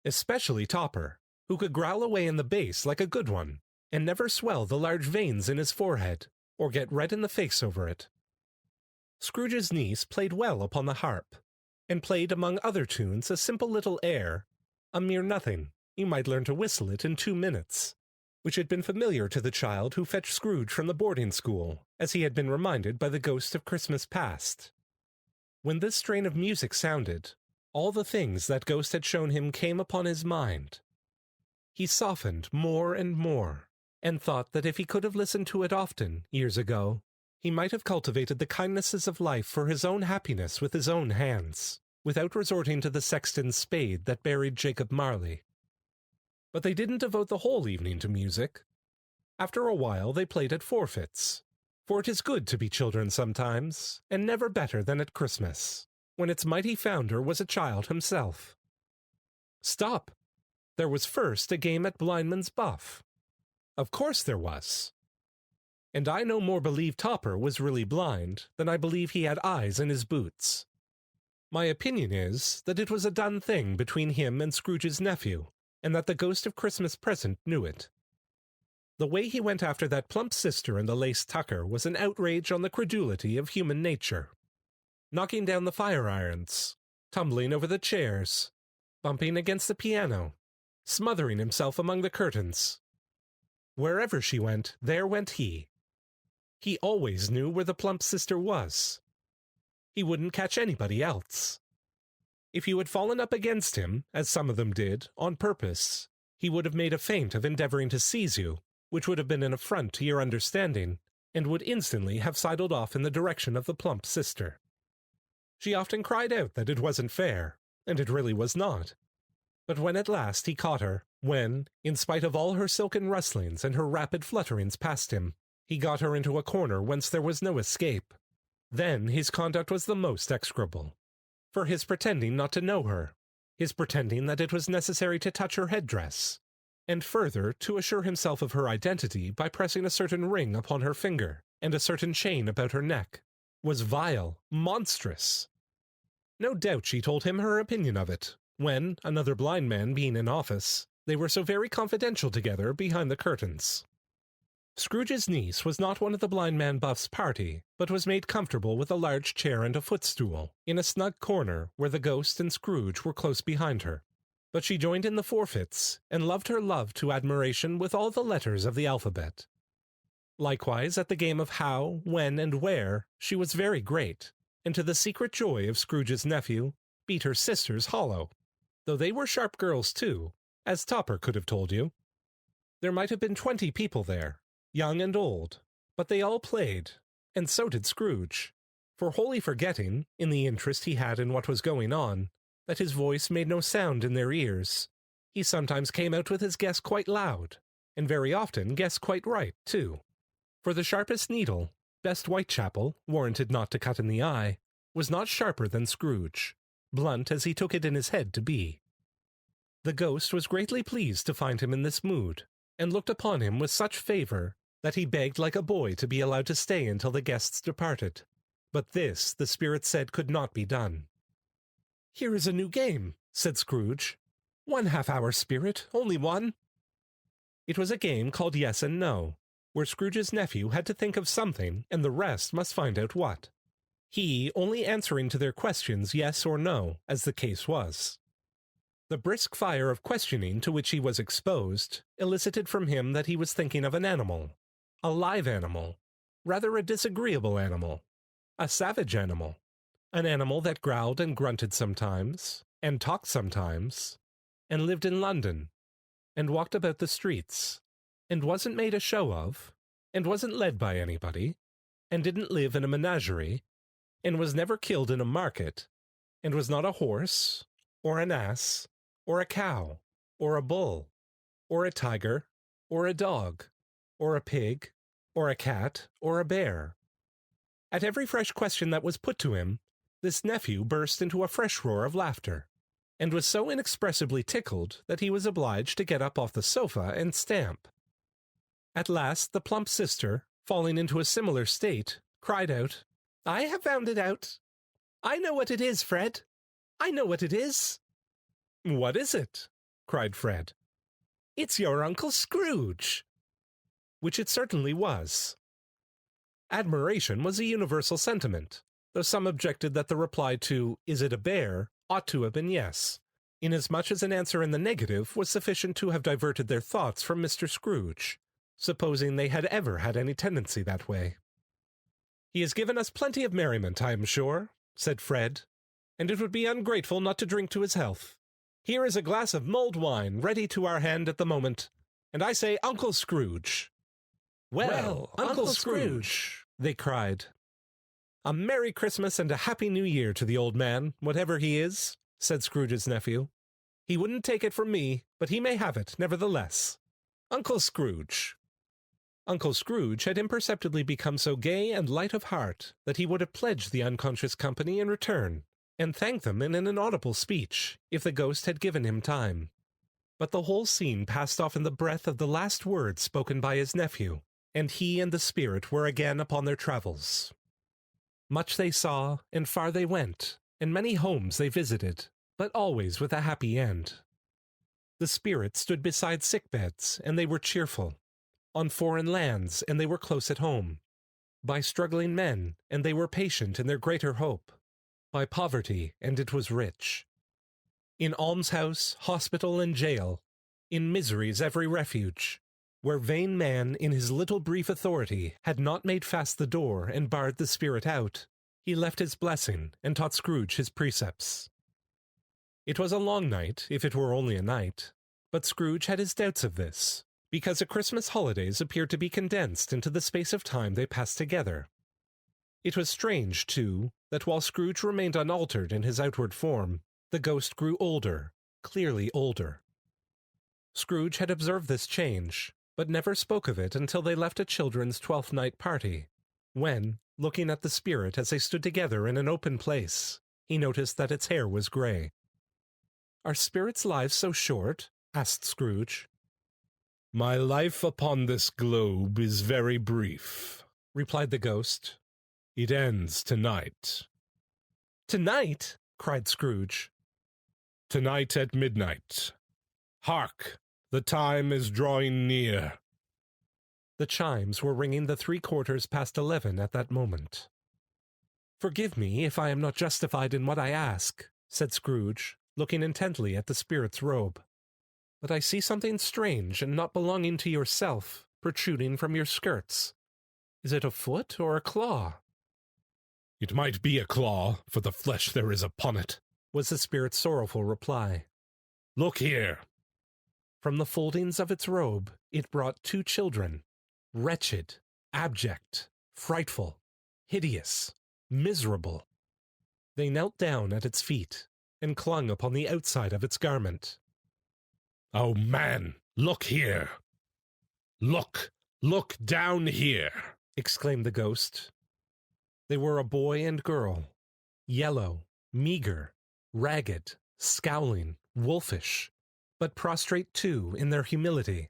especially Topper, who could growl away in the bass like a good one, and never swell the large veins in his forehead, or get red in the face over it. Scrooge's niece played well upon the harp, and played among other tunes a simple little air, a mere nothing, you might learn to whistle it in 2 minutes, which had been familiar to the child who fetched Scrooge from the boarding school, as he had been reminded by the ghost of Christmas past. When this strain of music sounded, all the things that ghost had shown him came upon his mind. He softened more and more, and thought that if he could have listened to it often, years ago, he might have cultivated the kindnesses of life for his own happiness with his own hands, without resorting to the sexton's spade that buried Jacob Marley. But they didn't devote the whole evening to music. After a while they played at forfeits, for it is good to be children sometimes, and never better than at Christmas, when its mighty founder was a child himself. Stop! There was first a game at blindman's buff. Of course there was. And I no more believe Topper was really blind than I believe he had eyes in his boots. My opinion is that it was a done thing between him and Scrooge's nephew, and that the ghost of Christmas present knew it. The way he went after that plump sister in the lace tucker was an outrage on the credulity of human nature. Knocking down the fire-irons, tumbling over the chairs, bumping against the piano, smothering himself among the curtains. Wherever she went, there went he. He always knew where the plump sister was. He wouldn't catch anybody else. If you had fallen up against him, as some of them did, on purpose, he would have made a feint of endeavoring to seize you, which would have been an affront to your understanding, and would instantly have sidled off in the direction of the plump sister. She often cried out that it wasn't fair, and it really was not. But when at last he caught her, when, in spite of all her silken rustlings and her rapid flutterings past him, he got her into a corner whence there was no escape, then his conduct was the most execrable. For his pretending not to know her, his pretending that it was necessary to touch her headdress, and further to assure himself of her identity by pressing a certain ring upon her finger and a certain chain about her neck, was vile, monstrous. No doubt she told him her opinion of it, when, another blind man being in office, they were so very confidential together behind the curtains. Scrooge's niece was not one of the blind man Buff's party, but was made comfortable with a large chair and a footstool, in a snug corner where the ghost and Scrooge were close behind her. But she joined in the forfeits, and loved her love to admiration with all the letters of the alphabet. Likewise, at the game of how, when, and where, she was very great, and to the secret joy of Scrooge's nephew, beat her sisters hollow, though they were sharp girls too, as Topper could have told you. There might have been 20 people there, young and old, but they all played, and so did Scrooge, for wholly forgetting, in the interest he had in what was going on, that his voice made no sound in their ears, he sometimes came out with his guess quite loud, and very often guessed quite right, too. For the sharpest needle, best Whitechapel, warranted not to cut in the eye, was not sharper than Scrooge, blunt as he took it in his head to be. The ghost was greatly pleased to find him in this mood, and looked upon him with such favour that he begged like a boy to be allowed to stay until the guests departed. But this, the spirit said, could not be done. "Here is a new game," said Scrooge. "1 half-hour, spirit, only one." It was a game called Yes and No, where Scrooge's nephew had to think of something, and the rest must find out what. He only answering to their questions yes or no, as the case was. The brisk fire of questioning to which he was exposed elicited from him that he was thinking of an animal, a live animal, rather a disagreeable animal, a savage animal, an animal that growled and grunted sometimes, and talked sometimes, and lived in London, and walked about the streets, and wasn't made a show of, and wasn't led by anybody, and didn't live in a menagerie, and was never killed in a market, and was not a horse, or an ass, or a cow, or a bull, or a tiger, or a dog, or a pig, or a cat, or a bear. At every fresh question that was put to him, this nephew burst into a fresh roar of laughter, and was so inexpressibly tickled that he was obliged to get up off the sofa and stamp. At last the plump sister, falling into a similar state, cried out, "I have found it out. I know what it is, Fred. I know what it is." "What is it?" cried Fred. "It's your Uncle Scrooge!" Which it certainly was. Admiration was a universal sentiment, though some objected that the reply to "Is it a bear?" ought to have been yes, inasmuch as an answer in the negative was sufficient to have diverted their thoughts from Mr. Scrooge, supposing they had ever had any tendency that way. "He has given us plenty of merriment, I am sure," said Fred, "and it would be ungrateful not to drink to his health. Here is a glass of mulled wine ready to our hand at the moment, and I say Uncle Scrooge." "Well, Uncle Scrooge," they cried. "A Merry Christmas and a Happy New Year to the old man, whatever he is," said Scrooge's nephew. "He wouldn't take it from me, but he may have it, nevertheless. Uncle Scrooge." Uncle Scrooge had imperceptibly become so gay and light of heart that he would have pledged the unconscious company in return, and thanked them in an inaudible speech, if the ghost had given him time. But the whole scene passed off in the breath of the last words spoken by his nephew, and he and the spirit were again upon their travels. Much they saw, and far they went, and many homes they visited, but always with a happy end. The spirit stood beside sick beds, and they were cheerful. On foreign lands, and they were close at home. By struggling men, and they were patient in their greater hope. By poverty, and it was rich. In almshouse, hospital, and jail, in misery's every refuge, where vain man in his little brief authority had not made fast the door and barred the spirit out, he left his blessing and taught Scrooge his precepts. It was a long night, if it were only a night, but Scrooge had his doubts of this, because the Christmas holidays appeared to be condensed into the space of time they passed together. It was strange, too, that while Scrooge remained unaltered in his outward form, the ghost grew older, clearly older. Scrooge had observed this change, but never spoke of it until they left a children's Twelfth Night party, when, looking at the spirit as they stood together in an open place, he noticed that its hair was grey. "Are spirits' lives so short?" asked Scrooge. "My life upon this globe is very brief," replied the ghost. "It ends tonight." "Tonight?" cried Scrooge. "Tonight at midnight. Hark! The time is drawing near." The chimes were ringing the 11:15 at that moment. "Forgive me if I am not justified in what I ask," said Scrooge, looking intently at the spirit's robe. "But I see something strange and not belonging to yourself protruding from your skirts. Is it a foot or a claw?" "It might be a claw, for the flesh there is upon it," was the spirit's sorrowful reply. "Look here." From the foldings of its robe it brought 2 children, wretched, abject, frightful, hideous, miserable. They knelt down at its feet, and clung upon the outside of its garment. "Oh, man, look here. Look down here," exclaimed the ghost. They were a boy and girl, yellow, meager, ragged, scowling, wolfish, but prostrate too in their humility.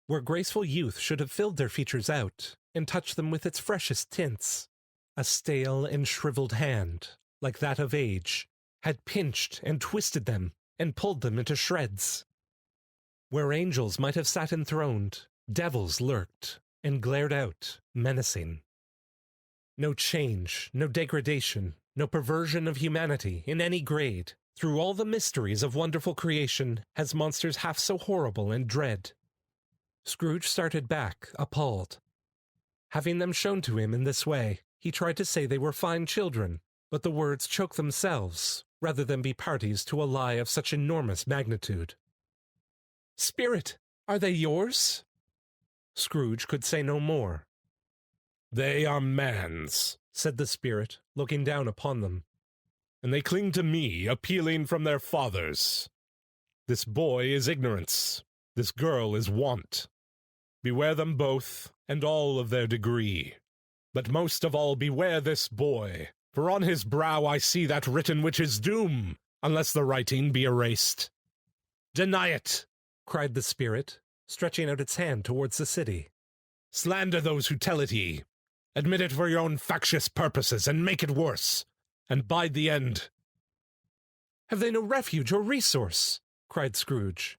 Where graceful youth should have filled their features out, and touched them with its freshest tints, a stale and shriveled hand, like that of age, had pinched and twisted them, and pulled them into shreds. Where angels might have sat enthroned, devils lurked, and glared out, menacing. No change, no degradation, no perversion of humanity in any grade, through all the mysteries of wonderful creation, has monsters half so horrible and dread. Scrooge started back, appalled. Having them shown to him in this way, he tried to say they were fine children, but the words choked themselves, rather than be parties to a lie of such enormous magnitude. "Spirit, are they yours?" Scrooge could say no more. "They are man's," said the spirit, looking down upon them. "And they cling to me, appealing from their fathers. This boy is ignorance, this girl is want. Beware them both, and all of their degree. But most of all beware this boy, for on his brow I see that written which is doom, unless the writing be erased. Deny it," cried the spirit, stretching out its hand towards the city. "Slander those who tell it ye. Admit it for your own factious purposes, and make it worse, and bide the end." "Have they no refuge or resource?" cried Scrooge.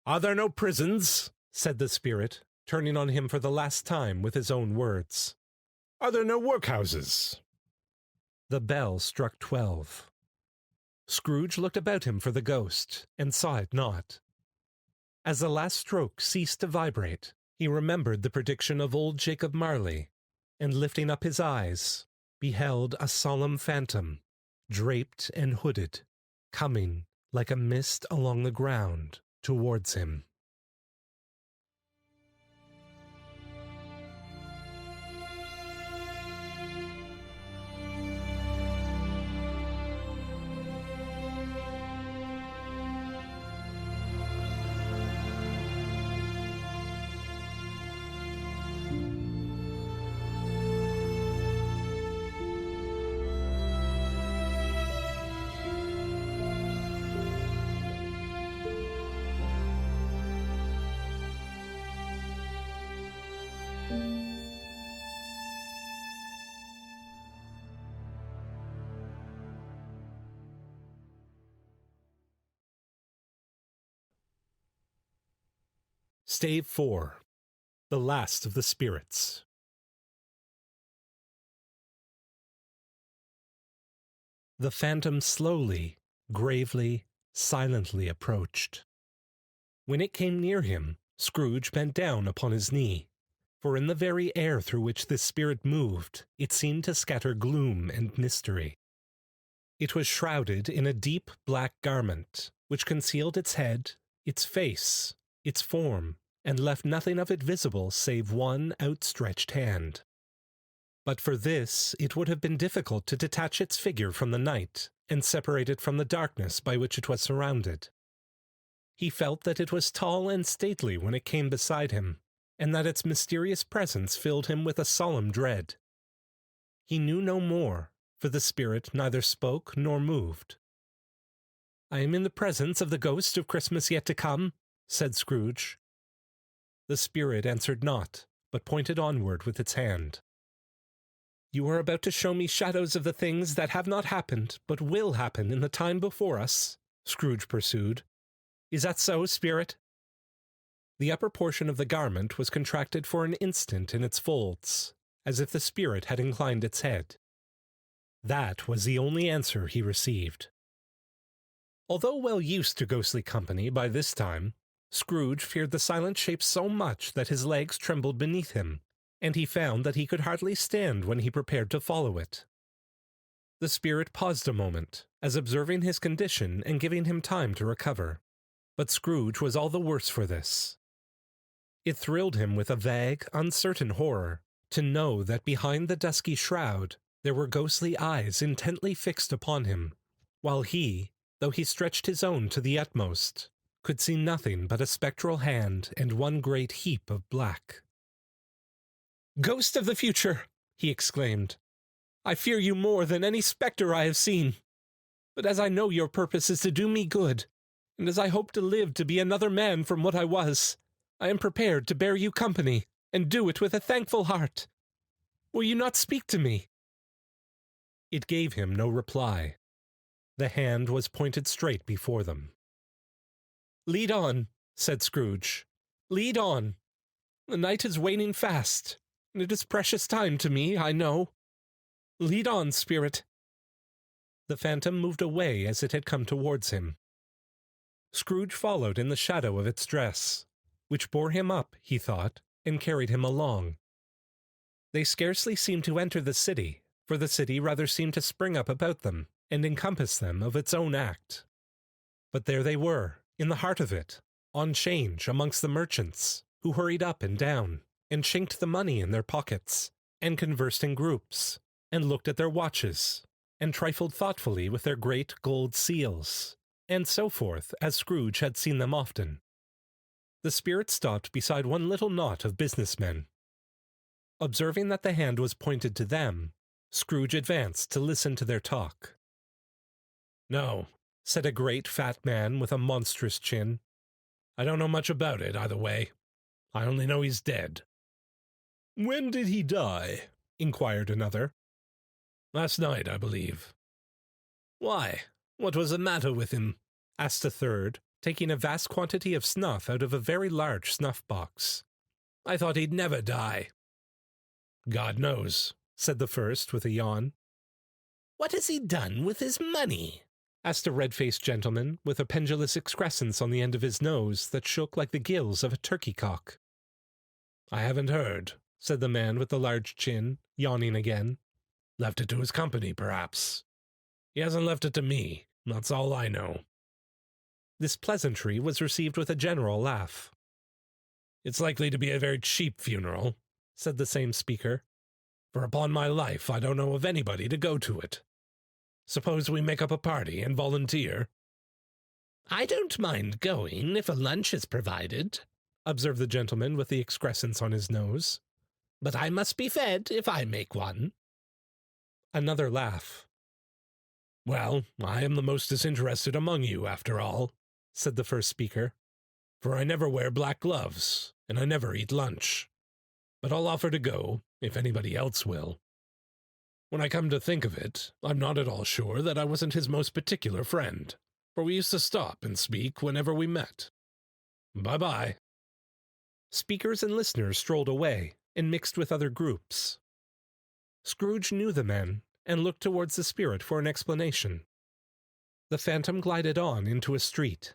"Are there no prisons?" said the spirit, turning on him for the last time with his own words. "Are there no workhouses?" The bell struck 12. Scrooge looked about him for the ghost, and saw it not. As the last stroke ceased to vibrate, he remembered the prediction of old Jacob Marley, and lifting up his eyes, beheld a solemn phantom, draped and hooded, coming like a mist along the ground towards him. Stave 4. The Last of the Spirits. The phantom slowly, gravely, silently approached. When it came near him, Scrooge bent down upon his knee, for in the very air through which this spirit moved, it seemed to scatter gloom and mystery. It was shrouded in a deep black garment, which concealed its head, its face, its form, and left nothing of it visible save one outstretched hand. But for this it would have been difficult to detach its figure from the night, and separate it from the darkness by which it was surrounded. He felt that it was tall and stately when it came beside him, and that its mysterious presence filled him with a solemn dread. He knew no more, for the spirit neither spoke nor moved. "I am in the presence of the ghost of Christmas yet to come," said Scrooge. The spirit answered not, but pointed onward with its hand. "You are about to show me shadows of the things that have not happened, but will happen in the time before us," Scrooge pursued. "Is that so, spirit?" The upper portion of the garment was contracted for an instant in its folds, as if the spirit had inclined its head. That was the only answer he received. Although well used to ghostly company by this time, Scrooge feared the silent shape so much that his legs trembled beneath him, and he found that he could hardly stand when he prepared to follow it. The spirit paused a moment, as observing his condition and giving him time to recover, but Scrooge was all the worse for this. It thrilled him with a vague, uncertain horror to know that behind the dusky shroud there were ghostly eyes intently fixed upon him, while he, though he stretched his own to the utmost, could see nothing but a spectral hand and one great heap of black. "Ghost of the future!" he exclaimed. "I fear you more than any spectre I have seen. But as I know your purpose is to do me good, and as I hope to live to be another man from what I was, I am prepared to bear you company, and do it with a thankful heart. Will you not speak to me?" It gave him no reply. The hand was pointed straight before them. "Lead on," said Scrooge. "Lead on. The night is waning fast, and it is precious time to me, I know. Lead on, spirit." The phantom moved away as it had come towards him. Scrooge followed in the shadow of its dress, which bore him up, he thought, and carried him along. They scarcely seemed to enter the city, for the city rather seemed to spring up about them and encompass them of its own act. But there they were, in the heart of it, on change amongst the merchants, who hurried up and down, and chinked the money in their pockets, and conversed in groups, and looked at their watches, and trifled thoughtfully with their great gold seals, and so forth, as Scrooge had seen them often. The spirit stopped beside one little knot of businessmen. Observing that the hand was pointed to them, Scrooge advanced to listen to their talk. "No," said a great fat man with a monstrous chin. "I don't know much about it, either way. I only know he's dead." "When did he die?" inquired another. "Last night, I believe." "Why, what was the matter with him?" asked a third, taking a vast quantity of snuff out of a very large snuff-box. "I thought he'd never die." "God knows," said the first with a yawn. "What has he done with his money?" asked a red-faced gentleman with a pendulous excrescence on the end of his nose that shook like the gills of a turkey-cock. "I haven't heard," said the man with the large chin, yawning again. "Left it to his company, perhaps. He hasn't left it to me, that's all I know." This pleasantry was received with a general laugh. "It's likely to be a very cheap funeral," said the same speaker, "for upon my life I don't know of anybody to go to it. Suppose we make up a party and volunteer?" "I don't mind going if a lunch is provided," observed the gentleman with the excrescence on his nose. "But I must be fed if I make one." Another laugh. "Well, I am the most disinterested among you, after all," said the first speaker, "for I never wear black gloves, and I never eat lunch. But I'll offer to go, if anybody else will. When I come to think of it, I'm not at all sure that I wasn't his most particular friend, for we used to stop and speak whenever we met. Bye-bye." Speakers and listeners strolled away, and mixed with other groups. Scrooge knew the men, and looked towards the spirit for an explanation. The phantom glided on into a street.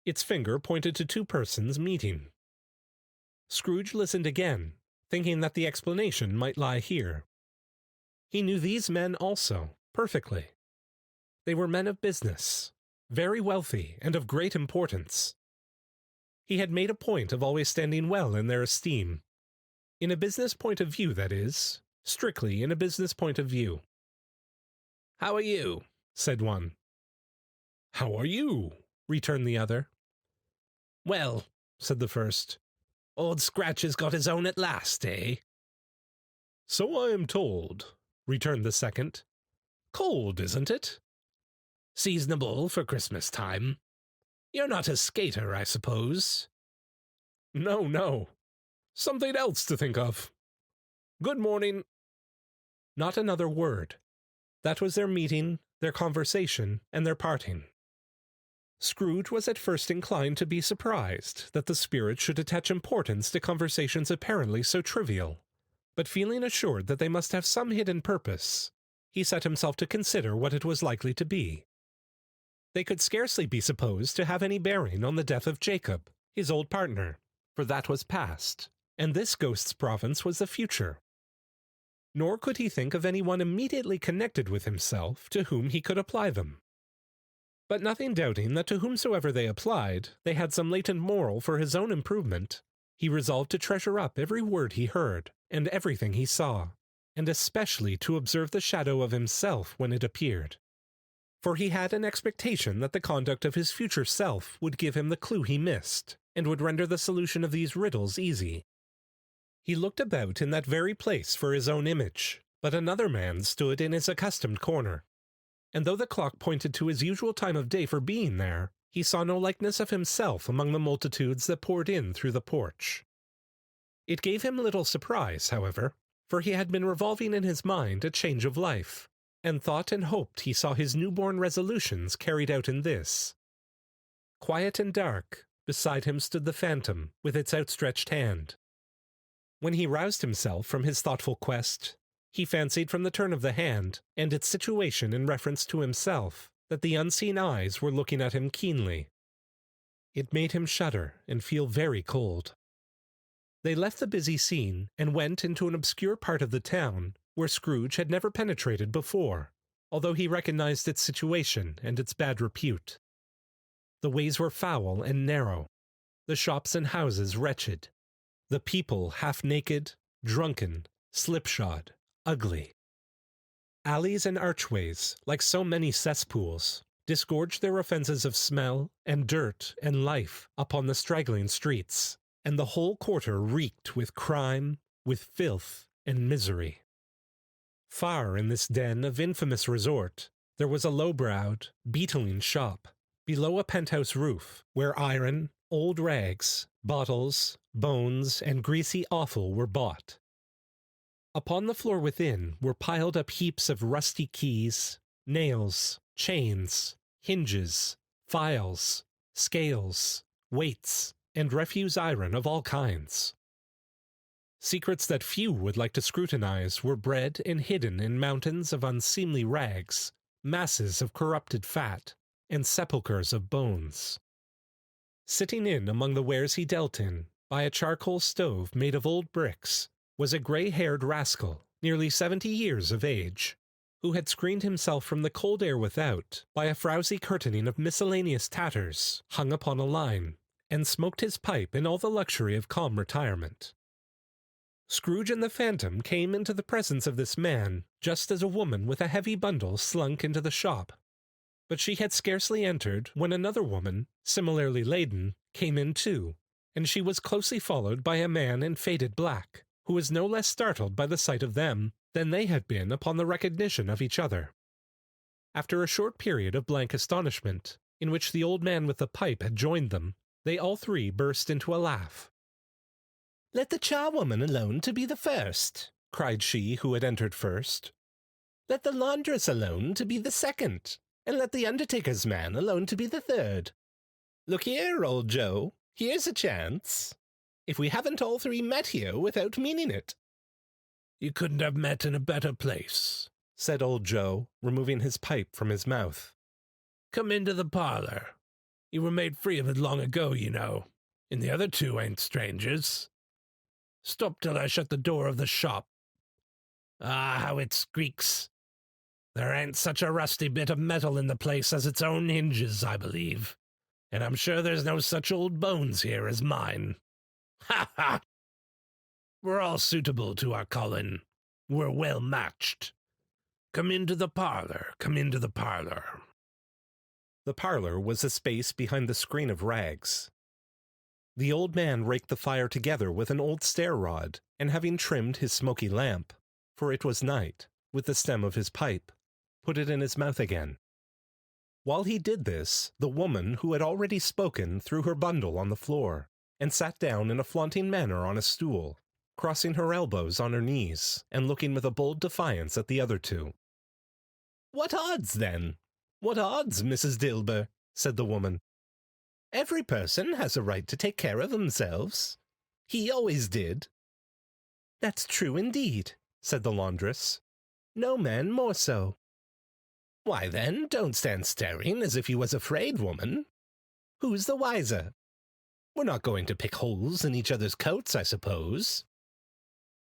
Its finger pointed to two persons meeting. Scrooge listened again, thinking that the explanation might lie here. He knew these men also, perfectly. They were men of business, very wealthy and of great importance. He had made a point of always standing well in their esteem. In a business point of view, that is, strictly in a business point of view. "How are you?" said one. "How are you?" returned the other. "Well," said the first, "Old Scratch has got his own at last, eh?" "So I am told," returned the second. "Cold, isn't it?" "Seasonable for Christmas time. You're not a skater, I suppose?" "No, no. Something else to think of. Good morning." Not another word. That was their meeting, their conversation, and their parting. Scrooge was at first inclined to be surprised that the spirit should attach importance to conversations apparently so trivial, but feeling assured that they must have some hidden purpose, he set himself to consider what it was likely to be. They could scarcely be supposed to have any bearing on the death of Jacob, his old partner, for that was past, and this ghost's province was the future. Nor could he think of any one immediately connected with himself to whom he could apply them. But nothing doubting that to whomsoever they applied, they had some latent moral for his own improvement, he resolved to treasure up every word he heard, and everything he saw, and especially to observe the shadow of himself when it appeared. For he had an expectation that the conduct of his future self would give him the clue he missed, and would render the solution of these riddles easy. He looked about in that very place for his own image, but another man stood in his accustomed corner. And though the clock pointed to his usual time of day for being there, he saw no likeness of himself among the multitudes that poured in through the porch. It gave him little surprise, however, for he had been revolving in his mind a change of life, and thought and hoped he saw his newborn resolutions carried out in this. Quiet and dark, beside him stood the phantom, with its outstretched hand. When he roused himself from his thoughtful quest, he fancied from the turn of the hand, and its situation in reference to himself, that the unseen eyes were looking at him keenly. It made him shudder and feel very cold. They left the busy scene and went into an obscure part of the town where Scrooge had never penetrated before, although he recognized its situation and its bad repute. The ways were foul and narrow, the shops and houses wretched, the people half-naked, drunken, slipshod, ugly. Alleys and archways, like so many cesspools, disgorged their offences of smell and dirt and life upon the straggling streets, and the whole quarter reeked with crime, with filth, and misery. Far in this den of infamous resort, there was a low-browed, beetling shop, below a penthouse roof, where iron, old rags, bottles, bones, and greasy offal were bought. Upon the floor within were piled up heaps of rusty keys, nails, chains, hinges, files, scales, weights, and refuse iron of all kinds. Secrets that few would like to scrutinize were bred and hidden in mountains of unseemly rags, masses of corrupted fat, and sepulchres of bones. Sitting in among the wares he dealt in, by a charcoal stove made of old bricks, was a gray-haired rascal, nearly 70 years of age, who had screened himself from the cold air without by a frowsy curtaining of miscellaneous tatters hung upon a line, and smoked his pipe in all the luxury of calm retirement. Scrooge and the Phantom came into the presence of this man just as a woman with a heavy bundle slunk into the shop. But she had scarcely entered when another woman, similarly laden, came in too, and she was closely followed by a man in faded black, who was no less startled by the sight of them than they had been upon the recognition of each other. After a short period of blank astonishment, in which the old man with the pipe had joined them, they all three burst into a laugh. "Let the charwoman alone to be the first," cried she who had entered first. "Let the laundress alone to be the second, and let the undertaker's man alone to be the third. Look here, old Joe, here's a chance. If we haven't all three met here without meaning it." "You couldn't have met in a better place," said old Joe, removing his pipe from his mouth. "Come into the parlor. You were made free of it long ago, you know, and the other two ain't strangers. Stop till I shut the door of the shop. Ah, how it squeaks. There ain't such a rusty bit of metal in the place as its own hinges, I believe, and I'm sure there's no such old bones here as mine. Ha ha! We're all suitable to our calling. We're well matched. Come into the parlor, come into the parlor." The parlor was a space behind the screen of rags. The old man raked the fire together with an old stair-rod, and having trimmed his smoky lamp, for it was night, with the stem of his pipe, put it in his mouth again. While he did this, the woman who had already spoken threw her bundle on the floor, and sat down in a flaunting manner on a stool, crossing her elbows on her knees, and looking with a bold defiance at the other two. "What odds, then? What odds, Mrs. Dilber?" said the woman. "Every person has a right to take care of themselves. He always did." "That's true indeed," said the laundress. "No man more so." "Why, then, don't stand staring as if you was afraid, woman. Who's the wiser? We're not going to pick holes in each other's coats, I suppose."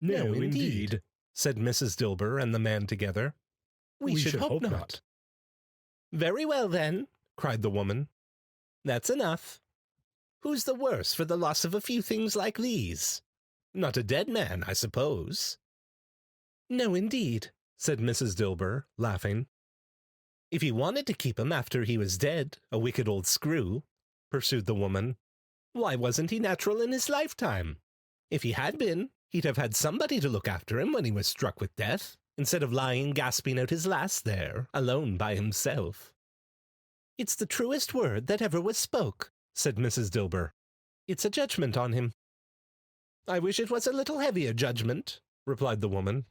No, indeed, said Mrs. Dilber and the man together. We should hope not. "Very well, then," cried the woman. "That's enough. Who's the worse for the loss of a few things like these? Not a dead man, I suppose." "No, indeed," said Mrs. Dilber, laughing. "If he wanted to keep him after he was dead, a wicked old screw," pursued the woman, "why wasn't he natural in his lifetime? If he had been, he'd have had somebody to look after him when he was struck with death, instead of lying gasping out his last there, alone by himself." "It's the truest word that ever was spoke," said Mrs. Dilber. "It's a judgment on him." "I wish it was a little heavier judgment," replied the woman.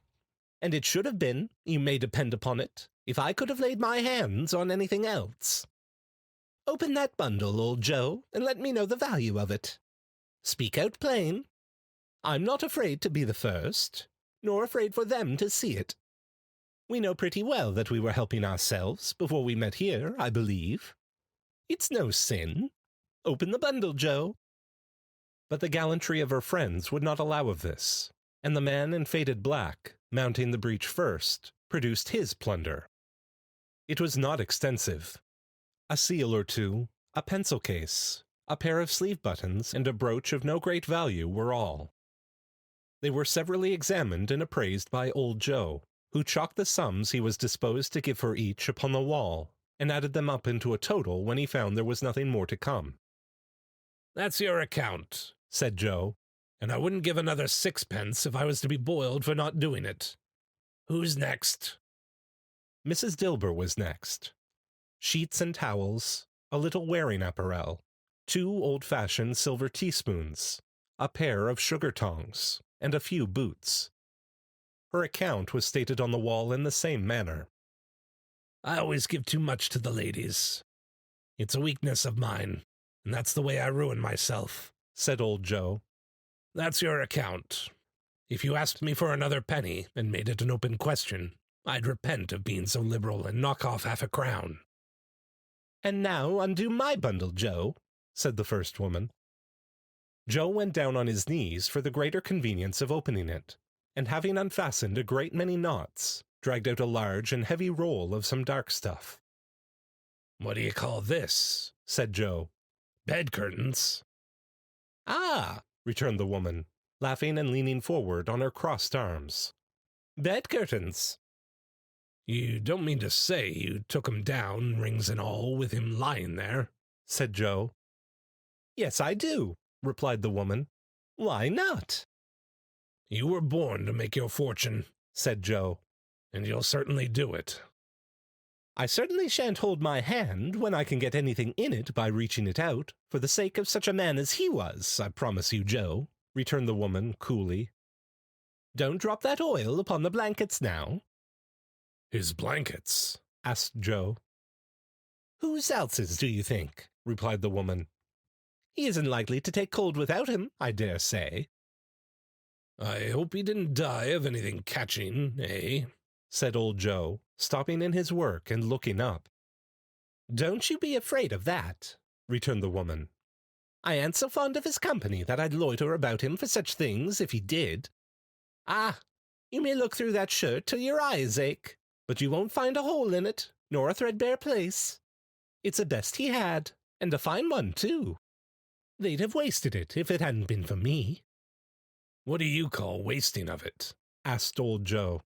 "And it should have been, you may depend upon it, if I could have laid my hands on anything else. Open that bundle, old Joe, and let me know the value of it. Speak out plain. I'm not afraid to be the first, nor afraid for them to see it. We know pretty well that we were helping ourselves before we met here, I believe. It's no sin. Open the bundle, Joe." But the gallantry of her friends would not allow of this, and the man in faded black, mounting the breach first, produced his plunder. It was not extensive. A seal or two, a pencil case, a pair of sleeve buttons, and a brooch of no great value were all. They were severally examined and appraised by old Joe, who chalked the sums he was disposed to give for each upon the wall, and added them up into a total when he found there was nothing more to come. "That's your account," said Joe, "and I wouldn't give another 6pence if I was to be boiled for not doing it. Who's next?" Mrs. Dilber was next. Sheets and towels, a little wearing apparel, 2 old-fashioned silver teaspoons, a pair of sugar tongs, and a few boots. Her account was stated on the wall in the same manner. "I always give too much to the ladies. It's a weakness of mine. and that's the way I ruin myself," said old Joe. "That's your account. If you asked me for another penny and made it an open question, I'd repent of being so liberal and knock off half a crown." "And now undo my bundle, Joe," said the first woman. Joe went down on his knees for the greater convenience of opening it, and having unfastened a great many knots, dragged out a large and heavy roll of some dark stuff. "What do you call this?" said Joe. "Bed curtains." "Ah," returned the woman, laughing and leaning forward on her crossed arms. "Bed curtains." "You don't mean to say you took him down, rings and all, with him lying there?" said Joe. "Yes, I do," replied the woman. "Why not?" "You were born to make your fortune," said Joe. "and you'll certainly do it." "I certainly shan't hold my hand when I can get anything in it by reaching it out, for the sake of such a man as he was, I promise you, Joe," returned the woman coolly. "Don't drop that oil upon the blankets now." "His blankets?" asked Joe. "Whose else's, do you think?" replied the woman. "He isn't likely to take cold without him, I dare say." "I hope he didn't die of anything catching, eh?" said old Joe, stopping in his work and looking up. "Don't you be afraid of that," returned the woman. "I ain't so fond of his company that I'd loiter about him for such things if he did. Ah, you may look through that shirt till your eyes ache, but you won't find a hole in it, nor a threadbare place. It's the best he had, and a fine one, too. They'd have wasted it if it hadn't been for me." "What do you call wasting of it?" asked old Joe.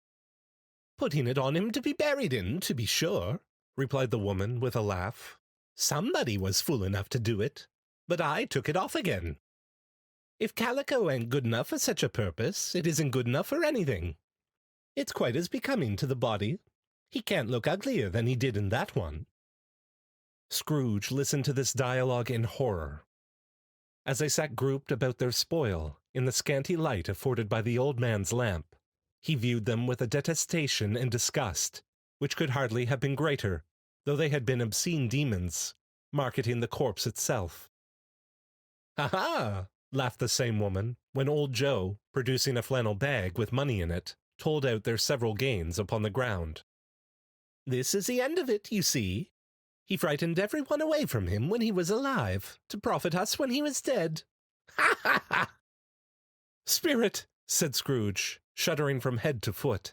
"Putting it on him to be buried in, to be sure," replied the woman with a laugh. "Somebody was fool enough to do it, but I took it off again. If calico ain't good enough for such a purpose, it isn't good enough for anything. It's quite as becoming to the body. He can't look uglier than he did in that one." Scrooge listened to this dialogue in horror. As they sat grouped about their spoil, in the scanty light afforded by the old man's lamp, he viewed them with a detestation and disgust which could hardly have been greater, though they had been obscene demons, marketing the corpse itself. "Ha ha!" laughed the same woman, when old Joe, producing a flannel bag with money in it, told out their several gains upon the ground. "This is the end of it, you see. He frightened every one away from him when he was alive, to profit us when he was dead. Ha ha ha!" "Spirit," said Scrooge, shuddering from head to foot.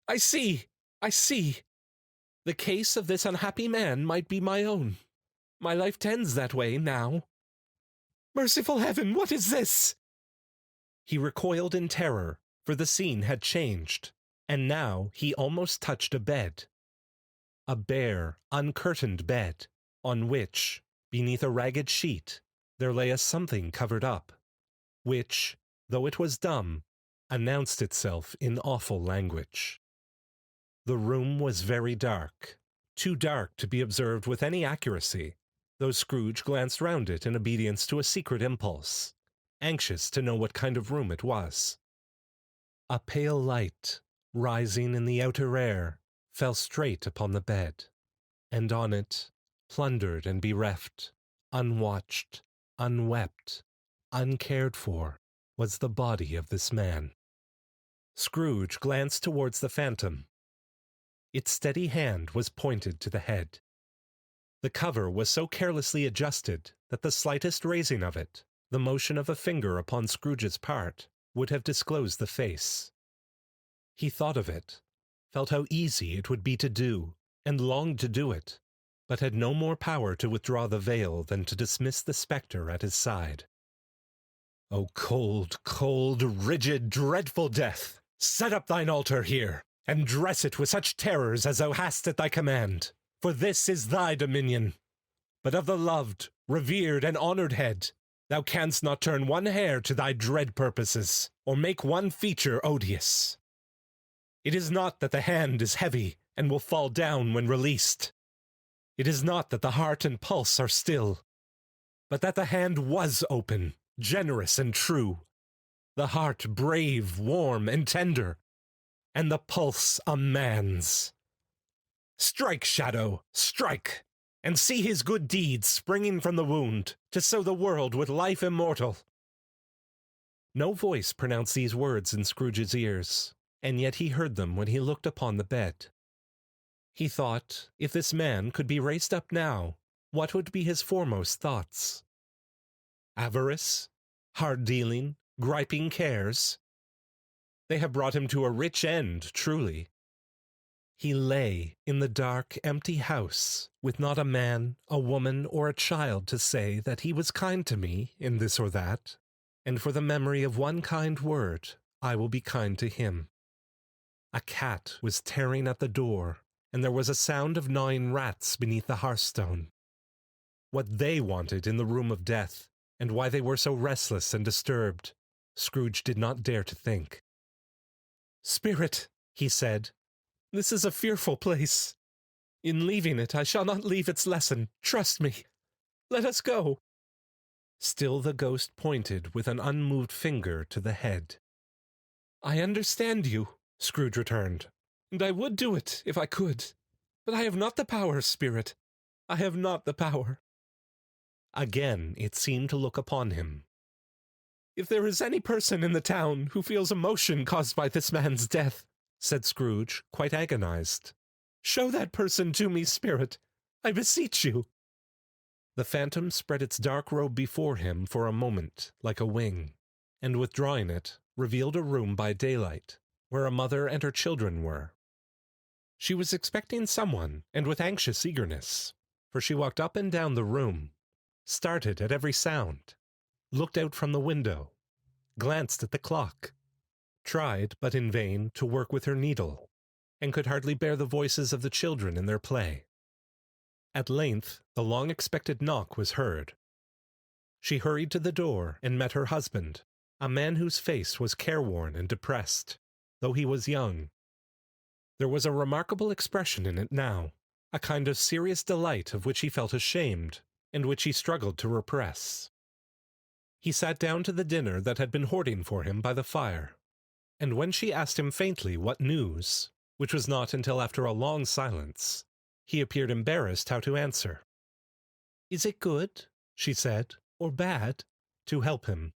I see! The case of this unhappy man might be my own. My life tends that way now. Merciful heaven, what is this?" He recoiled in terror, for the scene had changed, and now he almost touched a bed. A bare, uncurtained bed, on which, beneath a ragged sheet, there lay a something covered up, which, though it was dumb, announced itself in awful language. The room was very dark, too dark to be observed with any accuracy, though Scrooge glanced round it in obedience to a secret impulse, anxious to know what kind of room it was. A pale light, rising in the outer air, fell straight upon the bed, and on it, plundered and bereft, unwatched, unwept, uncared for, was the body of this man. Scrooge glanced towards the phantom. Its steady hand was pointed to the head. The cover was so carelessly adjusted that the slightest raising of it, the motion of a finger upon Scrooge's part, would have disclosed the face. He thought of it, felt how easy it would be to do, and longed to do it, but had no more power to withdraw the veil than to dismiss the spectre at his side. "O cold, cold, rigid, dreadful death, set up thine altar here, and dress it with such terrors as thou hast at thy command, for this is thy dominion. But of the loved, revered, and honored head, thou canst not turn one hair to thy dread purposes, or make one feature odious. It is not that the hand is heavy and will fall down when released. It is not that the heart and pulse are still, but that the hand was open, generous, and true, the heart brave, warm, and tender, and the pulse a man's. Strike, shadow, strike! and see his good deeds springing from the wound, to sow the world with life immortal." No voice pronounced these words in Scrooge's ears, and yet he heard them when he looked upon the bed. He thought, if this man could be raised up now, what would be his foremost thoughts? Avarice? Hard-dealing? Griping cares? They have brought him to a rich end, truly. He lay in the dark, empty house, with not a man, a woman, or a child to say that he was kind to me in this or that, and for the memory of one kind word, I will be kind to him. A cat was tearing at the door, and there was a sound of gnawing rats beneath the hearthstone. What they wanted in the room of death, and why they were so restless and disturbed, Scrooge did not dare to think. "Spirit," he said, "this is a fearful place. In leaving it, I shall not leave its lesson. Trust me. Let us go." Still the ghost pointed with an unmoved finger to the head. "I understand you," Scrooge returned, "and I would do it if I could. But I have not the power, Spirit. I have not the power." Again it seemed to look upon him. "If there is any person in the town who feels emotion caused by this man's death," said Scrooge, quite agonized, "show that person to me, Spirit. I beseech you." The phantom spread its dark robe before him for a moment, like a wing, and withdrawing it, revealed a room by daylight, where a mother and her children were. She was expecting someone, and with anxious eagerness, for she walked up and down the room, started at every sound, looked out from the window, glanced at the clock, tried, but in vain, to work with her needle, and could hardly bear the voices of the children in their play. At length the long-expected knock was heard. She hurried to the door and met her husband, a man whose face was careworn and depressed, though he was young. There was a remarkable expression in it now, a kind of serious delight of which he felt ashamed, and which he struggled to repress. He sat down to the dinner that had been hoarding for him by the fire, and when she asked him faintly what news, which was not until after a long silence, he appeared embarrassed how to answer. "Is it good," she said, "or bad?" to help him.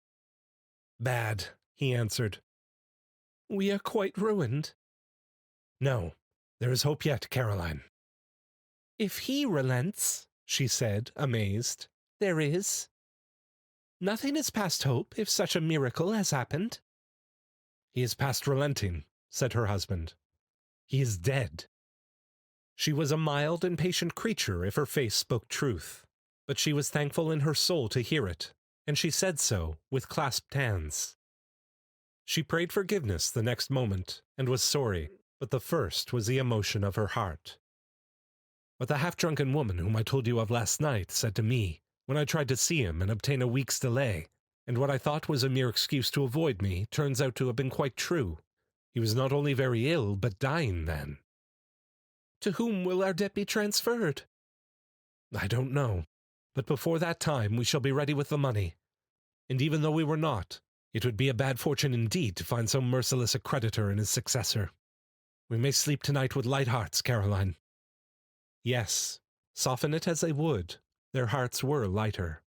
"Bad," he answered. "We are quite ruined." "No, there is hope yet, Caroline." "If he relents," she said, amazed, "there is. Nothing is past hope if such a miracle has happened." "He is past relenting," said her husband. "He is dead." She was a mild and patient creature if her face spoke truth, but she was thankful in her soul to hear it, and she said so with clasped hands. She prayed forgiveness the next moment, and was sorry, but the first was the emotion of her heart. "What the half-drunken woman whom I told you of last night said to me, when I tried to see him and obtain a week's delay, and what I thought was a mere excuse to avoid me, turns out to have been quite true. He was not only very ill, but dying then." "To whom will our debt be transferred?" "I don't know, but before that time we shall be ready with the money. And even though we were not, it would be a bad fortune indeed to find so merciless a creditor in his successor. We may sleep tonight with light hearts, Caroline." Yes, soften it as they would, their hearts were lighter.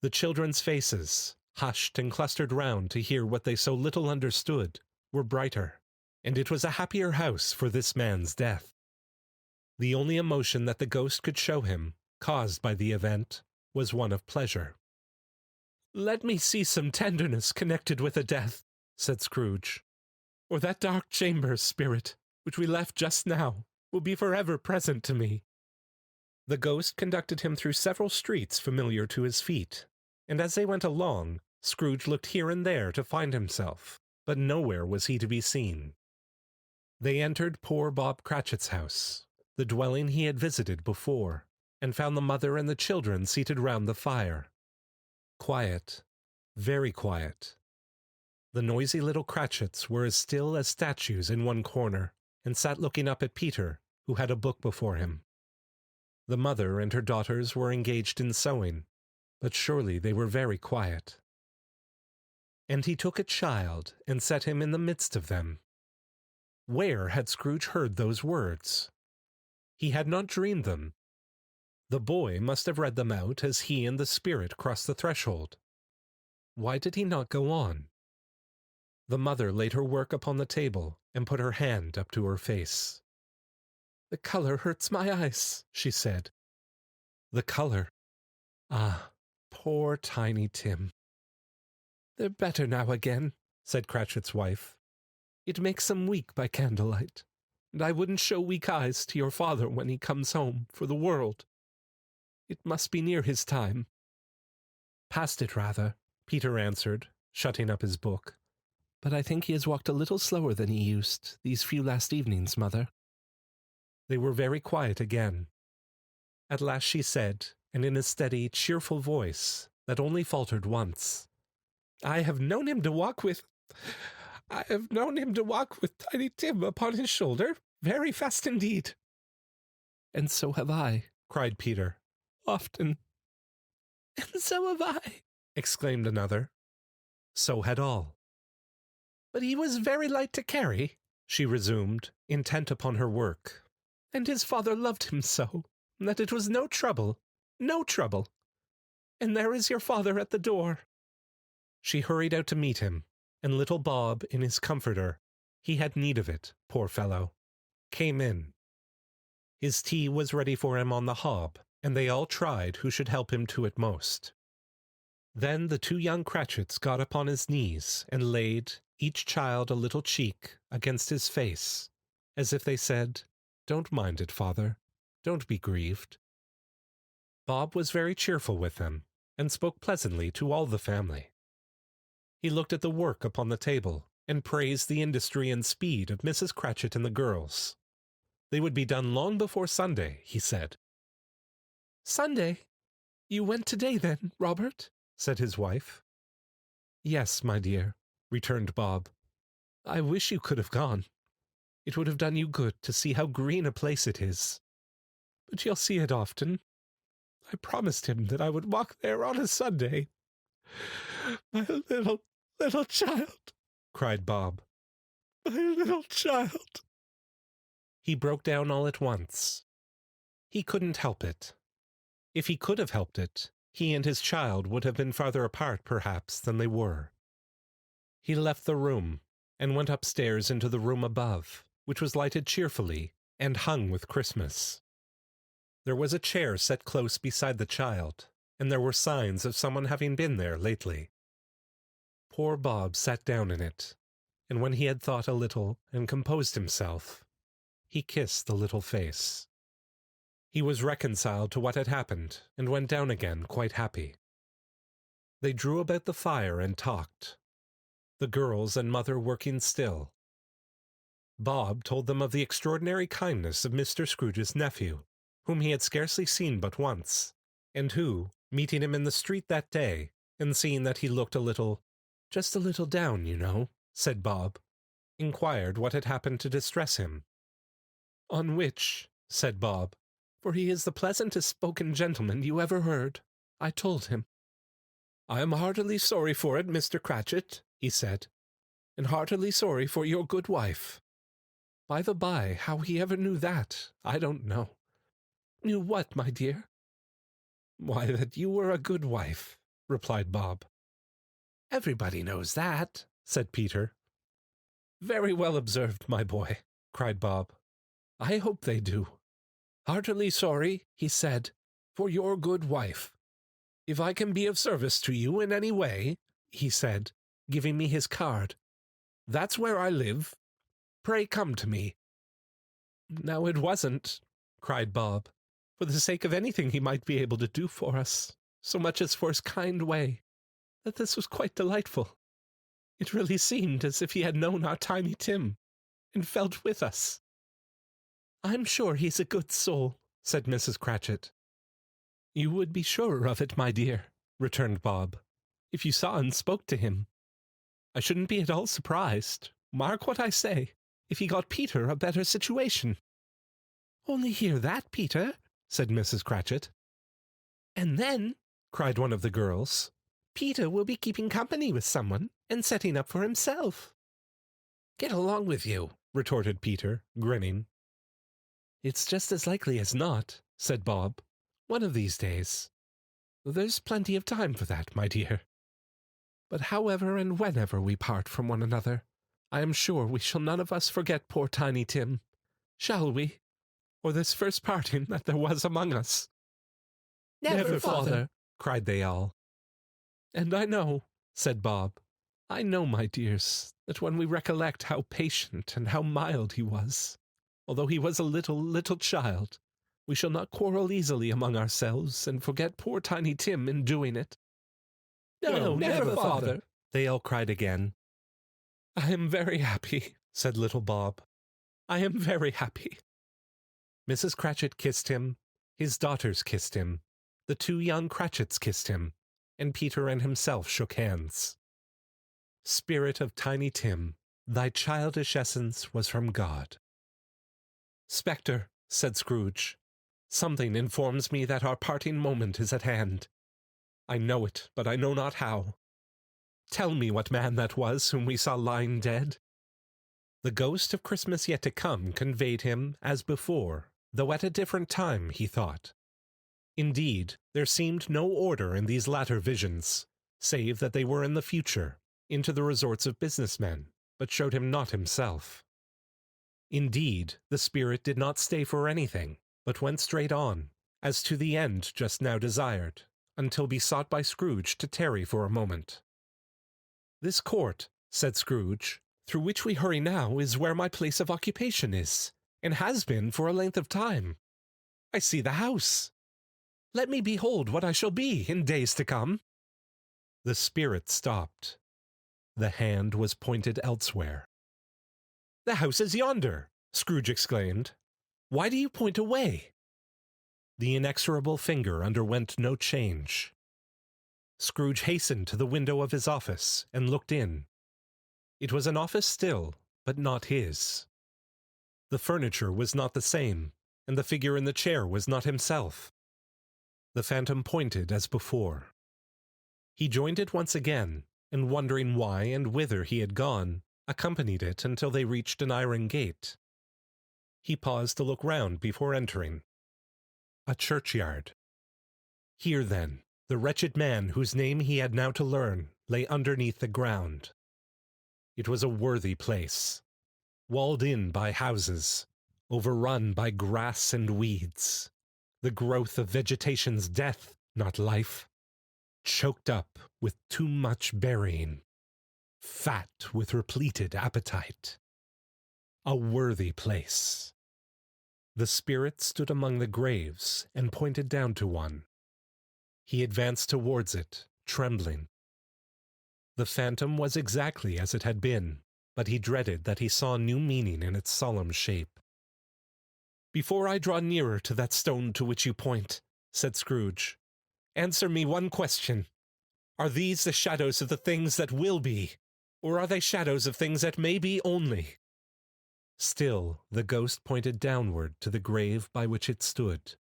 The children's faces, hushed and clustered round to hear what they so little understood, were brighter, and it was a happier house for this man's death. The only emotion that the ghost could show him, caused by the event, was one of pleasure. "Let me see some tenderness connected with a death," said Scrooge, "or that dark chamber, Spirit, which we left just now, will be forever present to me." The ghost conducted him through several streets familiar to his feet, and as they went along, Scrooge looked here and there to find himself, but nowhere was he to be seen. They entered poor Bob Cratchit's house, the dwelling he had visited before, and found the mother and the children seated round the fire. Quiet, very quiet. The noisy little Cratchits were as still as statues in one corner, and sat looking up at Peter, who had a book before him. The mother and her daughters were engaged in sewing, but surely they were very quiet. And he took a child and set him in the midst of them. Where had Scrooge heard those words? He had not dreamed them. The boy must have read them out as he and the spirit crossed the threshold. Why did he not go on? The mother laid her work upon the table and put her hand up to her face. "The color hurts my eyes," she said. The color. Ah, poor Tiny Tim. "They're better now again," said Cratchit's wife. "It makes them weak by candlelight, and I wouldn't show weak eyes to your father when he comes home for the world. It must be near his time." "Past it, rather," Peter answered, shutting up his book. "But I think he has walked a little slower than he used these few last evenings, Mother." They were very quiet again. At last she said, and in a steady, cheerful voice that only faltered once, "I have known him to walk with Tiny Tim upon his shoulder, very fast indeed." "And so have I," cried Peter. "Often." "And so have I," exclaimed another. So had all. "But he was very light to carry," she resumed, intent upon her work. "And his father loved him so, that it was no trouble. And there is your father at the door." She hurried out to meet him, and little Bob, in his comforter, he had need of it, poor fellow, came in. His tea was ready for him on the hob, and they all tried who should help him to it most. Then the two young Cratchits got upon his knees and laid, each child a little cheek, against his face, as if they said, "Don't mind it, father. Don't be grieved." Bob was very cheerful with them, and spoke pleasantly to all the family. He looked at the work upon the table, and praised the industry and speed of Mrs. Cratchit and the girls. They would be done long before Sunday, he said. "Sunday? You went today, then, Robert?" said his wife. "Yes, my dear," returned Bob. "I wish you could have gone. It would have done you good to see how green a place it is. But you'll see it often. I promised him that I would walk there on a Sunday." "My little child," cried Bob. "My little child." He broke down all at once. He couldn't help it. If he could have helped it, he and his child would have been farther apart, perhaps, than they were. He left the room, and went upstairs into the room above, which was lighted cheerfully, and hung with Christmas. There was a chair set close beside the child, and there were signs of someone having been there lately. Poor Bob sat down in it, and when he had thought a little and composed himself, he kissed the little face. He was reconciled to what had happened, and went down again quite happy. They drew about the fire and talked, the girls and mother working still. Bob told them of the extraordinary kindness of Mr. Scrooge's nephew, whom he had scarcely seen but once, and who, meeting him in the street that day, and seeing that he looked just a little down, you know, said Bob, inquired what had happened to distress him. "On which," said Bob, "for he is the pleasantest spoken gentleman you ever heard, I told him. 'I am heartily sorry for it, Mr. Cratchit,' he said, 'and heartily sorry for your good wife.' By the by, how he ever knew that, I don't know." "Knew what, my dear?" "Why, that you were a good wife," replied Bob. "Everybody knows that," said Peter. "Very well observed, my boy," cried Bob. "I hope they do. 'Heartily sorry,' he said, 'for your good wife. If I can be of service to you in any way,' he said, giving me his card, 'that's where I live. Pray come to me.'" "Now it wasn't," cried Bob, "for the sake of anything he might be able to do for us, so much as for his kind way, that this was quite delightful. It really seemed as if he had known our Tiny Tim, and felt with us." "I'm sure he's a good soul," said Mrs. Cratchit. "You would be surer of it, my dear," returned Bob, "if you saw and spoke to him. I shouldn't be at all surprised, mark what I say, if he got Peter a better situation." "Only hear that, Peter," said Mrs. Cratchit. "And then," cried one of the girls, "Peter will be keeping company with someone, and setting up for himself." "Get along with you," retorted Peter, grinning. "It's just as likely as not," said Bob. One of these days. There's plenty of time for that, my dear. But however and whenever we part from one another, I am sure we shall none of us forget poor Tiny Tim. Shall we? Or this first parting that there was among us? Never, Father, cried they all. And I know, said Bob, I know, my dears, that when we recollect how patient and how mild he was, although he was a little child, we shall not quarrel easily among ourselves and forget poor Tiny Tim in doing it. No, never, Father, they all cried again. I am very happy, said little Bob. I am very happy. Mrs. Cratchit kissed him, his daughters kissed him, the 2 young Cratchits kissed him, and Peter and himself shook hands. Spirit of Tiny Tim, thy childish essence was from God. Spectre, said Scrooge, something informs me that our parting moment is at hand. I know it, but I know not how. Tell me what man that was whom we saw lying dead. The ghost of Christmas yet to come conveyed him, as before, though at a different time, he thought. Indeed, there seemed no order in these latter visions, save that they were in the future, into the resorts of businessmen, but showed him not himself. Indeed, the spirit did not stay for anything, but went straight on, as to the end just now desired, until besought by Scrooge to tarry for a moment. This court, said Scrooge, through which we hurry now is where my place of occupation is, and has been for a length of time. I see the house. Let me behold what I shall be in days to come. The spirit stopped. The hand was pointed elsewhere. The house is yonder, Scrooge exclaimed. Why do you point away? The inexorable finger underwent no change. Scrooge hastened to the window of his office and looked in. It was an office still, but not his. The furniture was not the same, and the figure in the chair was not himself. The phantom pointed as before. He joined it once again, and wondering why and whither he had gone, accompanied it until they reached an iron gate. He paused to look round before entering. A churchyard. Here, then, the wretched man whose name he had now to learn lay underneath the ground. It was a worthy place, walled in by houses, overrun by grass and weeds, the growth of vegetation's death, not life, choked up with too much burying, fat with repleted appetite. A worthy place. The spirit stood among the graves and pointed down to one. He advanced towards it, trembling. The phantom was exactly as it had been, but he dreaded that he saw new meaning in its solemn shape. Before I draw nearer to that stone to which you point, said Scrooge, answer me one question. Are these the shadows of the things that will be, or are they shadows of things that may be only? Still, the ghost pointed downward to the grave by which it stood.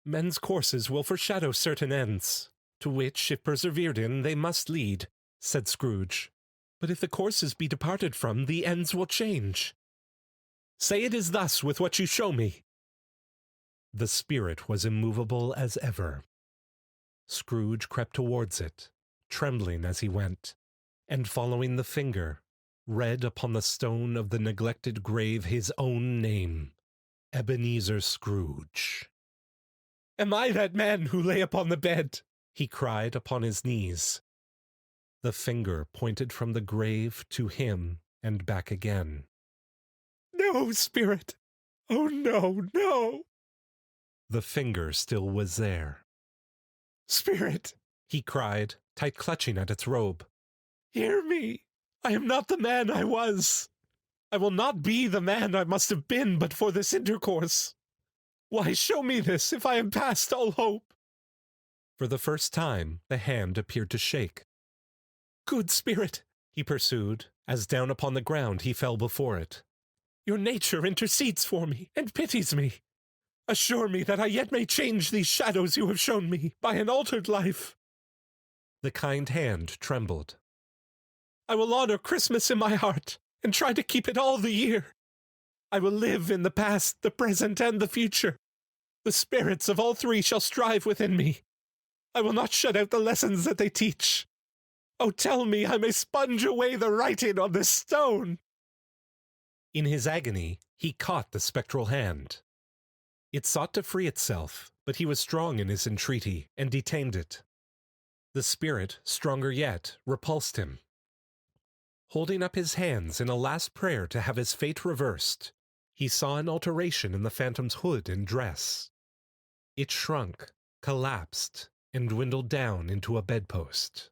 Men's courses will foreshadow certain ends, to which, if persevered in, they must lead, said Scrooge. But if the courses be departed from, the ends will change. Say it is thus with what you show me. The spirit was immovable as ever. Scrooge crept towards it, trembling as he went, and following the finger, read upon the stone of the neglected grave his own name, Ebenezer Scrooge. Am I that man who lay upon the bed? He cried upon his knees. The finger pointed from the grave to him and back again. No, spirit! Oh, no, no! The finger still was there. Spirit, he cried, tight clutching at its robe. Hear me! I am not the man I was. I will not be the man I must have been but for this intercourse. Why, show me this, if I am past all hope. For the first time, the hand appeared to shake. Good spirit, he pursued, as down upon the ground he fell before it. Your nature intercedes for me, and pities me. Assure me that I yet may change these shadows you have shown me by an altered life. The kind hand trembled. I will honor Christmas in my heart, and try to keep it all the year. I will live in the past, the present, and the future. The spirits of all three shall strive within me. I will not shut out the lessons that they teach. Oh, tell me I may sponge away the writing on this stone." In his agony, he caught the spectral hand. It sought to free itself, but he was strong in his entreaty and detained it. The spirit, stronger yet, repulsed him. Holding up his hands in a last prayer to have his fate reversed, he saw an alteration in the phantom's hood and dress. It shrunk, collapsed, and dwindled down into a bedpost.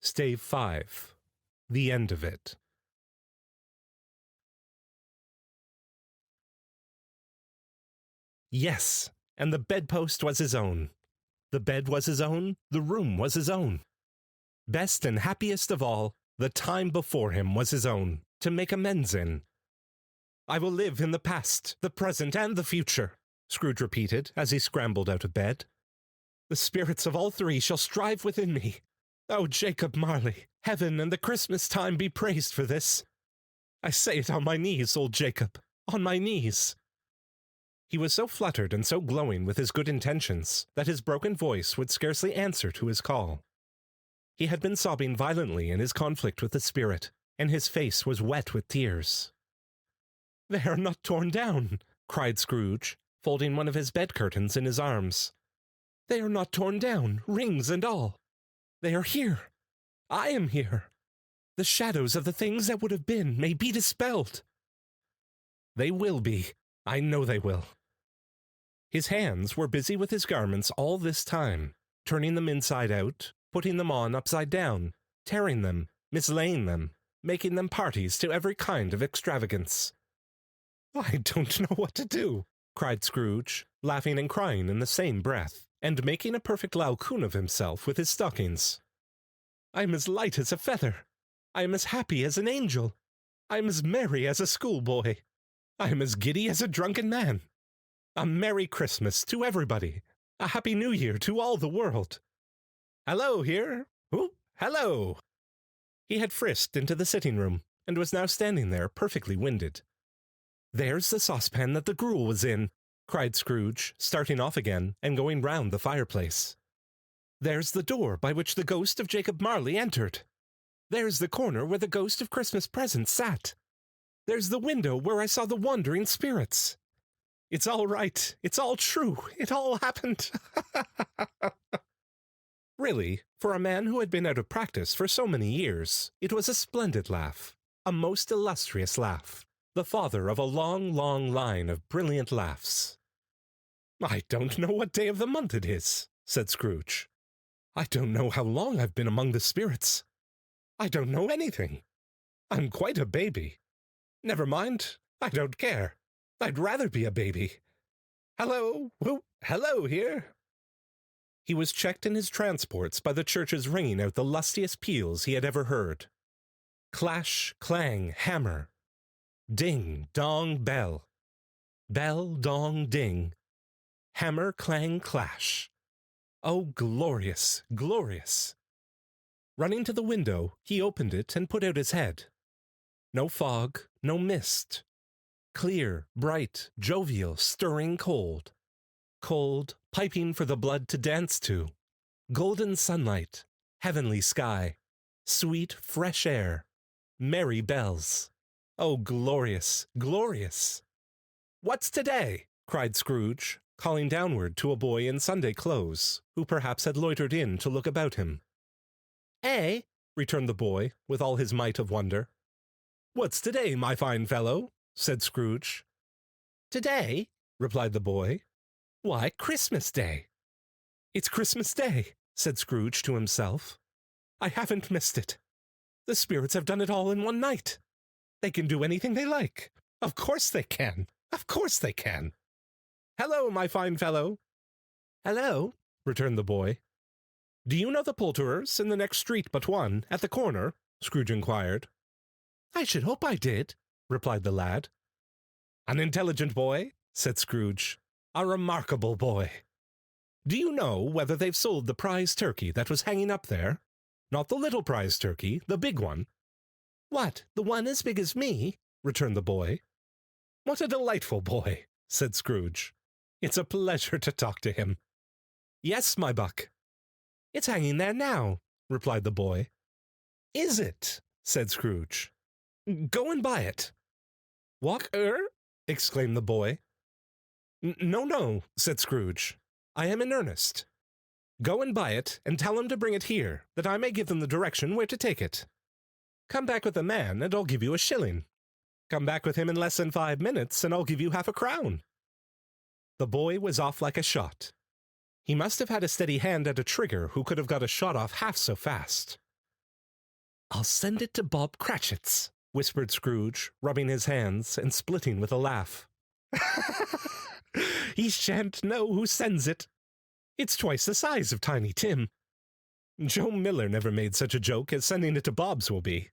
Stave 5. The End of It. Yes, and the bedpost was his own. The bed was his own, the room was his own. Best and happiest of all, the time before him was his own, to make amends in. "I will live in the past, the present, and the future," Scrooge repeated as he scrambled out of bed. "The spirits of all three shall strive within me. Oh, Jacob Marley, heaven and the Christmas time be praised for this. I say it on my knees, old Jacob, on my knees." He was so fluttered and so glowing with his good intentions that his broken voice would scarcely answer to his call. He had been sobbing violently in his conflict with the spirit, and his face was wet with tears. "They are not torn down," cried Scrooge, folding one of his bed curtains in his arms. "They are not torn down, rings and all. They are here. I am here. The shadows of the things that would have been may be dispelled." "They will be. I know they will." His hands were busy with his garments all this time, turning them inside out, putting them on upside down, tearing them, mislaying them, making them parties to every kind of extravagance. "I don't know what to do," cried Scrooge, laughing and crying in the same breath, and making a perfect lalcoon of himself with his stockings. "I am as light as a feather. I am as happy as an angel. I am as merry as a schoolboy. I am as giddy as a drunken man. A Merry Christmas to everybody. A Happy New Year to all the world. Hello here. Ooh, hello." He had frisked into the sitting room, and was now standing there perfectly winded. "There's the saucepan that the gruel was in," cried Scrooge, starting off again and going round the fireplace. "There's the door by which the ghost of Jacob Marley entered. There's the corner where the ghost of Christmas Present sat. There's the window where I saw the wandering spirits. It's all right. It's all true. It all happened." Really, for a man who had been out of practice for so many years, it was a splendid laugh, a most illustrious laugh, the father of a long, long line of brilliant laughs. "I don't know what day of the month it is," said Scrooge. "I don't know how long I've been among the spirits. I don't know anything. I'm quite a baby. Never mind, I don't care. I'd rather be a baby. Hello, whoop, hello here." He was checked in his transports by the churches ringing out the lustiest peals he had ever heard. Clash, clang, hammer. Ding, dong, bell. Bell, dong, ding. Hammer, clang, clash. Oh, glorious, glorious. Running to the window, he opened it and put out his head. No fog, no mist. Clear, bright, jovial, stirring cold. Cold, piping for the blood to dance to. Golden sunlight, heavenly sky, sweet, fresh air, merry bells. Oh, glorious, glorious. "What's today?" cried Scrooge, calling downward to a boy in Sunday clothes, who perhaps had loitered in to look about him. "Eh?" returned the boy, with all his might of wonder. "What's today, my fine fellow?" said Scrooge. "Today?" replied the boy. "Why, Christmas Day." "It's Christmas Day," said Scrooge to himself. "I haven't missed it. The spirits have done it all in one night. They can do anything they like. Of course they can. Of course they can. Hello, my fine fellow." "Hello," returned the boy. "Do you know the poulterers in the next street but one, at the corner?" Scrooge inquired. "I should hope I did," replied the lad. "An intelligent boy," said Scrooge. "A remarkable boy. Do you know whether they've sold the prize turkey that was hanging up there? Not the little prize turkey, the big one." "What, the one as big as me?" returned the boy. "What a delightful boy," said Scrooge. "It's a pleasure to talk to him." "Yes, my buck." "It's hanging there now," replied the boy. "Is it?" said Scrooge. "Go and buy it." "What, exclaimed the boy. No, said Scrooge. "I am in earnest. Go and buy it, and tell him to bring it here, that I may give them the direction where to take it. Come back with the man, and I'll give you a shilling. Come back with him in less than 5 minutes, and I'll give you half a crown." The boy was off like a shot. He must have had a steady hand at a trigger who could have got a shot off half so fast. "I'll send it to Bob Cratchit's," whispered Scrooge, rubbing his hands and splitting with a laugh. "He shan't know who sends it. It's twice the size of Tiny Tim. Joe Miller never made such a joke as sending it to Bob's will be."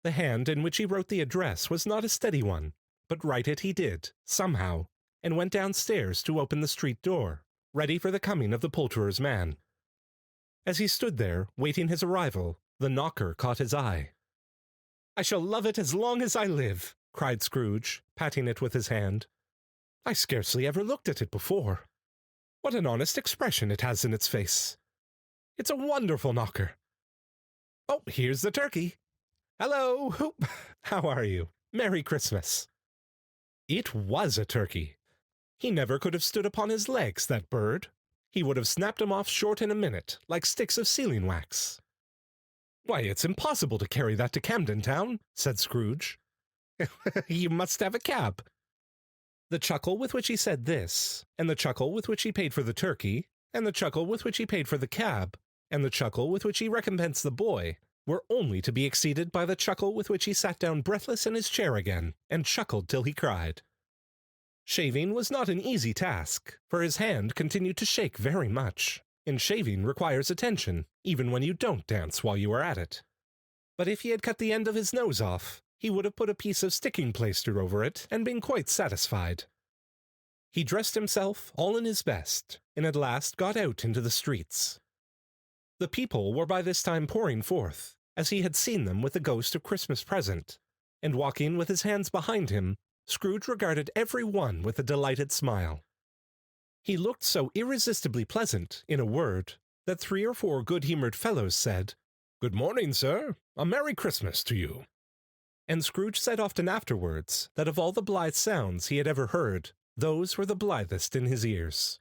The hand in which he wrote the address was not a steady one, but write it he did, somehow, and went downstairs to open the street door, ready for the coming of the poulterer's man. As he stood there, waiting his arrival, the knocker caught his eye. "I shall love it as long as I live," cried Scrooge, patting it with his hand. "I scarcely ever looked at it before. What an honest expression it has in its face. It's a wonderful knocker. Oh, here's the turkey. Hello, Hoop. How are you? Merry Christmas." It was a turkey. He never could have stood upon his legs, that bird. He would have snapped 'em off short in a minute, like sticks of sealing wax. "Why, it's impossible to carry that to Camden Town," said Scrooge. "You must have a cab." The chuckle with which he said this, and the chuckle with which he paid for the turkey, and the chuckle with which he paid for the cab, and the chuckle with which he recompensed the boy, were only to be exceeded by the chuckle with which he sat down breathless in his chair again, and chuckled till he cried. Shaving was not an easy task, for his hand continued to shake very much, and shaving requires attention, even when you don't dance while you are at it. But if he had cut the end of his nose off, he would have put a piece of sticking plaster over it and been quite satisfied. He dressed himself all in his best, and at last got out into the streets. The people were by this time pouring forth, as he had seen them with the ghost of Christmas present, and walking with his hands behind him, Scrooge regarded every one with a delighted smile. He looked so irresistibly pleasant, in a word, that 3 or 4 good-humoured fellows said, "Good morning, sir. A Merry Christmas to you." And Scrooge said often afterwards that of all the blithe sounds he had ever heard, those were the blithest in his ears.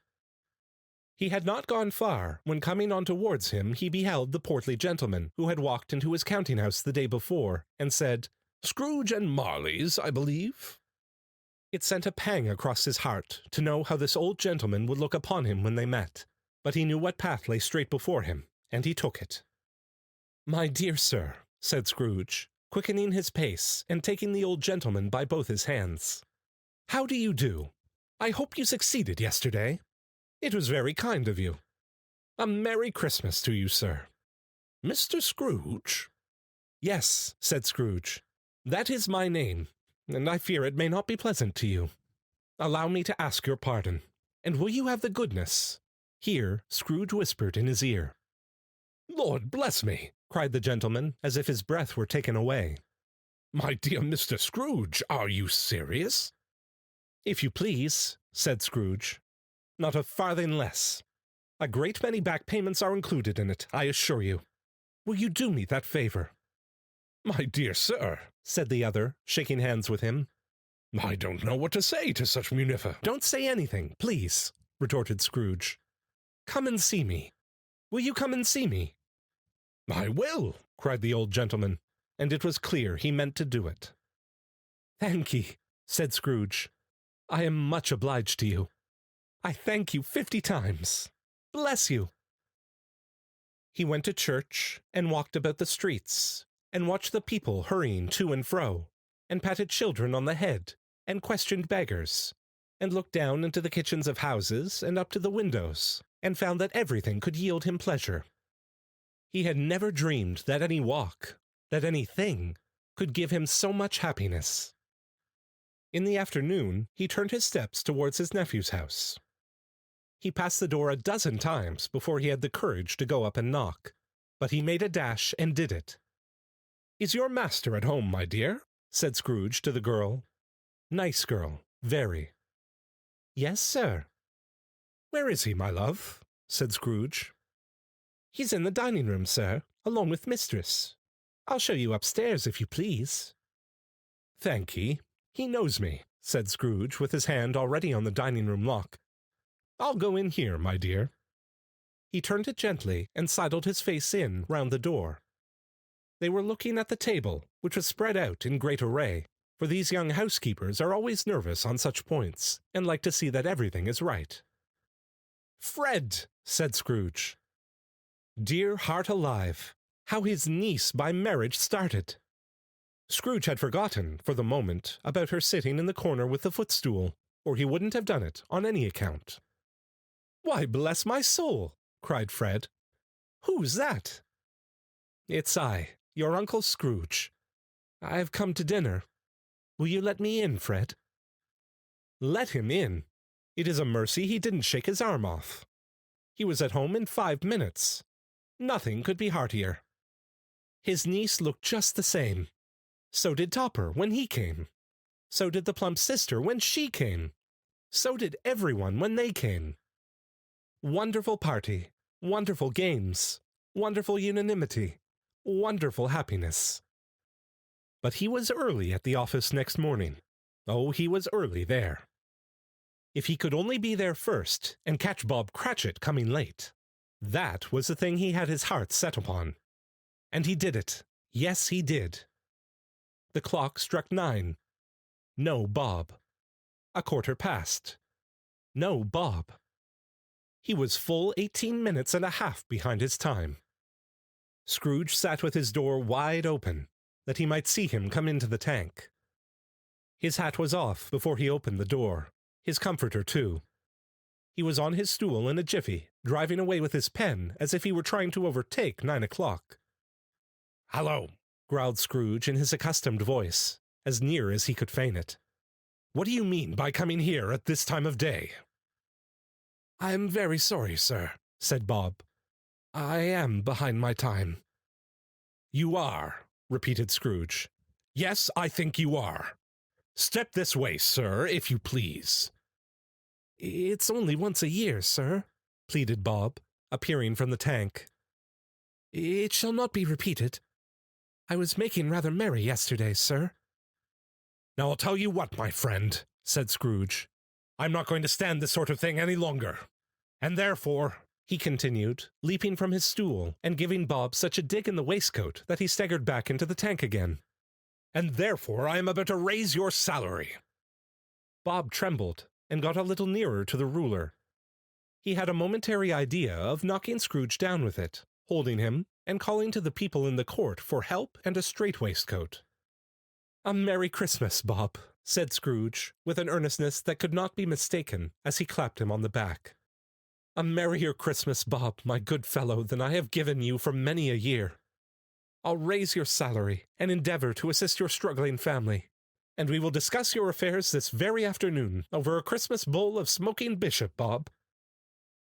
He had not gone far when, coming on towards him, he beheld the portly gentleman who had walked into his counting-house the day before, and said, "Scrooge and Marley's, I believe." It sent a pang across his heart to know how this old gentleman would look upon him when they met, but he knew what path lay straight before him, and he took it. "My dear sir," said Scrooge, quickening his pace and taking the old gentleman by both his hands, "how do you do? I hope you succeeded yesterday. It was very kind of you. A Merry Christmas to you, sir." "Mr. Scrooge?" "Yes," said Scrooge. "That is my name, and I fear it may not be pleasant to you. Allow me to ask your pardon, and will you have the goodness—" Here Scrooge whispered in his ear. "Lord bless me!" cried the gentleman, as if his breath were taken away. "My dear Mr. Scrooge, are you serious?" "If you please," said Scrooge. "Not a farthing less. A great many back payments are included in it, I assure you. Will you do me that favor?" "My dear sir," said the other, shaking hands with him, I don't know what to say to such munificence. Don't say anything, please, retorted Scrooge. Come and see me. Will you come and see me? I will, cried the old gentleman, and it was clear he meant to do it. Thank ye, said Scrooge. I am much obliged to you. I thank you 50 times. Bless you. He went to church, and walked about the streets, and watched the people hurrying to and fro, and patted children on the head, and questioned beggars, and looked down into the kitchens of houses and up to the windows, and found that everything could yield him pleasure. He had never dreamed that any walk, that anything, could give him so much happiness. In the afternoon, he turned his steps towards his nephew's house. He passed the door a dozen times before he had the courage to go up and knock, but he made a dash and did it. "Is your master at home, my dear?" said Scrooge to the girl. Nice girl, very. "Yes, sir." "Where is he, my love?" said Scrooge. "He's in the dining room, sir, along with mistress. I'll show you upstairs, if you please." "Thank ye. He knows me," said Scrooge, with his hand already on the dining room lock. "I'll go in here, my dear." He turned it gently and sidled his face in round the door. They were looking at the table, which was spread out in great array, for these young housekeepers are always nervous on such points, and like to see that everything is right. "Fred!" said Scrooge. Dear heart alive, how his niece by marriage started! Scrooge had forgotten, for the moment, about her sitting in the corner with the footstool, or he wouldn't have done it on any account. "Why, bless my soul!" cried Fred. "Who's that?" "It's I, your Uncle Scrooge. I've come to dinner. Will you let me in, Fred?" Let him in? It is a mercy he didn't shake his arm off. He was at home in 5 minutes. Nothing could be heartier. His niece looked just the same. So did Topper when he came. So did the plump sister when she came. So did everyone when they came. Wonderful party, wonderful games, wonderful unanimity, wonderful happiness. But he was early at the office next morning. Oh, he was early there. If he could only be there first and catch Bob Cratchit coming late, that was the thing he had his heart set upon. And he did it. Yes, he did. The clock struck 9. No Bob. A quarter past. No Bob. He was full 18 minutes and a half behind his time. Scrooge sat with his door wide open, that he might see him come into the tank. His hat was off before he opened the door, his comforter too. He was on his stool in a jiffy, driving away with his pen as if he were trying to overtake 9 o'clock. "Hallo," growled Scrooge in his accustomed voice, as near as he could feign it. "What do you mean by coming here at this time of day?" "I am very sorry, sir," said Bob. "I am behind my time." "You are," repeated Scrooge. "Yes, I think you are. Step this way, sir, if you please." "It's only once a year, sir," pleaded Bob, appearing from the tank. "It shall not be repeated. I was making rather merry yesterday, sir." "Now I'll tell you what, my friend," said Scrooge. "I'm not going to stand this sort of thing any longer. And therefore," he continued, leaping from his stool and giving Bob such a dig in the waistcoat that he staggered back into the tank again, "and therefore I am about to raise your salary." Bob trembled and got a little nearer to the ruler. He had a momentary idea of knocking Scrooge down with it, holding him, and calling to the people in the court for help and a strait waistcoat. "A Merry Christmas, Bob," said Scrooge, with an earnestness that could not be mistaken, as he clapped him on the back. "A merrier Christmas, Bob, my good fellow, than I have given you for many a year. I'll raise your salary, and endeavor to assist your struggling family, and we will discuss your affairs this very afternoon over a Christmas bowl of smoking bishop, Bob.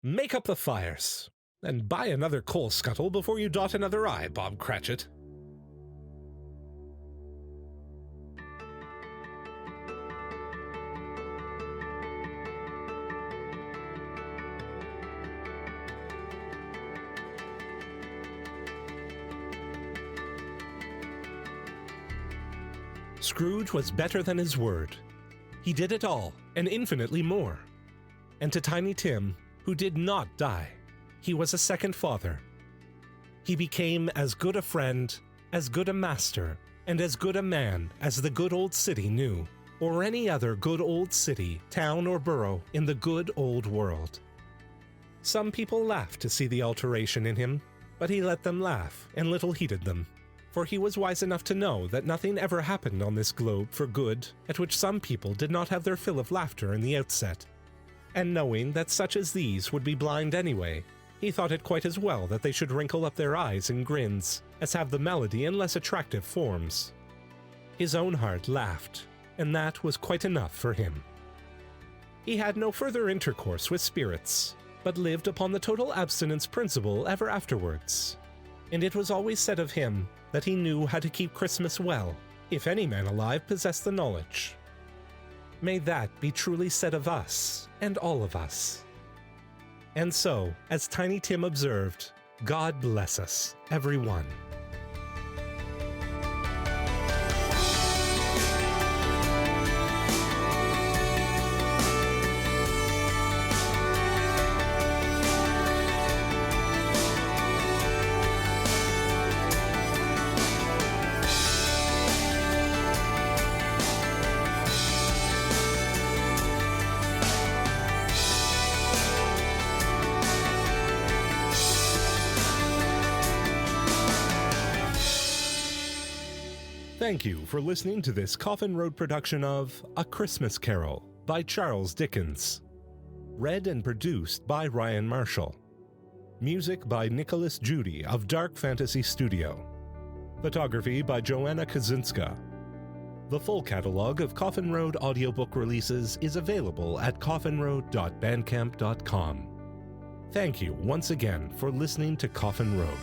Make up the fires, and buy another coal scuttle before you dot another I, Bob Cratchit." Scrooge was better than his word. He did it all, and infinitely more. And to Tiny Tim, who did not die, he was a second father. He became as good a friend, as good a master, and as good a man as the good old city knew, or any other good old city, town, or borough in the good old world. Some people laughed to see the alteration in him, but he let them laugh and little heeded them, for he was wise enough to know that nothing ever happened on this globe for good at which some people did not have their fill of laughter in the outset. And knowing that such as these would be blind anyway, he thought it quite as well that they should wrinkle up their eyes in grins as have the melody in less attractive forms. His own heart laughed, and that was quite enough for him. He had no further intercourse with spirits, but lived upon the total abstinence principle ever afterwards. And it was always said of him that he knew how to keep Christmas well, if any man alive possessed the knowledge. May that be truly said of us, and all of us. And so, as Tiny Tim observed, God bless us, every one. Thank you for listening to this Coffin Road production of A Christmas Carol by Charles Dickens. Read and produced by Ryan Marshall. Music by Nicholas Judy of Dark Fantasy Studio. Photography by Joanna Kaczynska. The full catalog of Coffin Road audiobook releases is available at coffinroad.bandcamp.com. Thank you once again for listening to Coffin Road.